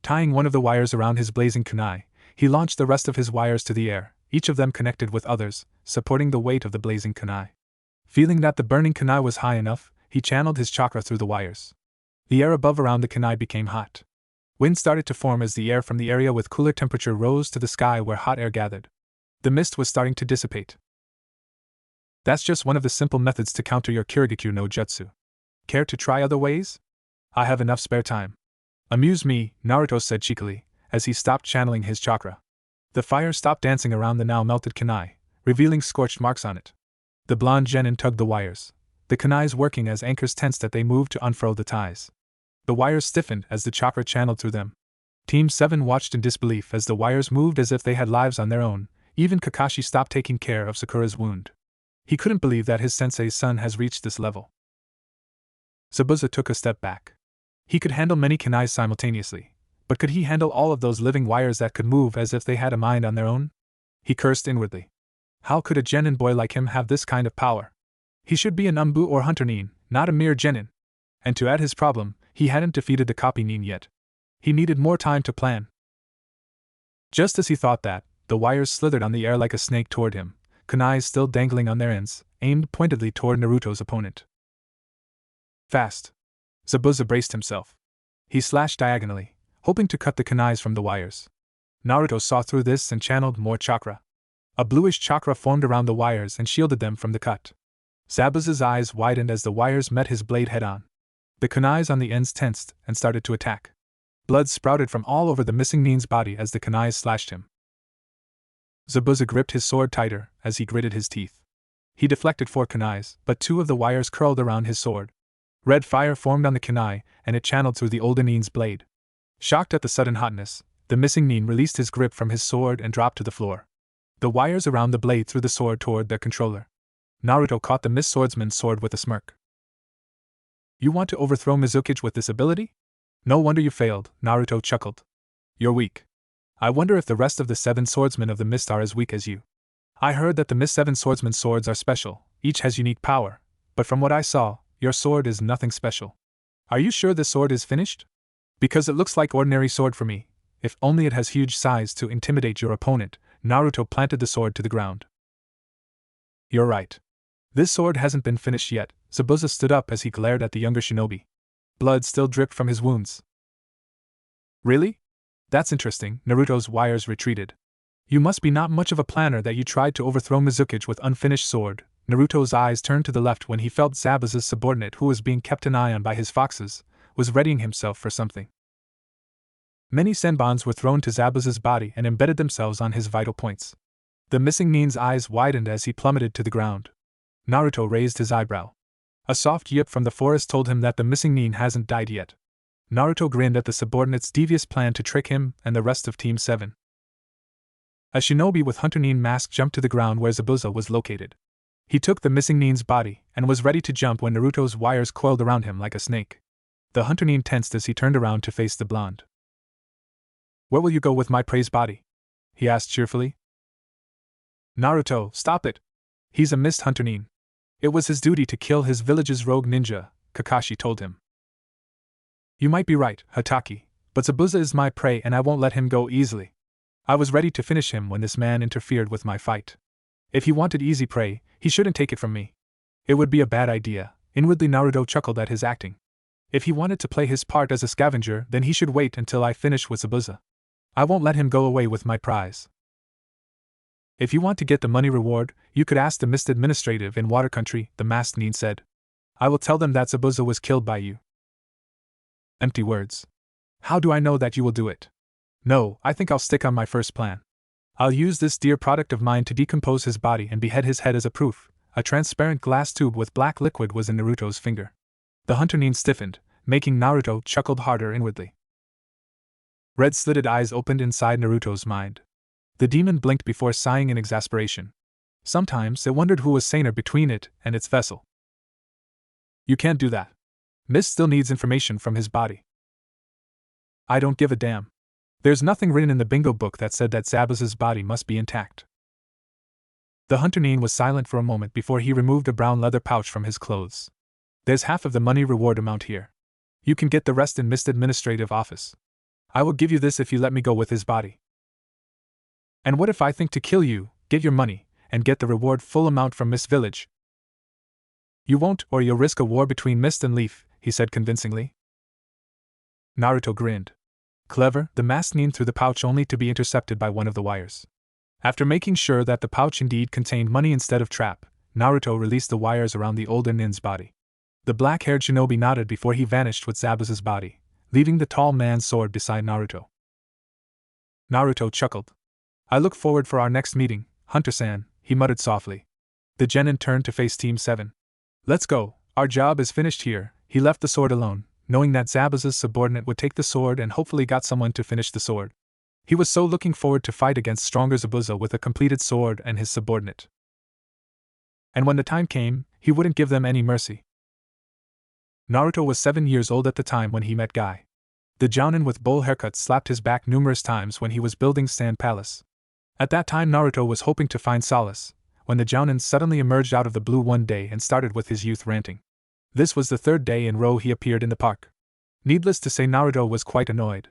Tying one of the wires around his blazing kunai, he launched the rest of his wires to the air, each of them connected with others, supporting the weight of the blazing kunai. Feeling that the burning kunai was high enough, he channeled his chakra through the wires. The air above around the kunai became hot. Wind started to form as the air from the area with cooler temperature rose to the sky where hot air gathered. The mist was starting to dissipate. That's just one of the simple methods to counter your Kirigakure no Jutsu. Care to try other ways? I have enough spare time. Amuse me, Naruto said cheekily, as he stopped channeling his chakra. The fire stopped dancing around the now melted kunai, revealing scorched marks on it. The blonde genin tugged the wires, the kunais working as anchors tensed as they moved to unfurl the ties. The wires stiffened as the chakra channeled through them. Team 7 watched in disbelief as the wires moved as if they had lives on their own. Even Kakashi stopped taking care of Sakura's wound. He couldn't believe that his sensei's son has reached this level. Zabuza took a step back. He could handle many kunais simultaneously, but could he handle all of those living wires that could move as if they had a mind on their own? He cursed inwardly. How could a genin boy like him have this kind of power? He should be an umbu or hunter nin, not a mere genin. And to add his problem, he hadn't defeated the copy nin yet. He needed more time to plan. Just as he thought that, the wires slithered on the air like a snake toward him, kunais still dangling on their ends, aimed pointedly toward Naruto's opponent. Fast. Zabuza braced himself. He slashed diagonally, hoping to cut the kunais from the wires. Naruto saw through this and channeled more chakra. A bluish chakra formed around the wires and shielded them from the cut. Zabuza's eyes widened as the wires met his blade head-on. The kunais on the ends tensed and started to attack. Blood sprouted from all over the missing Nin's body as the kunais slashed him. Zabuza gripped his sword tighter as he gritted his teeth. He deflected 4 kunais, but 2 of the wires curled around his sword. Red fire formed on the kunai, and it channeled through the older Nin's blade. Shocked at the sudden hotness, the missing Nin released his grip from his sword and dropped to the floor. The wires around the blade threw the sword toward their controller. Naruto caught the missed swordsman's sword with a smirk. You want to overthrow Mizuki's with this ability? No wonder you failed, Naruto chuckled. You're weak. I wonder if the rest of the 7 swordsmen of the mist are as weak as you. I heard that the mist 7 swordsmen's swords are special, each has unique power, but from what I saw, your sword is nothing special. Are you sure this sword is finished? Because it looks like ordinary sword for me, if only it has huge size to intimidate your opponent. Naruto planted the sword to the ground. You're right. This sword hasn't been finished yet. Zabuza stood up as he glared at the younger shinobi. Blood still dripped from his wounds. Really? That's interesting. Naruto's wires retreated. You must be not much of a planner that you tried to overthrow Mizuki with unfinished sword. Naruto's eyes turned to the left when he felt Zabuza's subordinate, who was being kept an eye on by his foxes, was readying himself for something. Many senbons were thrown to Zabuza's body and embedded themselves on his vital points. The missing Nin's eyes widened as he plummeted to the ground. Naruto raised his eyebrow. A soft yip from the forest told him that the missing Nin hasn't died yet. Naruto grinned at the subordinate's devious plan to trick him and the rest of Team 7. A shinobi with Hunter Nin mask jumped to the ground where Zabuza was located. He took the missing Nin's body and was ready to jump when Naruto's wires coiled around him like a snake. The Hunter Nin tensed as he turned around to face the blonde. Where will you go with my praised body? He asked cheerfully. Naruto, stop it! He's a mist Hunter Nin. It was his duty to kill his village's rogue ninja, Kakashi told him. You might be right, Hatake, but Zabuza is my prey and I won't let him go easily. I was ready to finish him when this man interfered with my fight. If he wanted easy prey, he shouldn't take it from me. It would be a bad idea. Inwardly Naruto chuckled at his acting. If he wanted to play his part as a scavenger, then he should wait until I finish with Zabuza. I won't let him go away with my prize. If you want to get the money reward, you could ask the Mist Administrative in Water Country, the masked Nin said. I will tell them that Zabuza was killed by you. Empty words. How do I know that you will do it? No, I think I'll stick on my first plan. I'll use this dear product of mine to decompose his body and behead his head as a proof. A transparent glass tube with black liquid was in Naruto's finger. The Hunter Nin stiffened, making Naruto chuckle harder inwardly. Red slitted eyes opened inside Naruto's mind. The demon blinked before sighing in exasperation. Sometimes it wondered who was saner between it and its vessel. You can't do that. Mist still needs information from his body. I don't give a damn. There's nothing written in the bingo book that said that Zabuza's body must be intact. The Hunter Nin was silent for a moment before he removed a brown leather pouch from his clothes. There's half of the money reward amount here. You can get the rest in Mist Administrative Office. I will give you this if you let me go with his body. And what if I think to kill you, get your money, and get the reward full amount from Mist Village? You won't, or you'll risk a war between Mist and Leaf, he said convincingly. Naruto grinned. Clever, the masked Nin threw the pouch only to be intercepted by one of the wires. After making sure that the pouch indeed contained money instead of trap, Naruto released the wires around the older Nin's body. The black-haired shinobi nodded before he vanished with Zabuza's body, leaving the tall man's sword beside Naruto. Naruto chuckled. I look forward for our next meeting, Hunter-san, he muttered softly. The genin turned to face Team 7. Let's go, our job is finished here. He left the sword alone, knowing that Zabuza's subordinate would take the sword and hopefully got someone to finish the sword. He was so looking forward to fight against stronger Zabuza with a completed sword and his subordinate. And when the time came, he wouldn't give them any mercy. Naruto was 7 years old at the time when he met Guy. The jounin with bowl haircut slapped his back numerous times when he was building Sand Palace. At that time Naruto was hoping to find solace, when the jounin suddenly emerged out of the blue one day and started with his youth ranting. This was the 3rd day in row he appeared in the park. Needless to say Naruto was quite annoyed.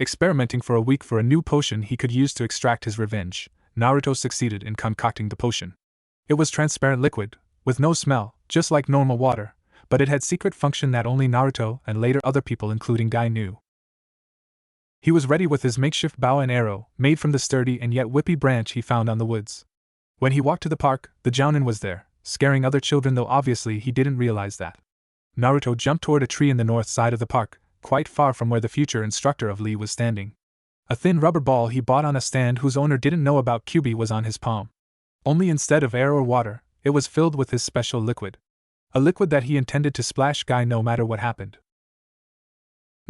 Experimenting for a week for a new potion he could use to extract his revenge, Naruto succeeded in concocting the potion. It was transparent liquid, with no smell, just like normal water, but it had secret function that only Naruto and later other people including Guy knew. He was ready with his makeshift bow and arrow, made from the sturdy and yet whippy branch he found on the woods. When he walked to the park, the Jounin was there, scaring other children, though obviously he didn't realize that. Naruto jumped toward a tree in the north side of the park, quite far from where the future instructor of Lee was standing. A thin rubber ball he bought on a stand whose owner didn't know about Kyubi was on his palm. Only instead of air or water, it was filled with his special liquid. A liquid that he intended to splash Guy no matter what happened.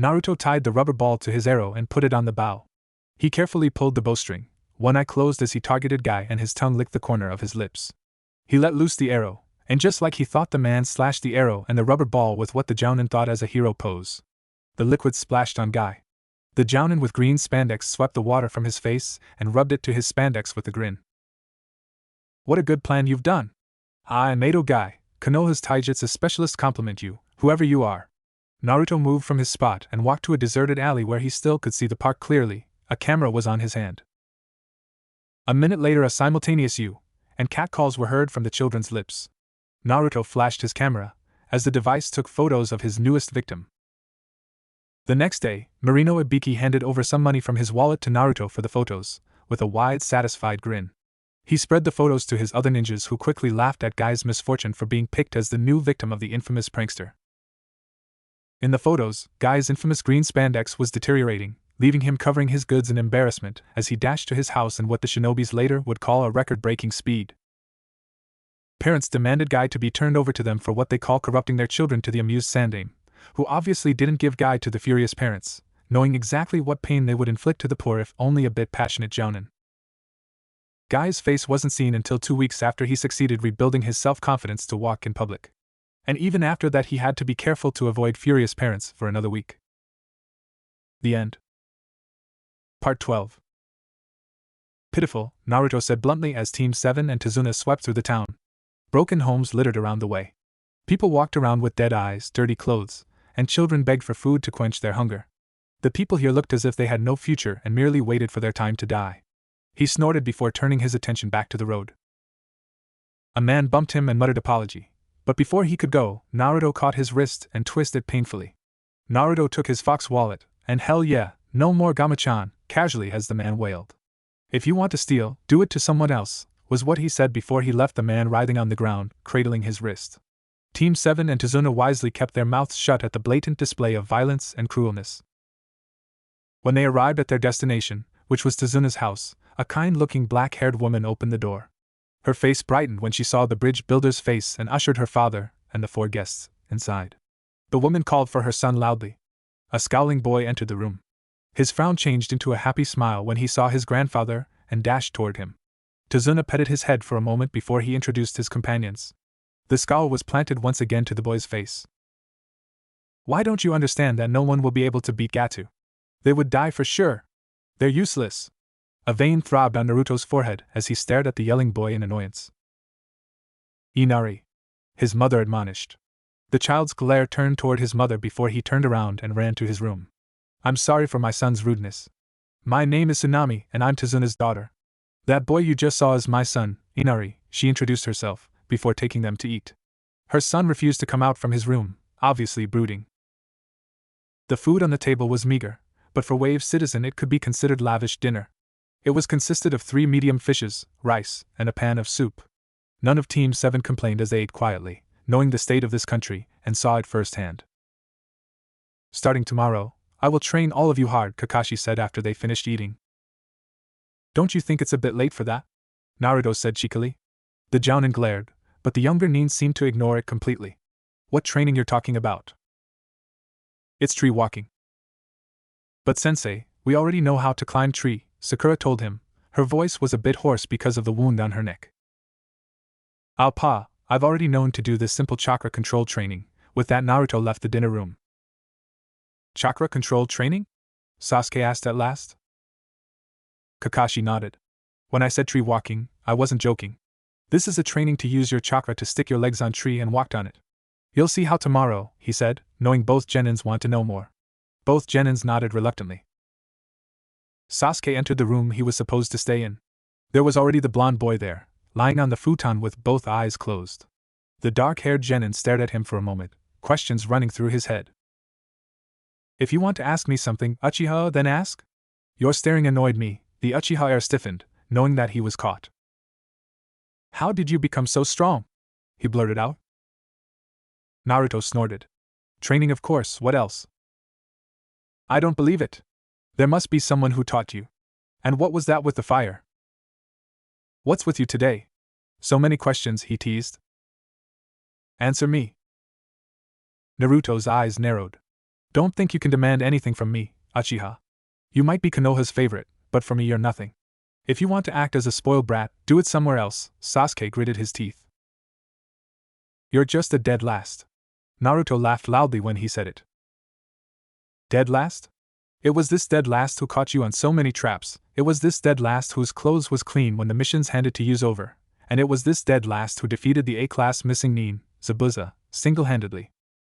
Naruto tied the rubber ball to his arrow and put it on the bow. He carefully pulled the bowstring, one eye closed as he targeted Guy, and his tongue licked the corner of his lips. He let loose the arrow, and just like he thought, the man slashed the arrow and the rubber ball with what the Jounin thought as a hero pose. The liquid splashed on Guy. The Jounin with green spandex swept the water from his face and rubbed it to his spandex with a grin. "What a good plan you've done! I, Mato Guy, Konoha's taijutsu specialist, compliment you, whoever you are." Naruto moved from his spot and walked to a deserted alley where he still could see the park clearly. A camera was on his hand. A minute later, a simultaneous "you" and catcalls were heard from the children's lips. Naruto flashed his camera, as the device took photos of his newest victim. The next day, Marino Ibiki handed over some money from his wallet to Naruto for the photos, with a wide, satisfied grin. He spread the photos to his other ninjas, who quickly laughed at Guy's misfortune for being picked as the new victim of the infamous prankster. In the photos, Guy's infamous green spandex was deteriorating, leaving him covering his goods in embarrassment as he dashed to his house in what the shinobis later would call a record-breaking speed. Parents demanded Guy to be turned over to them for what they call corrupting their children to the amused Sandaime, who obviously didn't give Guy to the furious parents, knowing exactly what pain they would inflict to the poor if only a bit passionate Jounin. Guy's face wasn't seen until 2 weeks after he succeeded rebuilding his self-confidence to walk in public. And even after that, he had to be careful to avoid furious parents for another week. The end. Part 12. Pitiful, Naruto said bluntly as Team 7 and Tazuna swept through the town. Broken homes littered around the way. People walked around with dead eyes, dirty clothes, and children begged for food to quench their hunger. The people here looked as if they had no future and merely waited for their time to die. He snorted before turning his attention back to the road. A man bumped him and muttered apology. But before he could go, Naruto caught his wrist and twisted painfully. Naruto took his fox wallet, and "Hell yeah, no more Gamachan," casually as the man wailed. "If you want to steal, do it to someone else," was what he said before he left the man writhing on the ground, cradling his wrist. Team 7 and Tazuna wisely kept their mouths shut at the blatant display of violence and cruelness. When they arrived at their destination, which was Tazuna's house, a kind-looking black-haired woman opened the door. Her face brightened when she saw the bridge builder's face and ushered her father and the 4 guests inside. The woman called for her son loudly. A scowling boy entered the room. His frown changed into a happy smile when he saw his grandfather and dashed toward him. Tazuna petted his head for a moment before he introduced his companions. The scowl was planted once again to the boy's face. "Why don't you understand that no one will be able to beat Gatu? They would die for sure. They're useless." A vein throbbed on Naruto's forehead as he stared at the yelling boy in annoyance. "Inari," his mother admonished. The child's glare turned toward his mother before he turned around and ran to his room. "I'm sorry for my son's rudeness. My name is Tsunami and I'm Tazuna's daughter. That boy you just saw is my son, Inari," she introduced herself, before taking them to eat. Her son refused to come out from his room, obviously brooding. The food on the table was meager, but for Wave Citizen it could be considered lavish dinner. It was consisted of 3 medium fishes, rice, and a pan of soup. None of Team 7 complained as they ate quietly, knowing the state of this country, and saw it firsthand. "Starting tomorrow, I will train all of you hard," Kakashi said after they finished eating. "Don't you think it's a bit late for that?" Naruto said cheekily. The Jounin glared, but the younger nin seemed to ignore it completely. "What training you're talking about?" "It's tree walking." "But sensei, we already know how to climb tree," Sakura told him. Her voice was a bit hoarse because of the wound on her neck. "Pa, I've already known to do this simple chakra control training." With that, Naruto left the dinner room. "Chakra control training?" Sasuke asked at last. Kakashi nodded. "When I said tree walking, I wasn't joking. This is a training to use your chakra to stick your legs on tree and walk on it. You'll see how tomorrow," he said, knowing both genins want to know more. Both genins nodded reluctantly. Sasuke entered the room he was supposed to stay in. There was already the blonde boy there, lying on the futon with both eyes closed. The dark-haired genin stared at him for a moment, questions running through his head. If you want to ask me something, Uchiha, then ask? Your staring annoyed me. The Uchiha air stiffened, knowing that he was caught. How did you become so strong? He blurted out. Naruto snorted. Training, of course, what else? I don't believe it. There must be someone who taught you. And what was that with the fire? What's with you today? So many questions, he teased. Answer me. Naruto's eyes narrowed. Don't think you can demand anything from me, Uchiha. You might be Konoha's favorite, but for me you're nothing. If you want to act as a spoiled brat, do it somewhere else, Sasuke gritted his teeth. You're just a dead last. Naruto laughed loudly when he said it. Dead last? It was this dead last who caught you on so many traps, it was this dead last whose clothes was clean when the missions handed to use over, and it was this dead last who defeated the A-class missing Nin, Zabuza, single-handedly.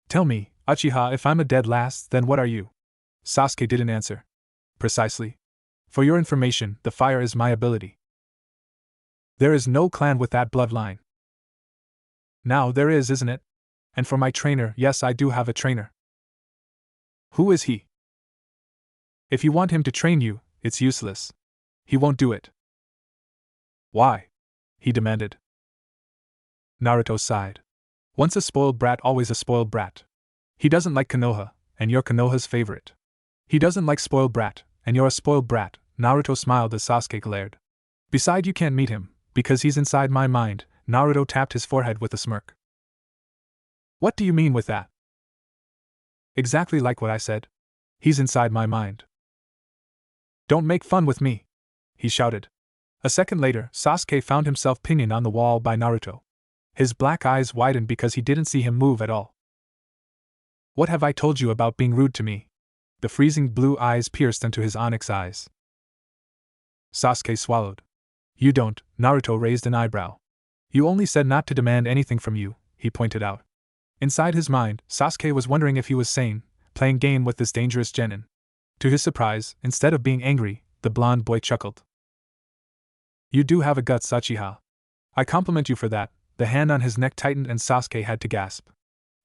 Tell me, Uchiha, if I'm a dead last, then what are you? Sasuke didn't answer. Precisely. For your information, the fire is my ability. There is no clan with that bloodline. Now there is, isn't it? And for my trainer, yes, I do have a trainer. Who is he? If you want him to train you, it's useless. He won't do it. Why? He demanded. Naruto sighed. Once a spoiled brat, always a spoiled brat. He doesn't like Konoha, and you're Konoha's favorite. He doesn't like spoiled brat, and you're a spoiled brat, Naruto smiled as Sasuke glared. Besides, you can't meet him, because he's inside my mind, Naruto tapped his forehead with a smirk. What do you mean with that? Exactly like what I said. He's inside my mind. Don't make fun with me, he shouted. A second later, Sasuke found himself pinioned on the wall by Naruto. His black eyes widened because he didn't see him move at all. What have I told you about being rude to me? The freezing blue eyes pierced into his onyx eyes. Sasuke swallowed. You don't, Naruto raised an eyebrow. You only said not to demand anything from you, he pointed out. Inside his mind, Sasuke was wondering if he was sane, playing game with this dangerous genin. To his surprise, instead of being angry, the blonde boy chuckled. You do have a guts, Uchiha. I compliment you for that. The hand on his neck tightened and Sasuke had to gasp.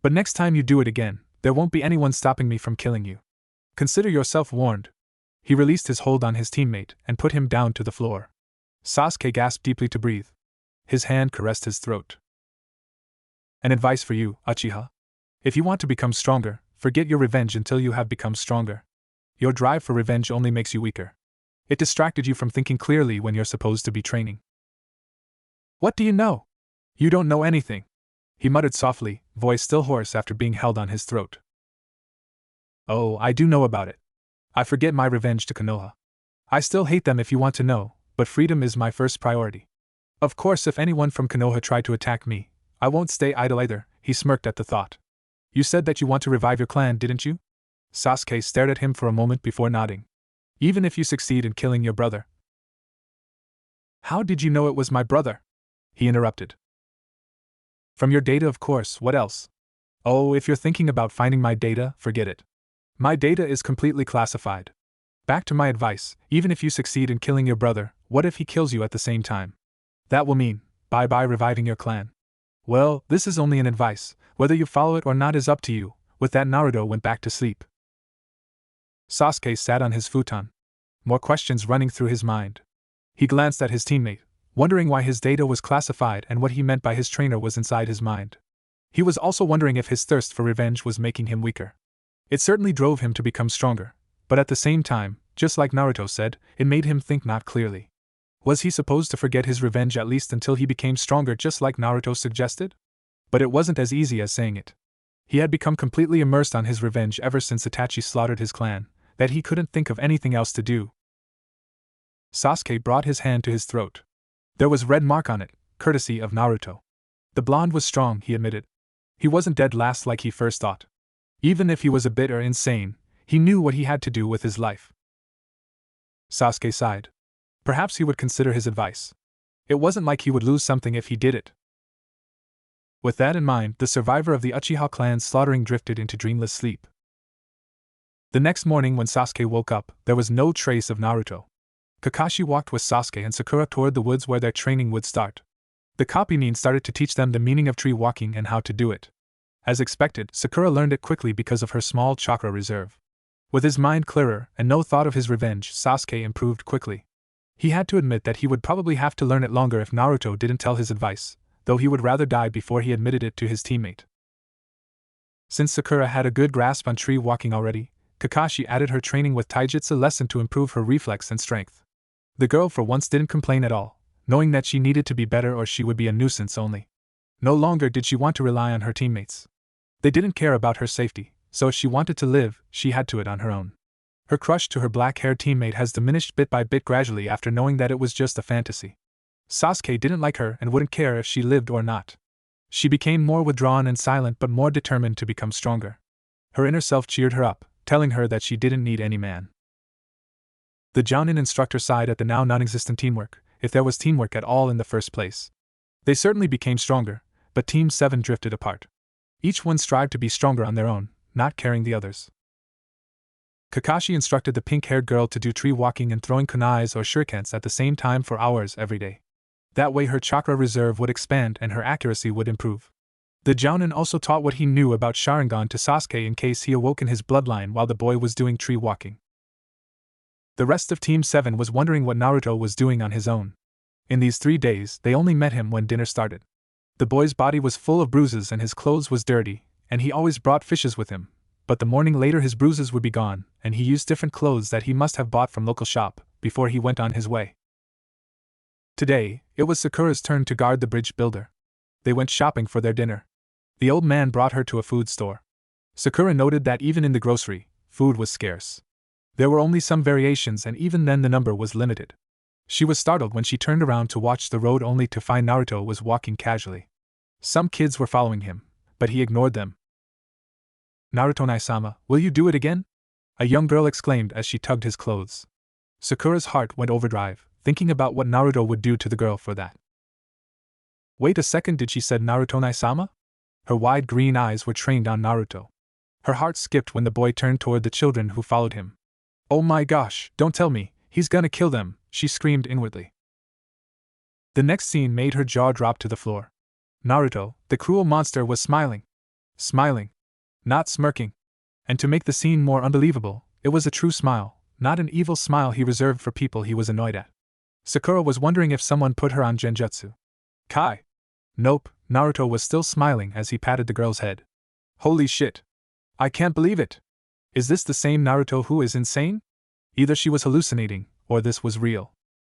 But next time you do it again, there won't be anyone stopping me from killing you. Consider yourself warned. He released his hold on his teammate and put him down to the floor. Sasuke gasped deeply to breathe. His hand caressed his throat. An advice for you, Uchiha. If you want to become stronger, forget your revenge until you have become stronger. Your drive for revenge only makes you weaker. It distracted you from thinking clearly when you're supposed to be training. What do you know? You don't know anything, he muttered softly, voice still hoarse after being held on his throat. Oh, I do know about it. I forget my revenge to Konoha. I still hate them if you want to know, but freedom is my first priority. Of course, if anyone from Konoha tried to attack me, I won't stay idle either, he smirked at the thought. You said that you want to revive your clan, didn't you? Sasuke stared at him for a moment before nodding. Even if you succeed in killing your brother. How did you know it was my brother? He interrupted. From your data, of course, what else? Oh, if you're thinking about finding my data, forget it. My data is completely classified. Back to my advice, even if you succeed in killing your brother, what if he kills you at the same time? That will mean, bye-bye reviving your clan. Well, this is only an advice, whether you follow it or not is up to you. With that, Naruto went back to sleep. Sasuke sat on his futon. More questions running through his mind. He glanced at his teammate, wondering why his data was classified and what he meant by his trainer was inside his mind. He was also wondering if his thirst for revenge was making him weaker. It certainly drove him to become stronger, but at the same time, just like Naruto said, it made him think not clearly. Was he supposed to forget his revenge at least until he became stronger, just like Naruto suggested? But it wasn't as easy as saying it. He had become completely immersed on his revenge ever since Itachi slaughtered his clan, that he couldn't think of anything else to do. Sasuke brought his hand to his throat. There was red mark on it, courtesy of Naruto. The blonde was strong, he admitted. He wasn't dead last like he first thought. Even if he was a bit insane, he knew what he had to do with his life. Sasuke sighed. Perhaps he would consider his advice. It wasn't like he would lose something if he did it. With that in mind, the survivor of the Uchiha clan's slaughtering drifted into dreamless sleep. The next morning when Sasuke woke up, there was no trace of Naruto. Kakashi walked with Sasuke and Sakura toward the woods where their training would start. The copy Nin started to teach them the meaning of tree walking and how to do it. As expected, Sakura learned it quickly because of her small chakra reserve. With his mind clearer and no thought of his revenge, Sasuke improved quickly. He had to admit that he would probably have to learn it longer if Naruto didn't tell his advice, though he would rather die before he admitted it to his teammate. Since Sakura had a good grasp on tree walking already, Kakashi added her training with taijutsu lesson to improve her reflex and strength. The girl for once didn't complain at all, knowing that she needed to be better or she would be a nuisance only. No longer did she want to rely on her teammates. They didn't care about her safety, so if she wanted to live, she had to it on her own. Her crush to her black-haired teammate has diminished bit by bit gradually after knowing that it was just a fantasy. Sasuke didn't like her and wouldn't care if she lived or not. She became more withdrawn and silent but more determined to become stronger. Her inner self cheered her up, telling her that she didn't need any man. The Jounin instructor sighed at the now non-existent teamwork, if there was teamwork at all in the first place. They certainly became stronger, but Team 7 drifted apart. Each one strived to be stronger on their own, not caring the others. Kakashi instructed the pink-haired girl to do tree walking and throwing kunais or shurikens at the same time for hours every day. That way her chakra reserve would expand and her accuracy would improve. The Jounin also taught what he knew about Sharingan to Sasuke in case he awoke in his bloodline while the boy was doing tree walking. The rest of Team 7 was wondering what Naruto was doing on his own. In these 3 days, they only met him when dinner started. The boy's body was full of bruises and his clothes was dirty, and he always brought fishes with him, but the morning later his bruises would be gone, and he used different clothes that he must have bought from local shop, before he went on his way. Today, it was Sakura's turn to guard the bridge builder. They went shopping for their dinner. The old man brought her to a food store. Sakura noted that even in the grocery, food was scarce. There were only some variations and even then the number was limited. She was startled when she turned around to watch the road only to find Naruto was walking casually. Some kids were following him, but he ignored them. "Naruto-sama, will you do it again?" a young girl exclaimed as she tugged his clothes. Sakura's heart went overdrive, thinking about what Naruto would do to the girl for that. "Wait a second, did she said Naruto-sama?" Her wide green eyes were trained on Naruto. Her heart skipped when the boy turned toward the children who followed him. "Oh my gosh, don't tell me, he's gonna kill them," she screamed inwardly. The next scene made her jaw drop to the floor. Naruto, the cruel monster, was smiling. Smiling. Not smirking. And to make the scene more unbelievable, it was a true smile, not an evil smile he reserved for people he was annoyed at. Sakura was wondering if someone put her on genjutsu. Kai. Nope, Naruto was still smiling as he patted the girl's head. Holy shit. I can't believe it. Is this the same Naruto who is insane? Either she was hallucinating, or this was real.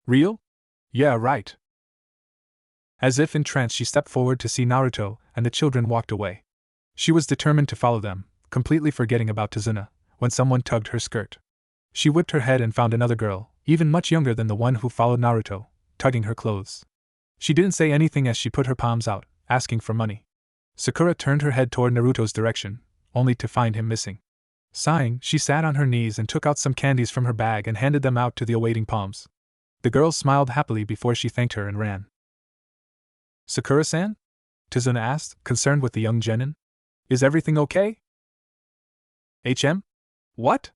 Real? Yeah, right. As if in trance, she stepped forward to see Naruto, and the children walked away. She was determined to follow them, completely forgetting about Tazuna, when someone tugged her skirt. She whipped her head and found another girl, even much younger than the one who followed Naruto, tugging her clothes. She didn't say anything as she put her palms out, asking for money. Sakura turned her head toward Naruto's direction, only to find him missing. Sighing, she sat on her knees and took out some candies from her bag and handed them out to the awaiting palms. The girl smiled happily before she thanked her and ran. "Sakura-san?" Tazuna asked, concerned with the young genin. "Is everything okay?" "HM? What?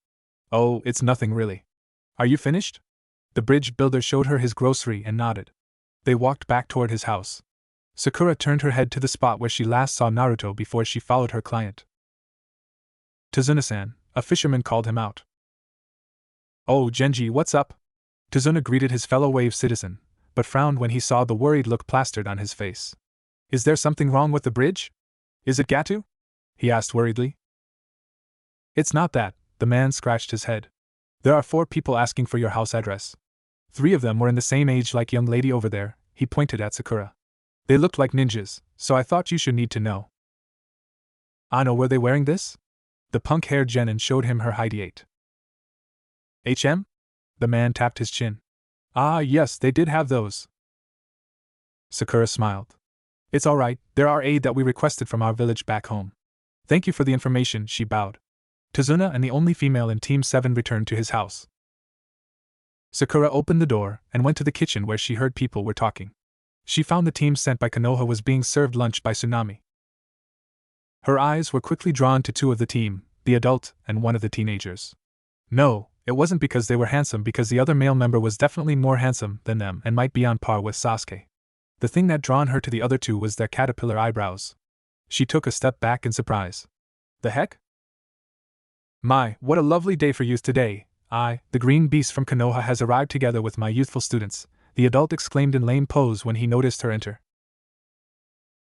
Oh, it's nothing really. Are you finished?" The bridge builder showed her his grocery and nodded. They walked back toward his house. Sakura turned her head to the spot where she last saw Naruto before she followed her client. "Tazuna-san," a fisherman called him out. "Oh, Genji, what's up?" Tazuna greeted his fellow wave citizen, but frowned when he saw the worried look plastered on his face. "Is there something wrong with the bridge? Is it Gatu?" he asked worriedly. "It's not that," the man scratched his head. "There are 4 people asking for your house address. 3 of them were in the same age like young lady over there," he pointed at Sakura. "They looked like ninjas, so I thought you should need to know." "I know, were they wearing this?" The punk-haired genin showed him her height. "HM?" The man tapped his chin. "Ah, yes, they did have those." Sakura smiled. "It's all right, they're our aid that we requested from our village back home. Thank you for the information," she bowed. Tazuna and the only female in Team 7 returned to his house. Sakura opened the door and went to the kitchen where she heard people were talking. She found the team sent by Konoha was being served lunch by Tsunami. Her eyes were quickly drawn to 2 of the team, the adult and one of the teenagers. No, it wasn't because they were handsome, because the other male member was definitely more handsome than them and might be on par with Sasuke. The thing that drawn her to the other 2 was their caterpillar eyebrows. She took a step back in surprise. The heck? My, what a lovely day for youth today. I, the green beast from Konoha, has arrived together with my youthful students, the adult exclaimed in lame pose when he noticed her enter.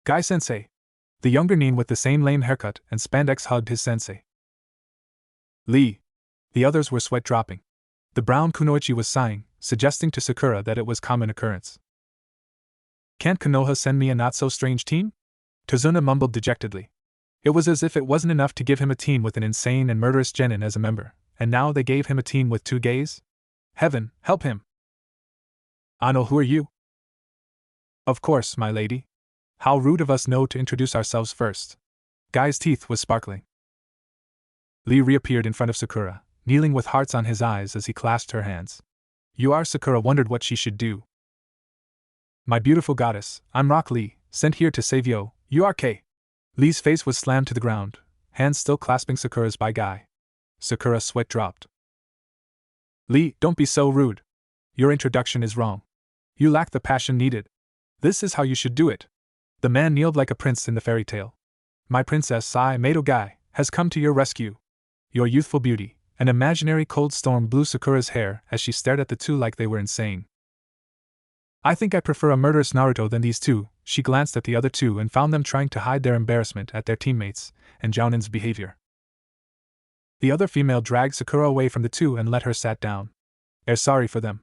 Guy-sensei. The younger nin with the same lame haircut and spandex hugged his sensei. Lee. The others were sweat dropping. The brown kunoichi was sighing, suggesting to Sakura that it was common occurrence. Can't Konoha send me a not-so-strange team? Tazuna mumbled dejectedly. It was as if it wasn't enough to give him a team with an insane and murderous genin as a member, and now they gave him a team with 2 gays? Heaven, help him! Ano, who are you? Of course, my lady. How rude of us to introduce ourselves first. Guy's teeth was sparkling. Lee reappeared in front of Sakura, kneeling with hearts on his eyes as he clasped her hands. You are? Sakura wondered what she should do. My beautiful goddess, I'm Rock Lee, sent here to save you. You are K. Lee's face was slammed to the ground, hands still clasping Sakura's by Guy. Sakura's sweat dropped. Lee, don't be so rude. Your introduction is wrong. You lack the passion needed. This is how you should do it. The man kneeled like a prince in the fairy tale. My princess Sai Mato Guy has come to your rescue. Your youthful beauty. An imaginary cold storm blew Sakura's hair as she stared at the two like they were insane. I think I prefer a murderous Naruto than these two. She glanced at the other two and found them trying to hide their embarrassment at their teammates and Jounin's behavior. The other female dragged Sakura away from the two and let her sat down. Sorry for them.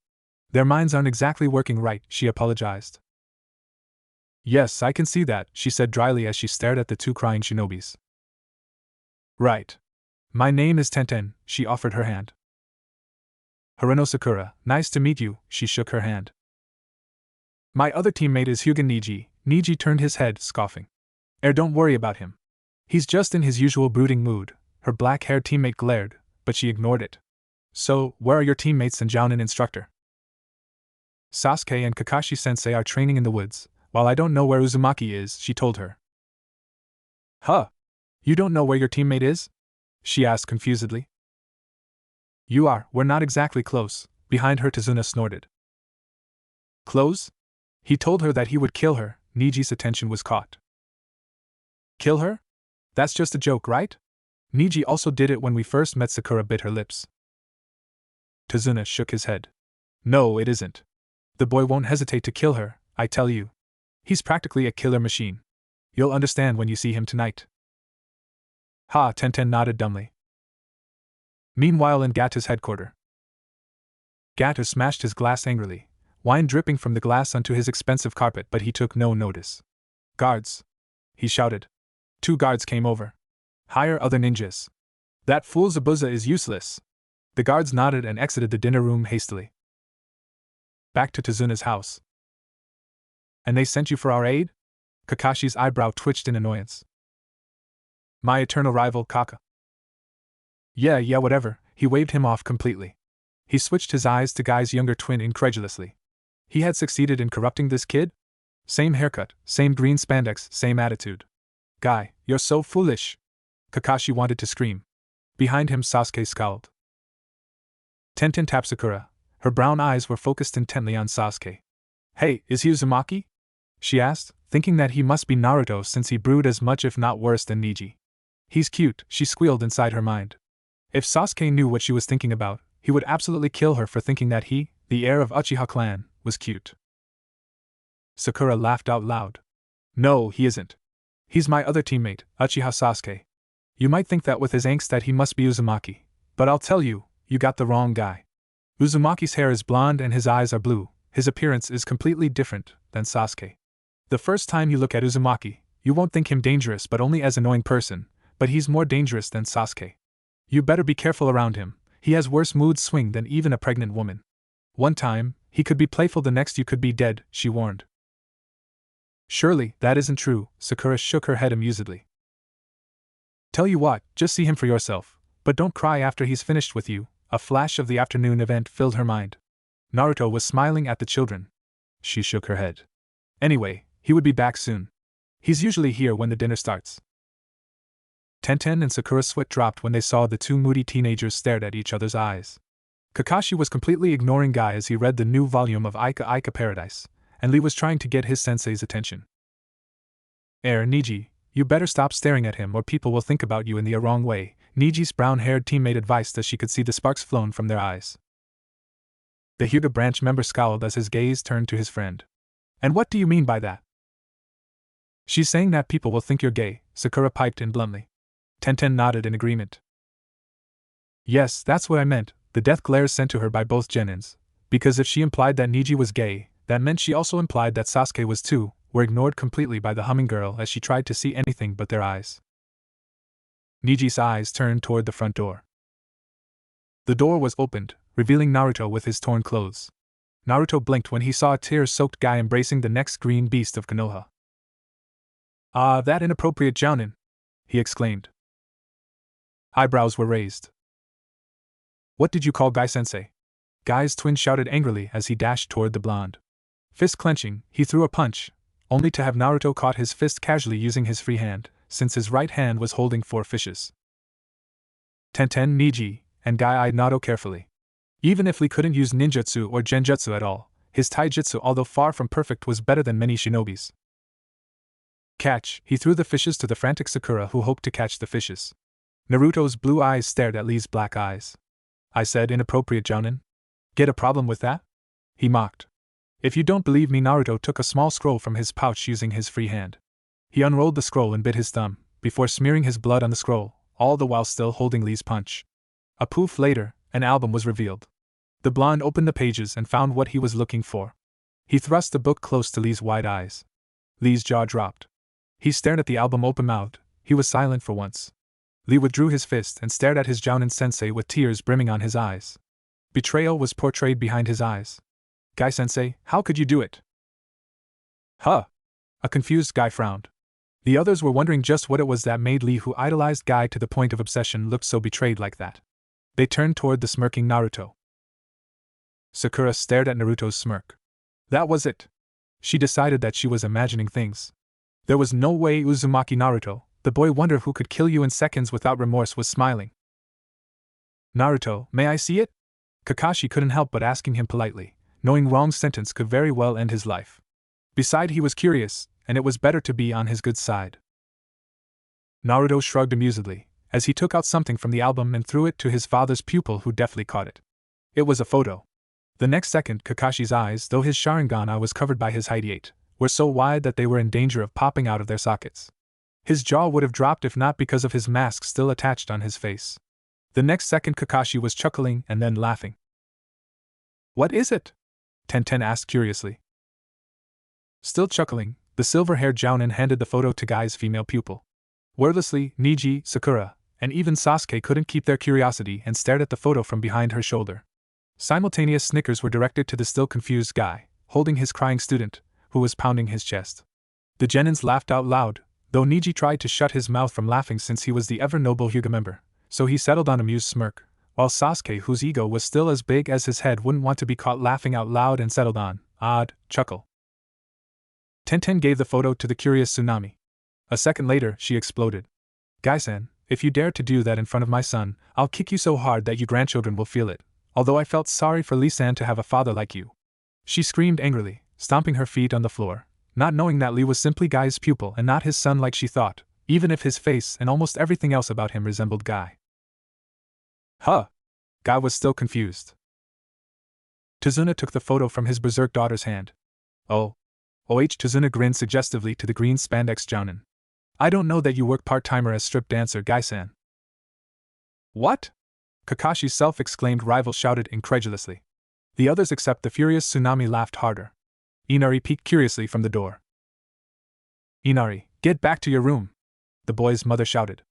Their minds aren't exactly working right, she apologized. Yes, I can see that, she said dryly as she stared at the 2 crying shinobis. Right. My name is Tenten, she offered her hand. Harano Sakura, nice to meet you, she shook her hand. My other teammate is Hyuga Niji. Niji turned his head, scoffing. Don't worry about him. He's just in his usual brooding mood. Her black-haired teammate glared, but she ignored it. So, where are your teammates and Jounin instructor? Sasuke and Kakashi-sensei are training in the woods, while I don't know where Uzumaki is, she told her. Huh? You don't know where your teammate is? She asked confusedly. We're not exactly close, behind her Tazuna snorted. Close? He told her that he would kill her. Niji's attention was caught. Kill her? That's just a joke, right? Niji also did it when we first met. Sakura bit her lips. Tazuna shook his head. No, it isn't. The boy won't hesitate to kill her, I tell you. He's practically a killer machine. You'll understand when you see him tonight. Ha, Tenten nodded dumbly. Meanwhile in Gata's headquarters. Gata smashed his glass angrily, wine dripping from the glass onto his expensive carpet, but he took no notice. Guards! He shouted. 2 guards came over. Hire other ninjas. That fool Zabuza is useless. The guards nodded and exited the dinner room hastily. Back to Tazuna's house. And they sent you for our aid? Kakashi's eyebrow twitched in annoyance. My eternal rival, Kaka. Yeah, whatever, he waved him off completely. He switched his eyes to Guy's younger twin incredulously. He had succeeded in corrupting this kid? Same haircut, same green spandex, same attitude. Guy, you're so foolish. Kakashi wanted to scream. Behind him Sasuke scowled. Tenten tapped Sakura. Her brown eyes were focused intently on Sasuke. Hey, is he Uzumaki? She asked, thinking that he must be Naruto since he brewed as much if not worse than Niji. He's cute, she squealed inside her mind. If Sasuke knew what she was thinking about, he would absolutely kill her for thinking that he, the heir of Uchiha clan, was cute. Sakura laughed out loud. No, he isn't. He's my other teammate, Uchiha Sasuke. You might think that with his angst that he must be Uzumaki, but I'll tell you, you got the wrong guy. Uzumaki's hair is blonde and his eyes are blue. His appearance is completely different than Sasuke. The first time you look at Uzumaki, you won't think him dangerous but only as an annoying person, but he's more dangerous than Sasuke. You better be careful around him, he has worse mood swing than even a pregnant woman. One time, he could be playful, the next you could be dead, she warned. Surely, that isn't true, Sakura shook her head amusedly. Tell you what, just see him for yourself, but don't cry after he's finished with you. A flash of the afternoon event filled her mind. Naruto was smiling at the children. She shook her head. Anyway, he would be back soon. He's usually here when the dinner starts. Tenten and Sakura's sweat dropped when they saw the 2 moody teenagers stared at each other's eyes. Kakashi was completely ignoring Guy as he read the new volume of Aika Aika Paradise, and Lee was trying to get his sensei's attention. Niji, you better stop staring at him or people will think about you in the wrong way. Niji's brown-haired teammate advised as she could see the sparks flown from their eyes. The Hyuga branch member scowled as his gaze turned to his friend. And what do you mean by that? She's saying that people will think you're gay, Sakura piped in bluntly. Tenten nodded in agreement. Yes, that's what I meant, the death glares sent to her by both genins. Because if she implied that Niji was gay, that meant she also implied that Sasuke was too, were ignored completely by the humming girl as she tried to see anything but their eyes. Niji's eyes turned toward the front door. The door was opened, revealing Naruto with his torn clothes. Naruto blinked when he saw a tear-soaked guy embracing the next green beast of Konoha. Ah, that inappropriate jounin! He exclaimed. Eyebrows were raised. What did you call Guy-sensei? Guy's twin shouted angrily as he dashed toward the blonde. Fist clenching, he threw a punch, only to have Naruto caught his fist casually using his free hand, since his right hand was holding 4 fishes. Tenten, Niji, and Guy eyed Naruto carefully. Even if Lee couldn't use ninjutsu or genjutsu at all, his taijutsu, although far from perfect, was better than many shinobis. Catch! He threw the fishes to the frantic Sakura, who hoped to catch the fishes. Naruto's blue eyes stared at Lee's black eyes. I said inappropriate jounin? Get a problem with that? He mocked. If you don't believe me, Naruto took a small scroll from his pouch using his free hand. He unrolled the scroll and bit his thumb, before smearing his blood on the scroll, all the while still holding Lee's punch. A poof later, an album was revealed. The blonde opened the pages and found what he was looking for. He thrust the book close to Lee's wide eyes. Lee's jaw dropped. He stared at the album open-mouthed. He was silent for once. Lee withdrew his fist and stared at his jounin sensei with tears brimming on his eyes. Betrayal was portrayed behind his eyes. Guy-sensei, how could you do it? Huh? A confused Guy frowned. The others were wondering just what it was that made Lee, who idolized Guy to the point of obsession, look so betrayed like that. They turned toward the smirking Naruto. Sakura stared at Naruto's smirk. That was it. She decided that she was imagining things. There was no way Uzumaki Naruto, the boy wonder who could kill you in seconds without remorse, was smiling. Naruto, may I see it? Kakashi couldn't help but asking him politely, knowing wrong sentence could very well end his life. Besides, he was curious, and it was better to be on his good side. Naruto shrugged amusedly, as he took out something from the album and threw it to his father's pupil, who deftly caught it. It was a photo. The next second, Kakashi's eyes, though his Sharingan eye was covered by his hideate, were so wide that they were in danger of popping out of their sockets. His jaw would have dropped if not because of his mask still attached on his face. The next second, Kakashi was chuckling and then laughing. What is it? Tenten asked curiously. Still chuckling, the silver-haired jounin handed the photo to Guy's female pupil. Wordlessly, Niji, Sakura, and even Sasuke couldn't keep their curiosity and stared at the photo from behind her shoulder. Simultaneous snickers were directed to the still confused Guy, holding his crying student, who was pounding his chest. The genins laughed out loud, though Niji tried to shut his mouth from laughing since he was the ever-noble Hyuga member, so he settled on a amused smirk, while Sasuke, whose ego was still as big as his head, wouldn't want to be caught laughing out loud and settled on odd chuckle. Tenten gave the photo to the curious Tsunami. A second later, she exploded. Guy-san, if you dare to do that in front of my son, I'll kick you so hard that you grandchildren will feel it, although I felt sorry for Lee-san to have a father like you. She screamed angrily, stomping her feet on the floor, not knowing that Lee was simply Guy's pupil and not his son like she thought, even if his face and almost everything else about him resembled Guy. Huh? Guy was still confused. Tazuna took the photo from his berserk daughter's hand. Oh. Tazuna grinned suggestively to the green spandex jounin. I don't know that you work part-timer as strip dancer, Guy-san. What? Kakashi's self-exclaimed rival shouted incredulously. The others except the furious Tsunami laughed harder. Inari peeked curiously from the door. Inari, get back to your room! The boy's mother shouted.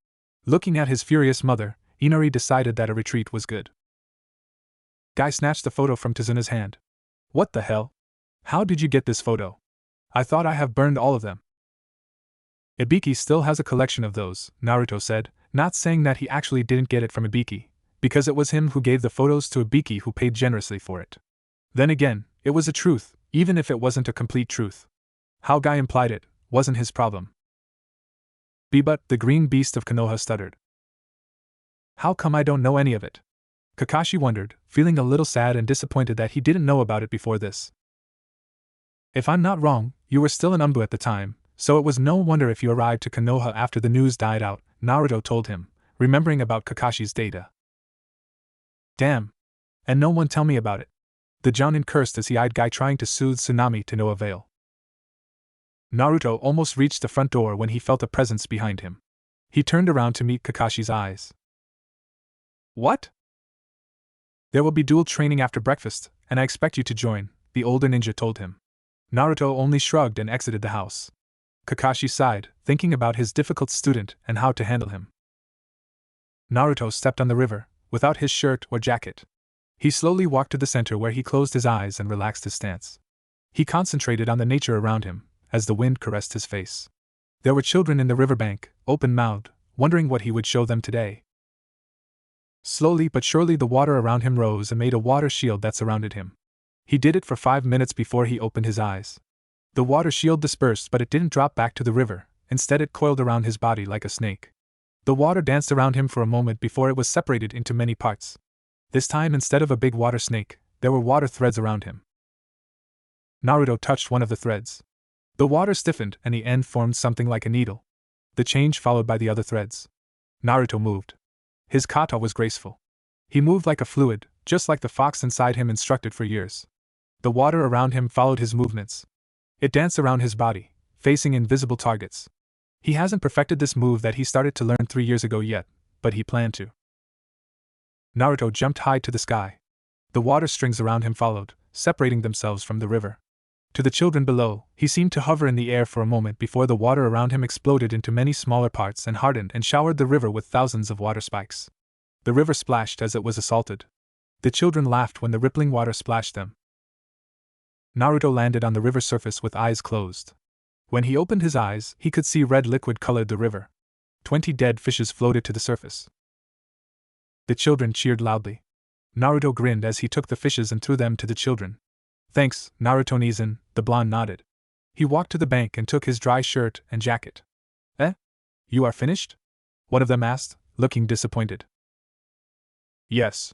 Looking at his furious mother, Inari decided that a retreat was good. Guy snatched the photo from Tazuna's hand. What the hell? How did you get this photo? I thought I have burned all of them. Ibiki still has a collection of those, Naruto said, not saying that he actually didn't get it from Ibiki, because it was him who gave the photos to Ibiki, who paid generously for it. Then again, it was a truth, even if it wasn't a complete truth. How Guy implied it wasn't his problem. But the green beast of Konoha stuttered. How come I don't know any of it? Kakashi wondered, feeling a little sad and disappointed that he didn't know about it before this. If I'm not wrong, you were still in Umbu at the time, so it was no wonder if you arrived to Konoha after the news died out, Naruto told him, remembering about Kakashi's data. Damn! And no one tell me about it. The Jounin cursed as he eyed Guy trying to soothe Tsunami to no avail. Naruto almost reached the front door when he felt a presence behind him. He turned around to meet Kakashi's eyes. What? There will be dual training after breakfast, and I expect you to join, the older ninja told him. Naruto only shrugged and exited the house. Kakashi sighed, thinking about his difficult student and how to handle him. Naruto stepped on the river, without his shirt or jacket. He slowly walked to the center where he closed his eyes and relaxed his stance. He concentrated on the nature around him, as the wind caressed his face. There were children in the riverbank, open-mouthed, wondering what he would show them today. Slowly but surely the water around him rose and made a water shield that surrounded him. He did it for 5 minutes before he opened his eyes. The water shield dispersed, but it didn't drop back to the river, instead it coiled around his body like a snake. The water danced around him for a moment before it was separated into many parts. This time, instead of a big water snake, there were water threads around him. Naruto touched one of the threads. The water stiffened and the end formed something like a needle. The change followed by the other threads. Naruto moved. His kata was graceful. He moved like a fluid, just like the fox inside him instructed for years. The water around him followed his movements. It danced around his body, facing invisible targets. He hasn't perfected this move that he started to learn 3 years ago yet, but he planned to. Naruto jumped high to the sky. The water strings around him followed, separating themselves from the river. To the children below, he seemed to hover in the air for a moment before the water around him exploded into many smaller parts and hardened and showered the river with thousands of water spikes. The river splashed as it was assaulted. The children laughed when the rippling water splashed them. Naruto landed on the river surface with eyes closed. When he opened his eyes, he could see red liquid colored the river. 20 dead fishes floated to the surface. The children cheered loudly. Naruto grinned as he took the fishes and threw them to the children. Thanks, Naruto-Nizan, the blonde nodded. He walked to the bank and took his dry shirt and jacket. Eh? You are finished? One of them asked, looking disappointed. Yes.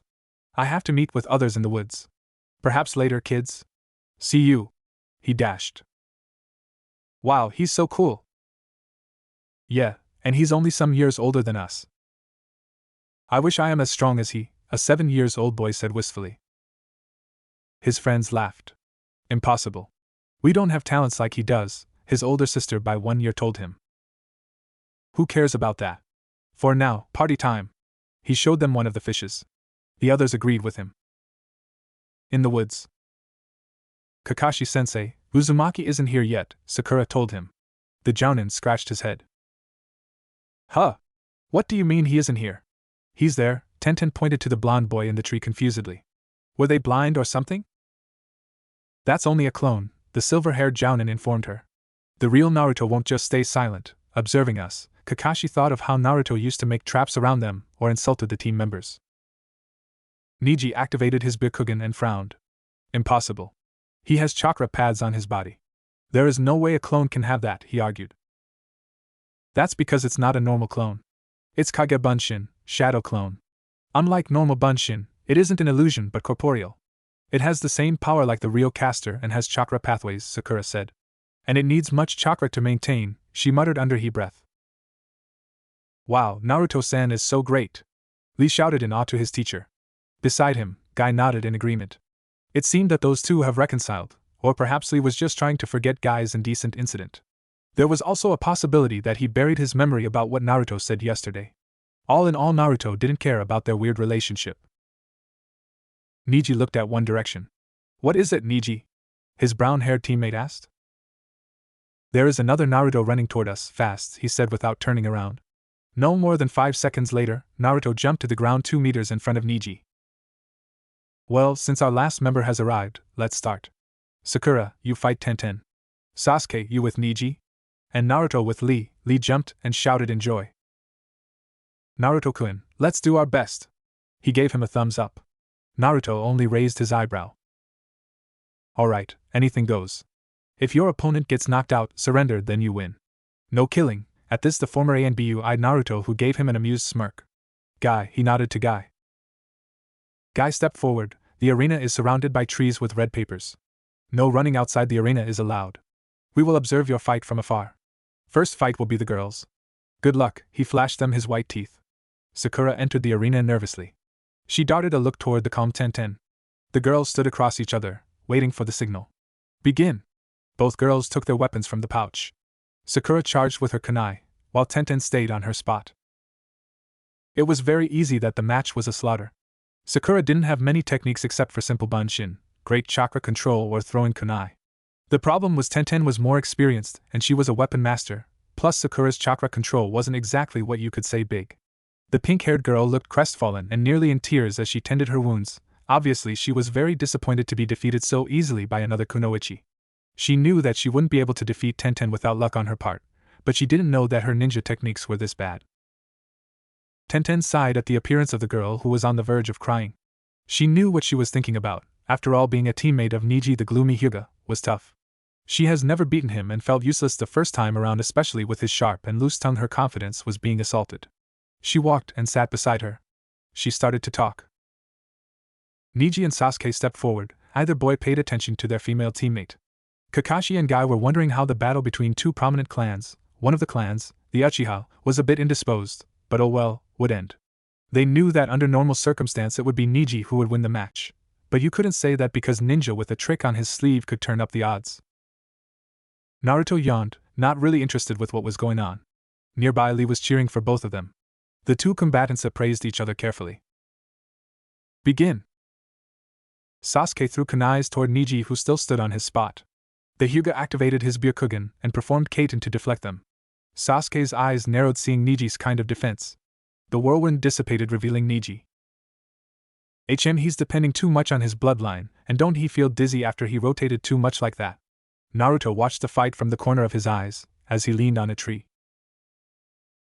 I have to meet with others in the woods. Perhaps later, kids? See you. He dashed. Wow, he's so cool. Yeah, and he's only some years older than us. I wish I am as strong as he, a 7-year-old boy said wistfully. His friends laughed. Impossible. We don't have talents like he does, his older sister by 1 year told him. Who cares about that? For now, party time. He showed them one of the fishes. The others agreed with him. In the woods. Kakashi-sensei, Uzumaki isn't here yet, Sakura told him. The Jounin scratched his head. Huh? What do you mean he isn't here? He's there, Tenten pointed to the blonde boy in the tree confusedly. Were they blind or something? That's only a clone, the silver-haired Jounin informed her. The real Naruto won't just stay silent, observing us. Kakashi thought of how Naruto used to make traps around them or insulted the team members. Neji activated his Byakugan and frowned. Impossible. He has chakra pads on his body. There is no way a clone can have that, he argued. That's because it's not a normal clone. It's Kage Bunshin, shadow clone. Unlike normal Bunshin, it isn't an illusion but corporeal. It has the same power like the real caster and has chakra pathways, Sakura said. And it needs much chakra to maintain, she muttered under her breath. Wow, Naruto-san is so great! Lee shouted in awe to his teacher. Beside him, Guy nodded in agreement. It seemed that those two have reconciled, or perhaps Lee was just trying to forget Guy's indecent incident. There was also a possibility that he buried his memory about what Naruto said yesterday. All in all, Naruto didn't care about their weird relationship. Neji looked at one direction. What is it, Neji? His brown-haired teammate asked. There is another Naruto running toward us, fast, he said without turning around. No more than 5 seconds later, Naruto jumped to the ground 2 meters in front of Neji. Well, since our last member has arrived, let's start. Sakura, you fight Tenten. Sasuke, you with Neji? And Naruto with Lee. Lee jumped and shouted in joy. Naruto-kun, let's do our best. He gave him a thumbs up. Naruto only raised his eyebrow. Alright, anything goes. If your opponent gets knocked out, surrender, then you win. No killing. At this the former ANBU eyed Naruto, who gave him an amused smirk. Guy, he nodded to Guy. Guy stepped forward. The arena is surrounded by trees with red papers. No running outside the arena is allowed. We will observe your fight from afar. First fight will be the girls. Good luck, he flashed them his white teeth. Sakura entered the arena nervously. She darted a look toward the calm Tenten. The girls stood across each other, waiting for the signal. Begin! Both girls took their weapons from the pouch. Sakura charged with her kunai, while Tenten stayed on her spot. It was very easy that the match was a slaughter. Sakura didn't have many techniques except for simple bunshin, great chakra control, or throwing kunai. The problem was Tenten was more experienced, and she was a weapon master, plus Sakura's chakra control wasn't exactly what you could say big. The pink-haired girl looked crestfallen and nearly in tears as she tended her wounds. Obviously she was very disappointed to be defeated so easily by another kunoichi. She knew that she wouldn't be able to defeat Tenten without luck on her part, but she didn't know that her ninja techniques were this bad. Tenten sighed at the appearance of the girl who was on the verge of crying. She knew what she was thinking about. After all, being a teammate of Niji the gloomy Hyuga was tough. She has never beaten him and felt useless the first time around, especially with his sharp and loose tongue. Her confidence was being assaulted. She walked and sat beside her. She started to talk. Niji and Sasuke stepped forward. Either boy paid attention to their female teammate. Kakashi and Guy were wondering how the battle between two prominent clans, one of the clans, the Uchiha, was a bit indisposed, but oh well, would end. They knew that under normal circumstance it would be Niji who would win the match, but you couldn't say that because Ninja with a trick on his sleeve could turn up the odds. Naruto yawned, not really interested with what was going on. Nearby Lee was cheering for both of them. The two combatants appraised each other carefully. Begin! Sasuke threw kunais toward Niji, who still stood on his spot. The Hyuga activated his Byakugan and performed Kaiten to deflect them. Sasuke's eyes narrowed seeing Niji's kind of defense. The whirlwind dissipated, revealing Niji. He's depending too much on his bloodline, and don't he feel dizzy after he rotated too much like that? Naruto watched the fight from the corner of his eyes, as he leaned on a tree.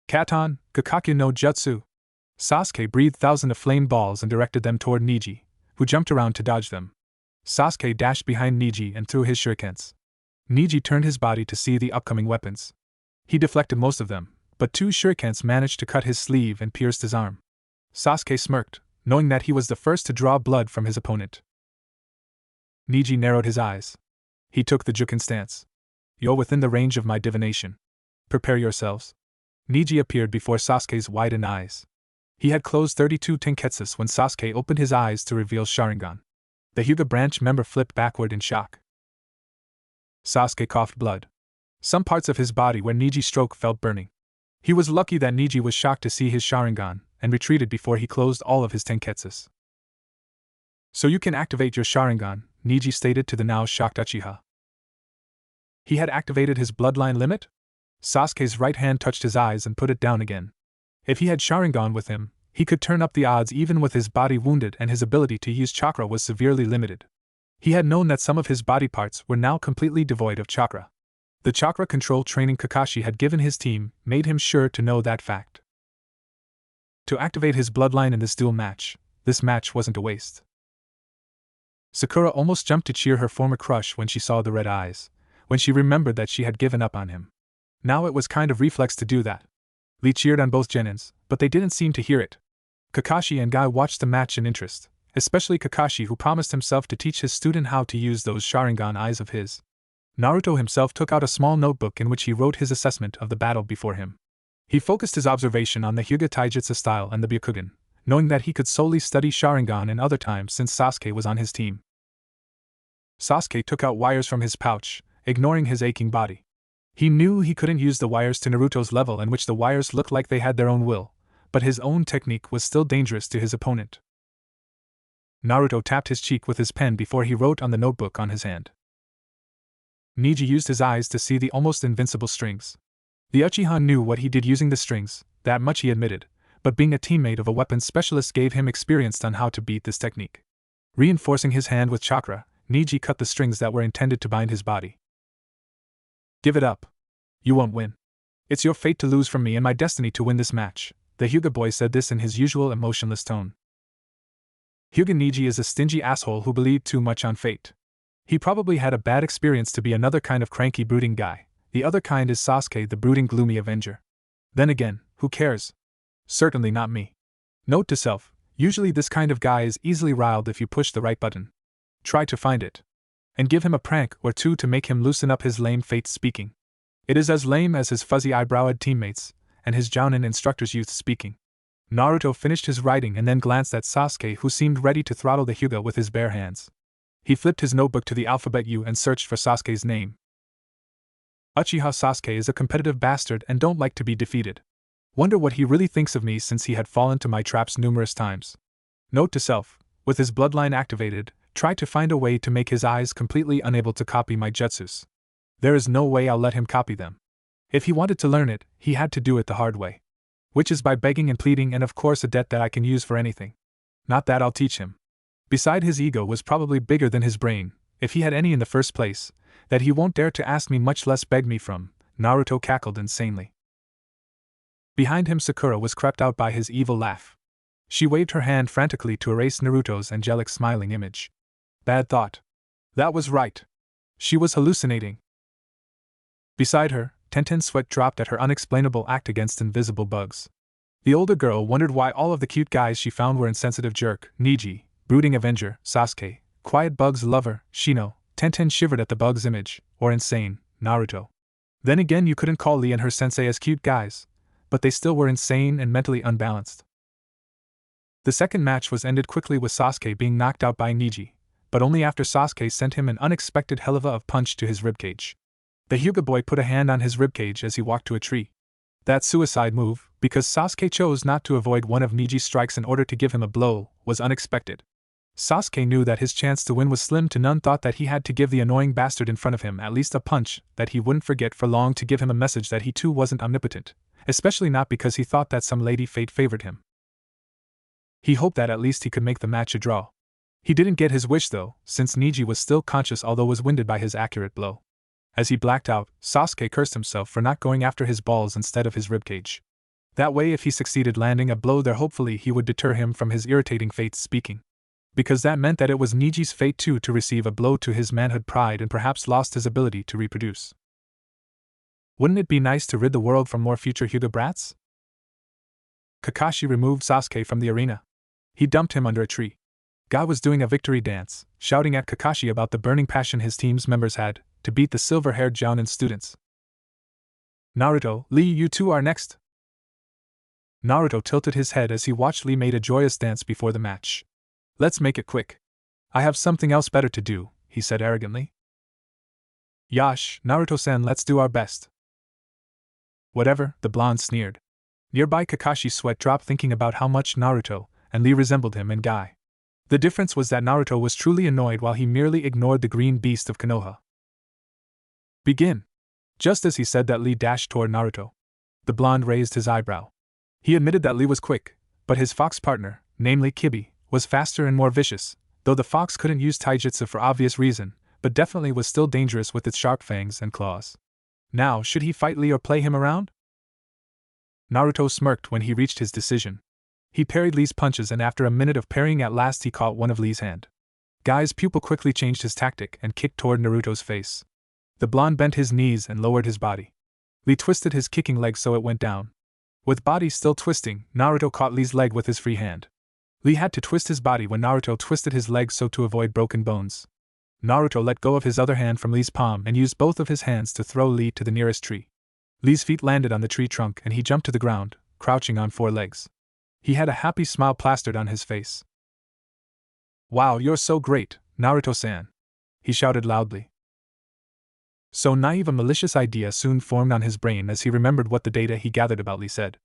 Katon, Gakakyu no Jutsu! Sasuke breathed thousands of flame balls and directed them toward Niji, who jumped around to dodge them. Sasuke dashed behind Niji and threw his shurikens. Niji turned his body to see the upcoming weapons. He deflected most of them, but two shurikens managed to cut his sleeve and pierced his arm. Sasuke smirked, knowing that he was the first to draw blood from his opponent. Niji narrowed his eyes. He took the Juken stance. You're within the range of my divination. Prepare yourselves. Niji appeared before Sasuke's widened eyes. He had closed 32 tenketsus when Sasuke opened his eyes to reveal Sharingan. The Hyuga branch member flipped backward in shock. Sasuke coughed blood. Some parts of his body where Niji struck felt burning. He was lucky that Niji was shocked to see his Sharingan, and retreated before he closed all of his tenketsus. So you can activate your Sharingan, Niji stated to the now shocked Uchiha. He had activated his bloodline limit? Sasuke's right hand touched his eyes and put it down again. If he had Sharingan with him, he could turn up the odds even with his body wounded, and his ability to use chakra was severely limited. He had known that some of his body parts were now completely devoid of chakra. The chakra control training Kakashi had given his team made him sure to know that fact. To activate his bloodline in this duel match, this match wasn't a waste. Sakura almost jumped to cheer her former crush when she saw the red eyes, when she remembered that she had given up on him. Now it was kind of reflex to do that. Lee cheered on both genins, but they didn't seem to hear it. Kakashi and Guy watched the match in interest, especially Kakashi, who promised himself to teach his student how to use those Sharingan eyes of his. Naruto himself took out a small notebook in which he wrote his assessment of the battle before him. He focused his observation on the Hyuga Taijutsu style and the Byakugan, knowing that he could solely study Sharingan in other times since Sasuke was on his team. Sasuke took out wires from his pouch, ignoring his aching body. He knew he couldn't use the wires to Naruto's level, in which the wires looked like they had their own will, but his own technique was still dangerous to his opponent. Naruto tapped his cheek with his pen before he wrote on the notebook on his hand. Niji used his eyes to see the almost invincible strings. The Uchiha knew what he did using the strings, that much he admitted, but being a teammate of a weapons specialist gave him experience on how to beat this technique. Reinforcing his hand with chakra, Niji cut the strings that were intended to bind his body. Give it up. You won't win. It's your fate to lose from me and my destiny to win this match. The Hyuga boy said this in his usual emotionless tone. Hyuga Niji is a stingy asshole who believed too much on fate. He probably had a bad experience to be another kind of cranky brooding guy. The other kind is Sasuke, the brooding gloomy avenger. Then again, who cares? Certainly not me. Note to self, usually this kind of guy is easily riled if you push the right button. Try to find it. And give him a prank or two to make him loosen up his lame fate speaking. It is as lame as his fuzzy eyebrowed teammates, and his jounin instructor's youth speaking. Naruto finished his writing and then glanced at Sasuke, who seemed ready to throttle the Hyuga with his bare hands. He flipped his notebook to the alphabet U and searched for Sasuke's name. Uchiha Sasuke is a competitive bastard and don't like to be defeated. Wonder what he really thinks of me since he had fallen to my traps numerous times. Note to self, with his bloodline activated, try to find a way to make his eyes completely unable to copy my jutsus. There is no way I'll let him copy them. If he wanted to learn it, he had to do it the hard way. Which is by begging and pleading, and of course a debt that I can use for anything. Not that I'll teach him. Beside, his ego was probably bigger than his brain, if he had any in the first place, that he won't dare to ask me, much less beg me from. Naruto cackled insanely. Behind him, Sakura was crept out by his evil laugh. She waved her hand frantically to erase Naruto's angelic smiling image. Bad thought. That was right. She was hallucinating. Beside her, Tenten's sweat dropped at her unexplainable act against invisible bugs. The older girl wondered why all of the cute guys she found were insensitive jerk, Niji, brooding avenger, Sasuke, quiet bugs lover, Shino. Tenten shivered at the bug's image, or insane, Naruto. Then again, you couldn't call Lee and her sensei as cute guys, but they still were insane and mentally unbalanced. The second match was ended quickly with Sasuke being knocked out by Niji, but only after Sasuke sent him an unexpected helluva of punch to his ribcage. The Hyuga boy put a hand on his ribcage as he walked to a tree. That suicide move, because Sasuke chose not to avoid one of Niji's strikes in order to give him a blow, was unexpected. Sasuke knew that his chance to win was slim to none, thought that he had to give the annoying bastard in front of him at least a punch that he wouldn't forget for long, to give him a message that he too wasn't omnipotent, especially not because he thought that some lady fate favored him. He hoped that at least he could make the match a draw. He didn't get his wish though, since Niji was still conscious although was winded by his accurate blow. As he blacked out, Sasuke cursed himself for not going after his balls instead of his ribcage. That way, if he succeeded landing a blow there, hopefully he would deter him from his irritating fate speaking. Because that meant that it was Niji's fate too to receive a blow to his manhood pride and perhaps lost his ability to reproduce. Wouldn't it be nice to rid the world from more future Hyuga brats? Kakashi removed Sasuke from the arena. He dumped him under a tree. Guy was doing a victory dance, shouting at Kakashi about the burning passion his team's members had to beat the silver-haired Jounin students. Naruto, Lee, you two are next. Naruto tilted his head as he watched Lee made a joyous dance before the match. Let's make it quick. I have something else better to do, he said arrogantly. Yash, Naruto-san, let's do our best. Whatever, the blonde sneered. Nearby, Kakashi's sweat dropped thinking about how much Naruto and Lee resembled him and Guy. The difference was that Naruto was truly annoyed while he merely ignored the green beast of Konoha. Begin. Just as he said that, Lee dashed toward Naruto. The blonde raised his eyebrow. He admitted that Lee was quick, but his fox partner, namely Kibi, was faster and more vicious, though the fox couldn't use taijutsu for obvious reason, but definitely was still dangerous with its sharp fangs and claws. Now, should he fight Lee or play him around? Naruto smirked when he reached his decision. He parried Lee's punches, and after a minute of parrying at last he caught one of Lee's hand. Guy's pupil quickly changed his tactic and kicked toward Naruto's face. The blonde bent his knees and lowered his body. Lee twisted his kicking leg so it went down. With body still twisting, Naruto caught Lee's leg with his free hand. Lee had to twist his body when Naruto twisted his leg so to avoid broken bones. Naruto let go of his other hand from Lee's palm and used both of his hands to throw Lee to the nearest tree. Lee's feet landed on the tree trunk and he jumped to the ground, crouching on 4 legs. He had a happy smile plastered on his face. Wow, you're so great, Naruto-san! He shouted loudly. So naive a malicious idea soon formed on his brain as he remembered what the data he gathered about Lee said.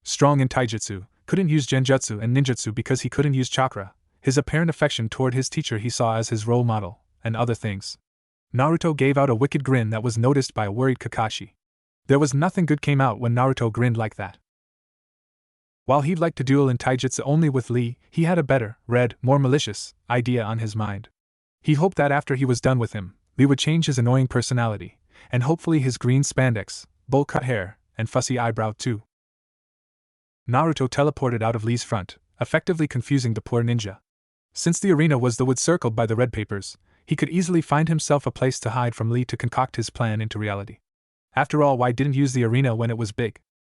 Strong in taijutsu, couldn't use genjutsu and ninjutsu because he couldn't use chakra, his apparent affection toward his teacher he saw as his role model, and other things. Naruto gave out a wicked grin that was noticed by a worried Kakashi. There was nothing good came out when Naruto grinned like that. While he'd like to duel in taijutsu only with Lee, he had a better, more malicious, idea on his mind. He hoped that after he was done with him, Lee would change his annoying personality, and hopefully his green spandex, bowl-cut hair, and fussy eyebrow too. Naruto teleported out of Lee's front, effectively confusing the poor ninja. Since the arena was the wood circled by the red papers, he could easily find himself a place to hide from Lee to concoct his plan into reality. After all, why didn't use the arena when it was big?